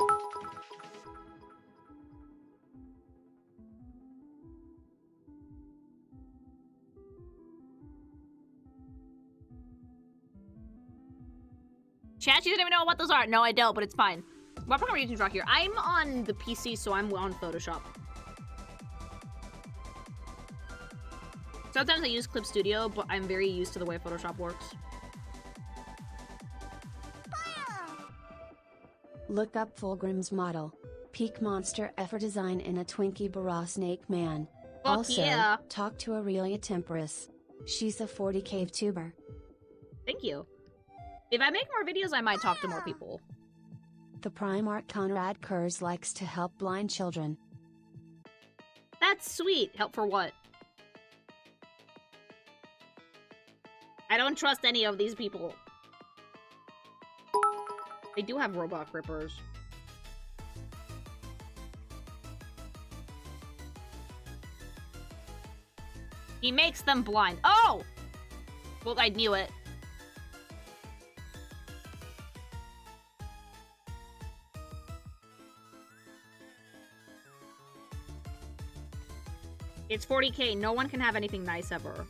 Chat, you didn't even know what those are. No, I don't, but it's fine. What program are you using to draw here? I'm on the PC, so I'm on Photoshop. Sometimes I use Clip Studio, but I'm very used to the way Photoshop works. Look up Fulgrim's model. Peak monster effort design in a Twinkie Barra Snake Man. Fuck also, yeah. talk to Aurelia Temporis. She's a 40 cave tuber. Thank you. If I make more videos, I might talk to more people. The Primarch Conrad Kurz likes to help blind children. That's sweet. Help for what? I don't trust any of these people. They do have robot grippers. He makes them blind. Oh! Well, I knew it. It's 40k. No one can have anything nice ever.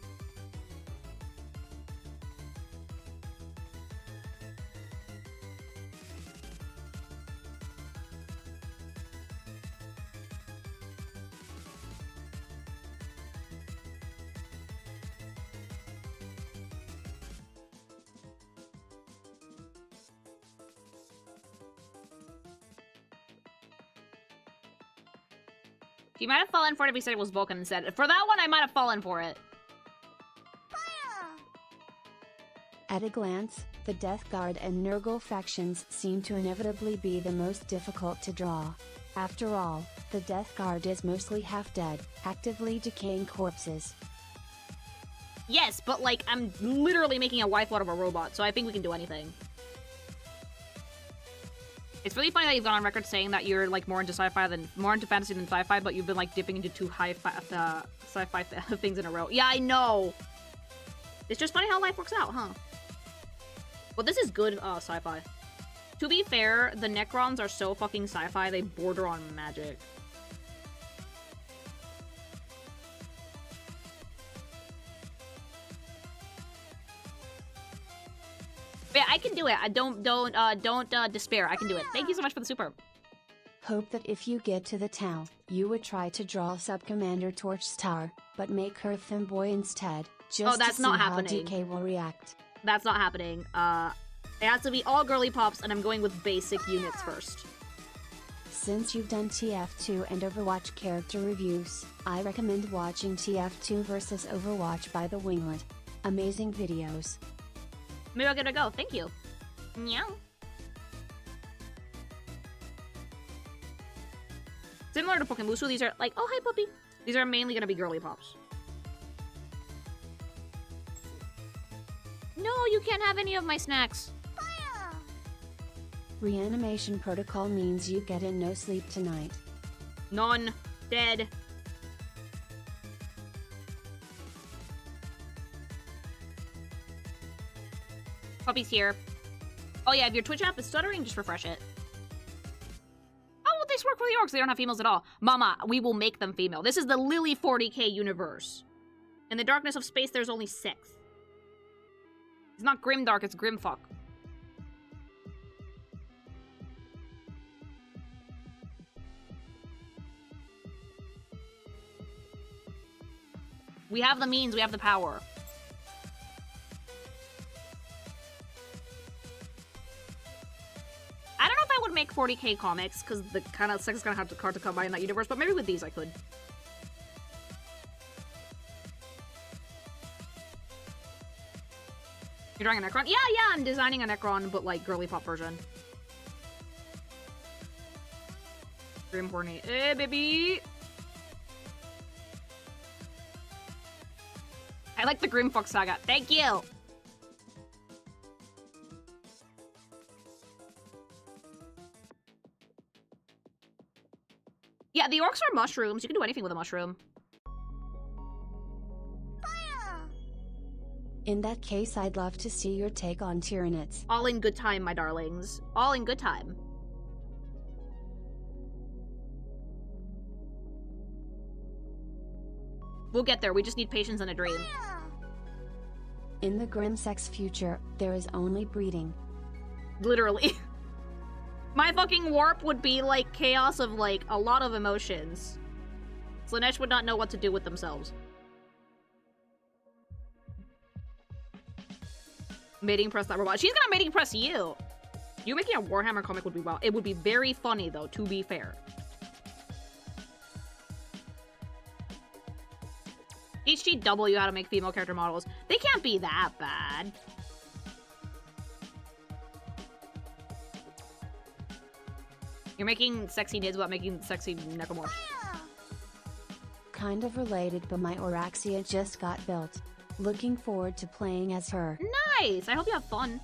You might have fallen for it if he said it was Vulcan instead. For that one, I might have fallen for it. At a glance, the Death Guard and Nurgle factions seem to inevitably be the most difficult to draw. After all, the Death Guard is mostly half-dead, actively decaying corpses. Yes, but like, I'm literally making a wife out of a robot, so I think we can do anything. It's really funny that you've gone on record saying that you're like more into fantasy than sci-fi, but you've been like dipping into two sci-fi things in a row. Yeah, I know. It's just funny how life works out, huh? Well, this is good sci-fi. To be fair, the Necrons are so fucking sci-fi, they border on magic. Yeah, I can do it. Don't despair. I can do it. Thank you so much for the super. Hope that if you get to the town, you would try to draw Sub-Commander Torch's Tower, but make her femboy instead, just that's to see not how happening. DK will react. That's not happening. It has to be all girly pops, and I'm going with basic units first. Since you've done TF2 and Overwatch character reviews, I recommend watching TF2 vs Overwatch by the Winglet. Amazing videos. Maybe I'll give it a go. Thank you. Meow. Similar to Pokemusu, these are like, oh, hi, puppy. These are mainly going to be girly pops. No, you can't have any of my snacks. Reanimation protocol means you get in no sleep tonight. None. Dead. Puppy's here. Oh yeah, if your Twitch app is stuttering, just refresh it. Oh, well, this work for the orcs. They don't have females at all. Mama, we will make them female. This is the Lily 40k universe. In the darkness of space, there's only 6. It's not grimdark, it's grimfuck. We have the means, we have the power. I don't know if I would make 40k comics, because the kind of sex is kind of hard to come by in that universe, but maybe with these I could. You're drawing a Necron? Yeah, I'm designing a Necron, but like girly pop version. Grim horny. Eh, baby! I like the Grimfuck saga. Thank you! Yeah, the orcs are mushrooms. You can do anything with a mushroom. In that case, I'd love to see your take on Tyranids. All in good time, my darlings. All in good time. We'll get there. We just need patience and a dream. In the Grimsex future, there is only breeding. Literally. My fucking warp would be like chaos of like a lot of emotions. Slanesh would not know what to do with themselves. Mating press that robot. She's gonna mating press you. You making a Warhammer comic would be well. It would be very funny though, to be fair. HTW how to make female character models. They can't be that bad. You're making sexy nids without making sexy necromorphs. Kind of related, but my Oraxia just got built. Looking forward to playing as her. Nice! I hope you have fun.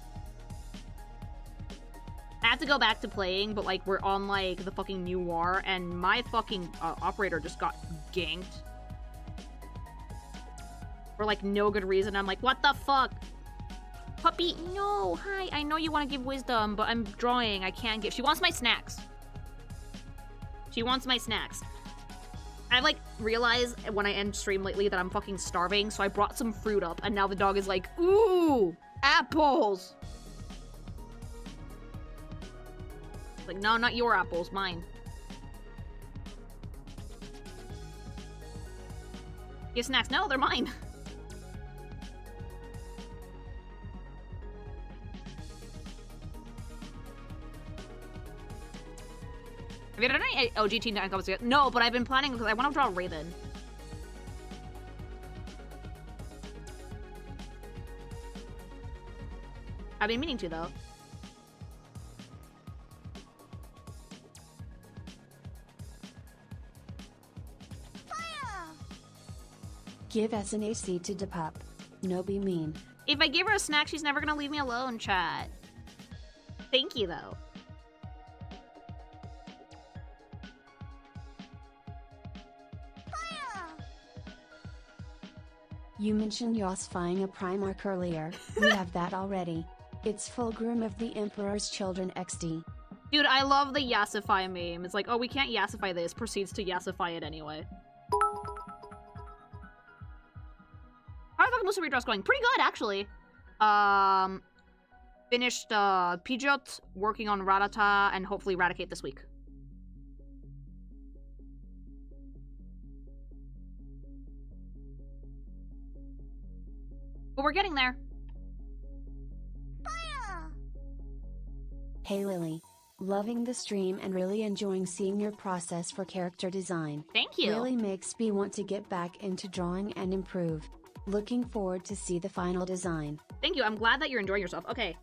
I have to go back to playing, but like we're on like the fucking new war, and my fucking operator just got ganked. For like no good reason. I'm like, what the fuck? Puppy, no, hi, I know you want to give wisdom, but I'm drawing, I can't give. She wants my snacks. She wants my snacks. I've like realized when I end stream lately that I'm fucking starving, so I brought some fruit up, and now the dog is like, ooh, apples. Like, no, not your apples, mine. Give snacks. No, they're mine. Have you done any OGT 9 comics yet? No, but I've been planning because I want to draw Raven. I've been meaning to, though. Give SNAC to Depup. No be mean. If I give her a snack, she's never gonna leave me alone, chat. Thank you, though. You mentioned Yossifying a Primarch earlier. We have that already. It's Fulgrim of the Emperor's Children XD. Dude, I love the Yassify meme. It's like, oh, we can't Yassify this. Proceeds to Yassify it anyway. How are the Musa redraws going? Pretty good, actually. Finished Pidgeot, working on Rattata, and hopefully Raticate this week. But we're getting there. Hey Lily. Loving the stream and really enjoying seeing your process for character design. Thank you. Really makes me want to get back into drawing and improve. Looking forward to see the final design. Thank you. I'm glad that you're enjoying yourself. Okay.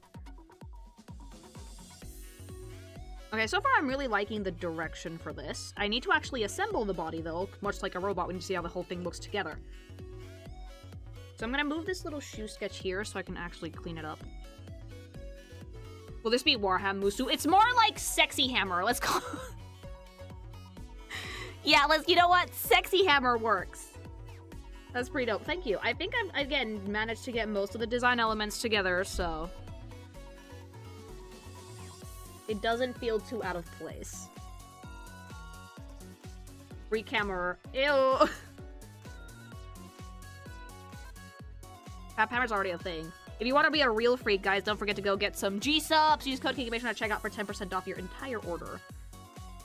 Okay, so far I'm really liking the direction for this. I need to actually assemble the body, though, much like a robot. We need to see how the whole thing looks together. So I'm gonna move this little shoe sketch here so I can actually clean it up. Will this be Warhammer Musu? It's more like Sexy Hammer. Let's call Yeah, you know what? Sexy Hammer works. That's pretty dope. Thank you. I think I've, again, managed to get most of the design elements together, so... it doesn't feel too out of place. Free camera. Ew! Pap Hammer's already a thing. If you want to be a real freak, guys, don't forget to go get some gsupps. Use code KINGIMATION at checkout for 10% off your entire order.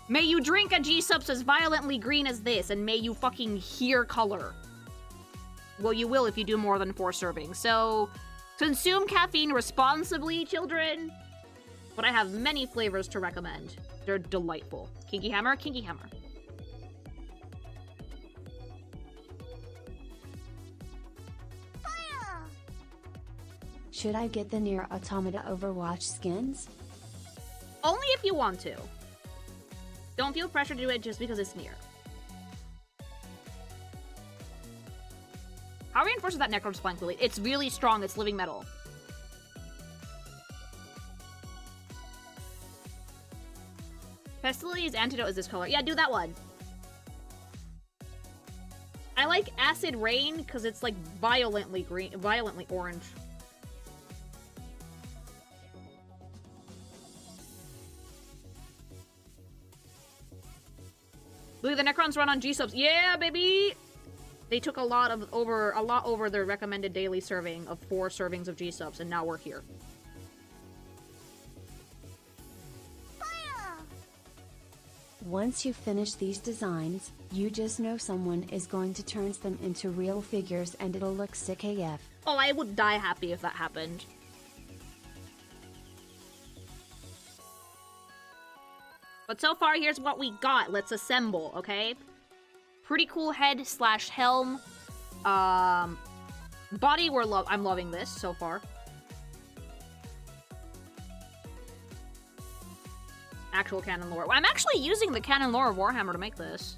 May you drink a gsupps as violently green as this, and may you fucking hear color. Well, you will if you do more than 4 servings. So, consume caffeine responsibly, children. But I have many flavors to recommend. They're delightful. Kinky Hammer, Kinky Hammer. Should I get the Nier Automata Overwatch skins? Only if you want to. Don't feel pressure to do it just because it's Nier. How reinforced is that Necron spine fluid? It's really strong, it's living metal. Pestility's antidote is this color. Yeah, do that one. I like Acid Rain because it's like violently green, violently orange. Look at the Necrons run on gsupps. Yeah, baby! They took a lot over their recommended daily serving of 4 servings of gsupps, and now we're here. Once you finish these designs, you just know someone is going to turn them into real figures and it'll look sick AF. Oh, I would die happy if that happened. But so far, here's what we got. Let's assemble, okay? Pretty cool head slash helm. Body, I'm loving this so far. Actual canon lore. I'm actually using the canon lore of Warhammer to make this.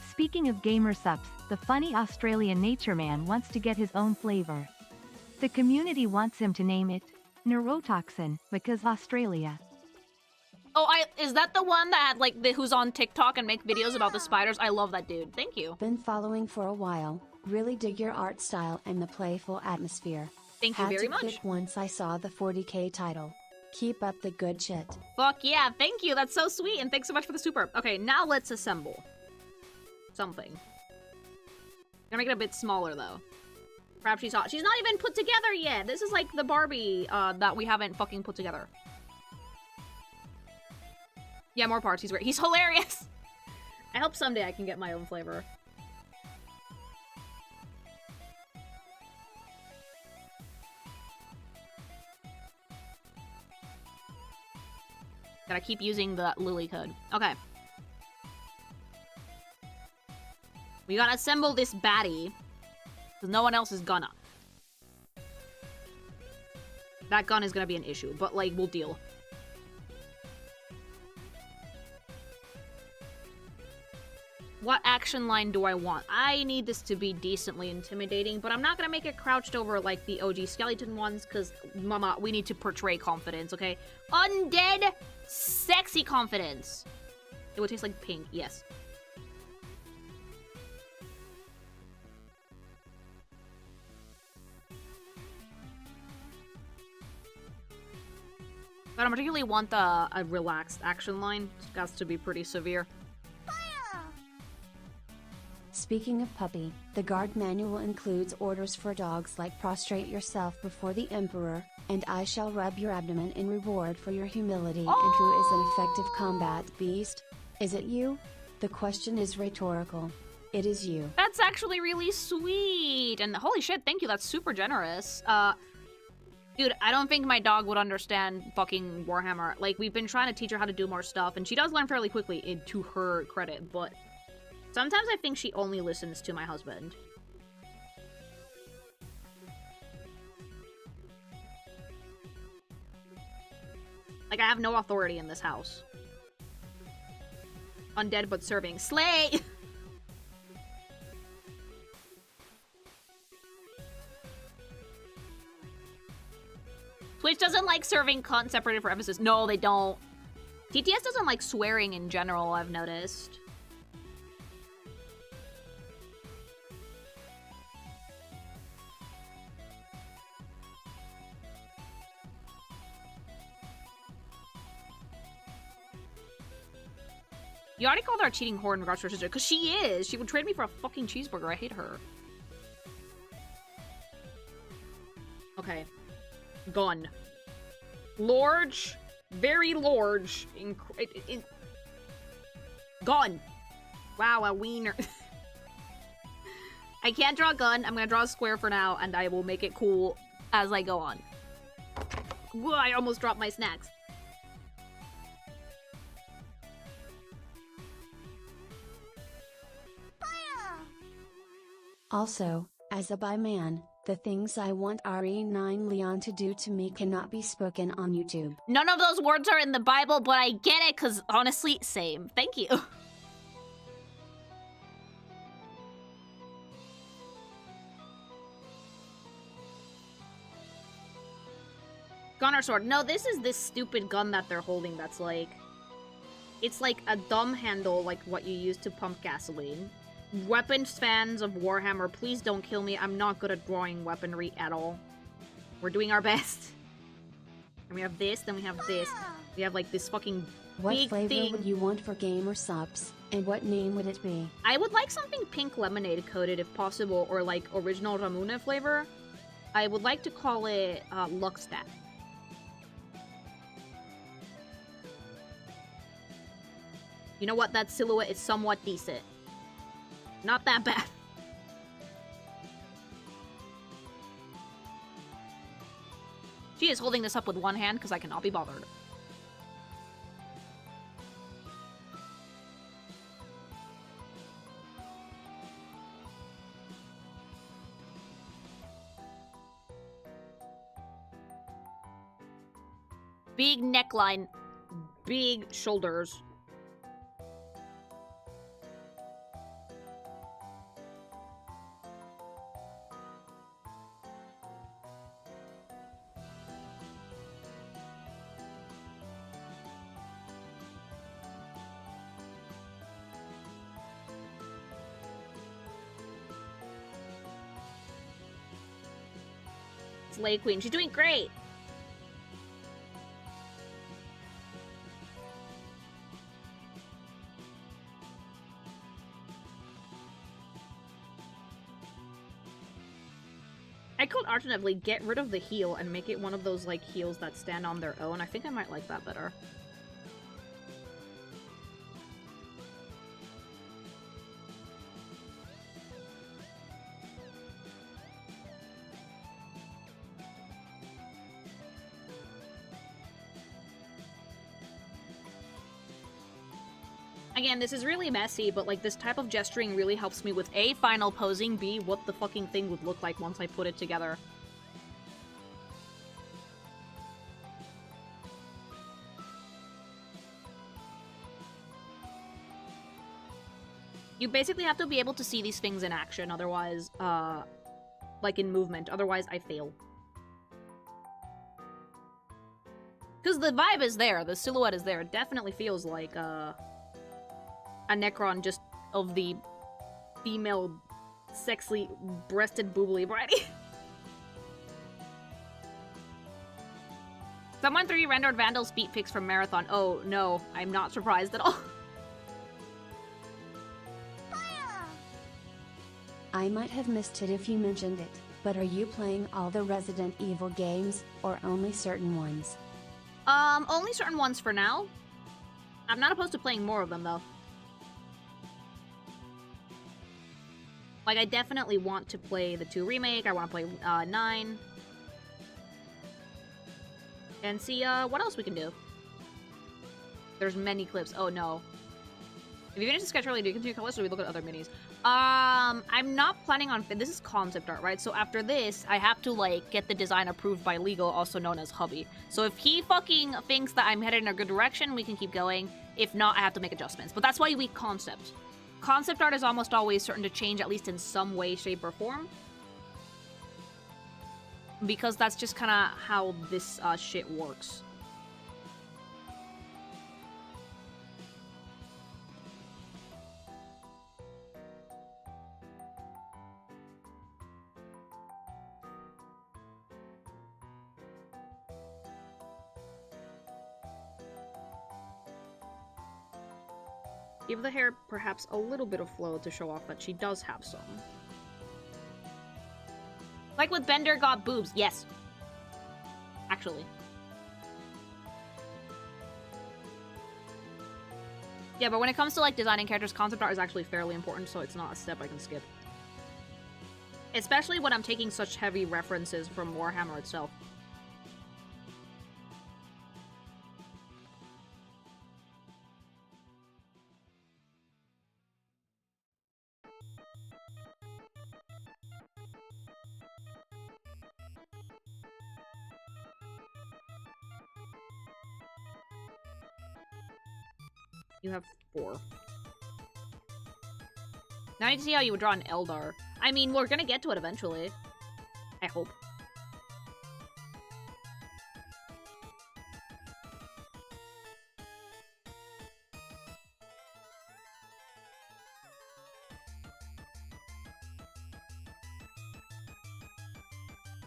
Speaking of gamer subs, the funny Australian nature man wants to get his own flavor. The community wants him to name it neurotoxin because Australia. Oh, is that the one that had, like, who's on TikTok and make videos about the spiders? I love that dude. Thank you. Been following for a while. Really dig your art style and the playful atmosphere. Thank you very much. Had to click once I saw the 40k title. Keep up the good shit. Fuck yeah, thank you. That's so sweet, and thanks so much for the super. Okay, now let's assemble something. Gonna make it a bit smaller though. Perhaps she's hot. She's not even put together yet. This is like the Barbie that we haven't fucking put together. Yeah, more parts. He's great. He's hilarious. I hope someday I can get my own flavor. Gotta keep using the Lily code. Okay. We gotta assemble this baddie. Because no one else is gonna. That gun is gonna be an issue, but, like, we'll deal. What action line do I want? I need this to be decently intimidating, but I'm not gonna make it crouched over like the OG skeleton ones, because, mama, we need to portray confidence, okay? Undead, sexy confidence. It would taste like pink, yes. But I particularly want a relaxed action line. It's got to be pretty severe. Speaking of puppy, the guard manual includes orders for dogs like prostrate yourself before the Emperor, and I shall rub your abdomen in reward for your humility, and who is an effective combat beast? Is it you? The question is rhetorical. It is you. That's actually really sweet, and holy shit, thank you, that's super generous. Dude, I don't think my dog would understand fucking Warhammer. Like, we've been trying to teach her how to do more stuff, and she does learn fairly quickly, to her credit, but sometimes I think she only listens to my husband. Like, I have no authority in this house. Undead but serving. Slay! Twitch doesn't like serving content separated for emphasis. No, they don't. TTS doesn't like swearing in general, I've noticed. You already called her a cheating whore in regards to her sister. Because she is. She would trade me for a fucking cheeseburger. I hate her. Okay. Gun. Large. Very large. Gun. Wow, a wiener. I can't draw a gun. I'm gonna draw a square for now, and I will make it cool as I go on. Whoa, I almost dropped my snacks. Also, as a bi man, the things I want RE9 Leon to do to me cannot be spoken on YouTube. None of those words are in the Bible, but I get it, because honestly, same. Thank you. Gun or sword? No, this is this stupid gun that they're holding that's like... It's like a dumb handle, like what you use to pump gasoline. Weapons fans of Warhammer, please don't kill me. I'm not good at drawing weaponry at all. We're doing our best. And we have this, then we have this. We have like this fucking What big flavor thing. would you want for gsupps, and what name would it be? I would like something pink lemonade coated if possible, or like original Ramune flavor. I would like to call it Luxstat. You know what? That silhouette is somewhat decent. Not that bad. She is holding this up with one hand because I cannot be bothered. Big neckline, big shoulders. Slay Queen. She's doing great. I could alternatively get rid of the heel and make it one of those like heels that stand on their own. I think I might like that better. Again, this is really messy, but like this type of gesturing really helps me with A, final posing, B, what the fucking thing would look like once I put it together. You basically have to be able to see these things in action, otherwise, like in movement, otherwise I fail. Because the vibe is there, the silhouette is there, it definitely feels like, a Necron just of the female, sexy, breasted, boobly variety. Someone 3D rendered Vandal's feet pics from Marathon. Oh, no. I'm not surprised at all. I might have missed it if you mentioned it, but are you playing all the Resident Evil games, or only certain ones? Only certain ones for now. I'm not opposed to playing more of them, though. Like, I definitely want to play the 2 remake, I want to play 9. And see what else we can do. There's many clips. Oh no. If you finish the sketch early, do you continue colors or do we look at other minis? I'm not planning on... This is concept art, right? So after this, I have to, like, get the design approved by legal, also known as hubby. So if he fucking thinks that I'm headed in a good direction, we can keep going. If not, I have to make adjustments. But that's why we concept. Concept art is almost always certain to change, at least in some way, shape, or form. Because that's just kind of how this shit works. Give the hair perhaps a little bit of flow to show off that she does have some. Like with Bender got boobs, yes. Actually. Yeah, but when it comes to like designing characters, concept art is actually fairly important, so it's not a step I can skip. Especially when I'm taking such heavy references from Warhammer itself. You have 4. Now I need to see how you would draw an Eldar. I mean, we're gonna get to it eventually. I hope.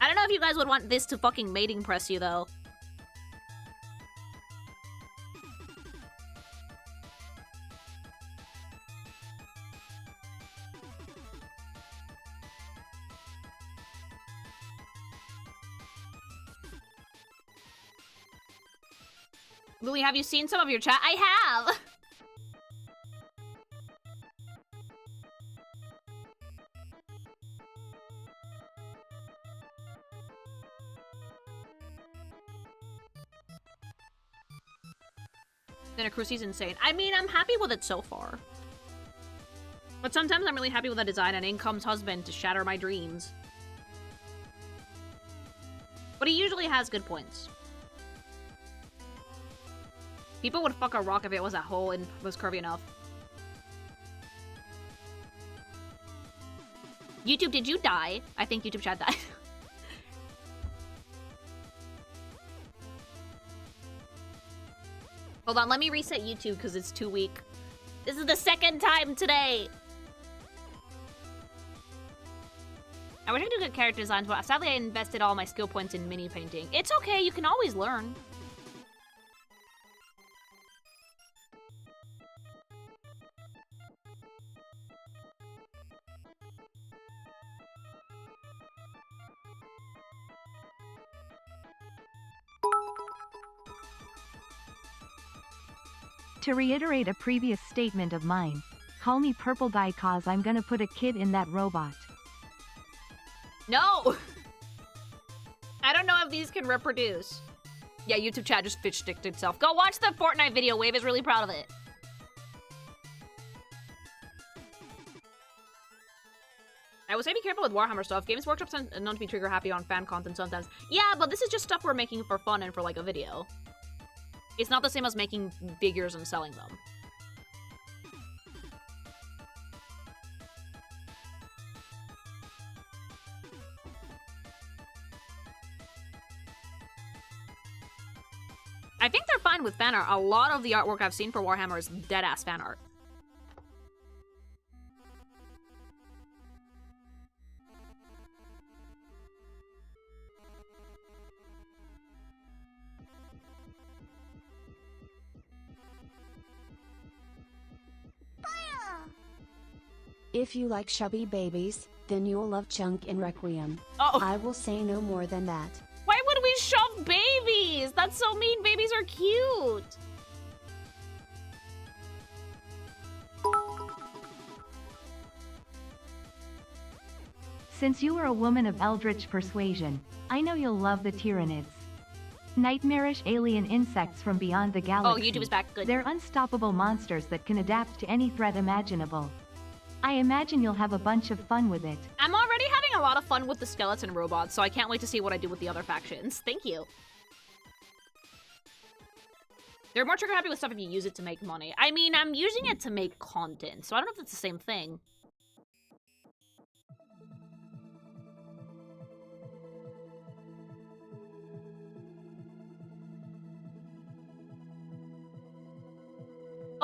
I don't know if you guys would want this to fucking mating press you, though. Lily, have you seen some of your chat? I have! Necrosie's insane. I mean, I'm happy with it so far. But sometimes I'm really happy with the design and in comes husband to shatter my dreams. But he usually has good points. People would fuck a rock if it was a hole and was curvy enough. YouTube, did you die? I think YouTube chat died. Hold on, let me reset YouTube because it's too weak. This is the 2nd time today! I wish I could do good character designs, but sadly I invested all my skill points in mini painting. It's okay, you can always learn. To reiterate a previous statement of mine, call me purple guy cause I'm gonna put a kid in that robot. No! I don't know if these can reproduce. Yeah, YouTube chat just fish sticked itself. Go watch the Fortnite video. Wave is really proud of it. I would say be careful with Warhammer stuff. Games Workshop's known to be trigger happy on fan content sometimes. Yeah, but this is just stuff we're making for fun and for like a video. It's not the same as making figures and selling them. I think they're fine with fan art. A lot of the artwork I've seen for Warhammer is dead-ass fan art. If you like chubby babies, then you'll love Chunk in Requiem. Oh. I will say no more than that. Why would we shove babies? That's so mean. Babies are cute. Since you are a woman of eldritch persuasion, I know you'll love the Tyranids. Nightmarish alien insects from beyond the galaxy. Oh, YouTube is back. Good. They're unstoppable monsters that can adapt to any threat imaginable. I imagine you'll have a bunch of fun with it. I'm already having a lot of fun with the skeleton robots, so I can't wait to see what I do with the other factions. Thank you. They're more trigger happy with stuff if you use it to make money. I mean, I'm using it to make content, so I don't know if it's the same thing.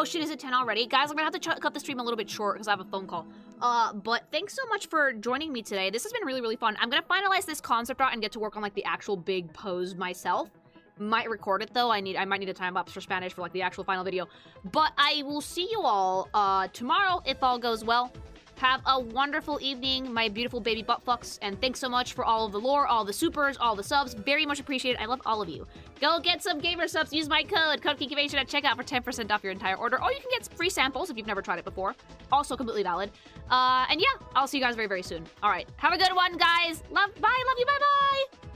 Oh shit, is it 10 already? Guys, I'm gonna have to cut the stream a little bit short because I have a phone call. But thanks so much for joining me today. This has been really, really fun. I'm gonna finalize this concept art and get to work on like the actual big pose myself. Might record it though. I might need a time lapse for Spanish for like the actual final video. But I will see you all tomorrow if all goes well. Have a wonderful evening, my beautiful baby butt fucks, and thanks so much for all of the lore, all the supers, all the subs. Very much appreciated. I love all of you. Go get some gamer subs. Use my code KEEKAVATION at checkout for 10% off your entire order. Or you can get free samples if you've never tried it before. Also completely valid. And yeah, I'll see you guys very, very soon. All right, have a good one, guys. Bye. Love you. Bye-bye.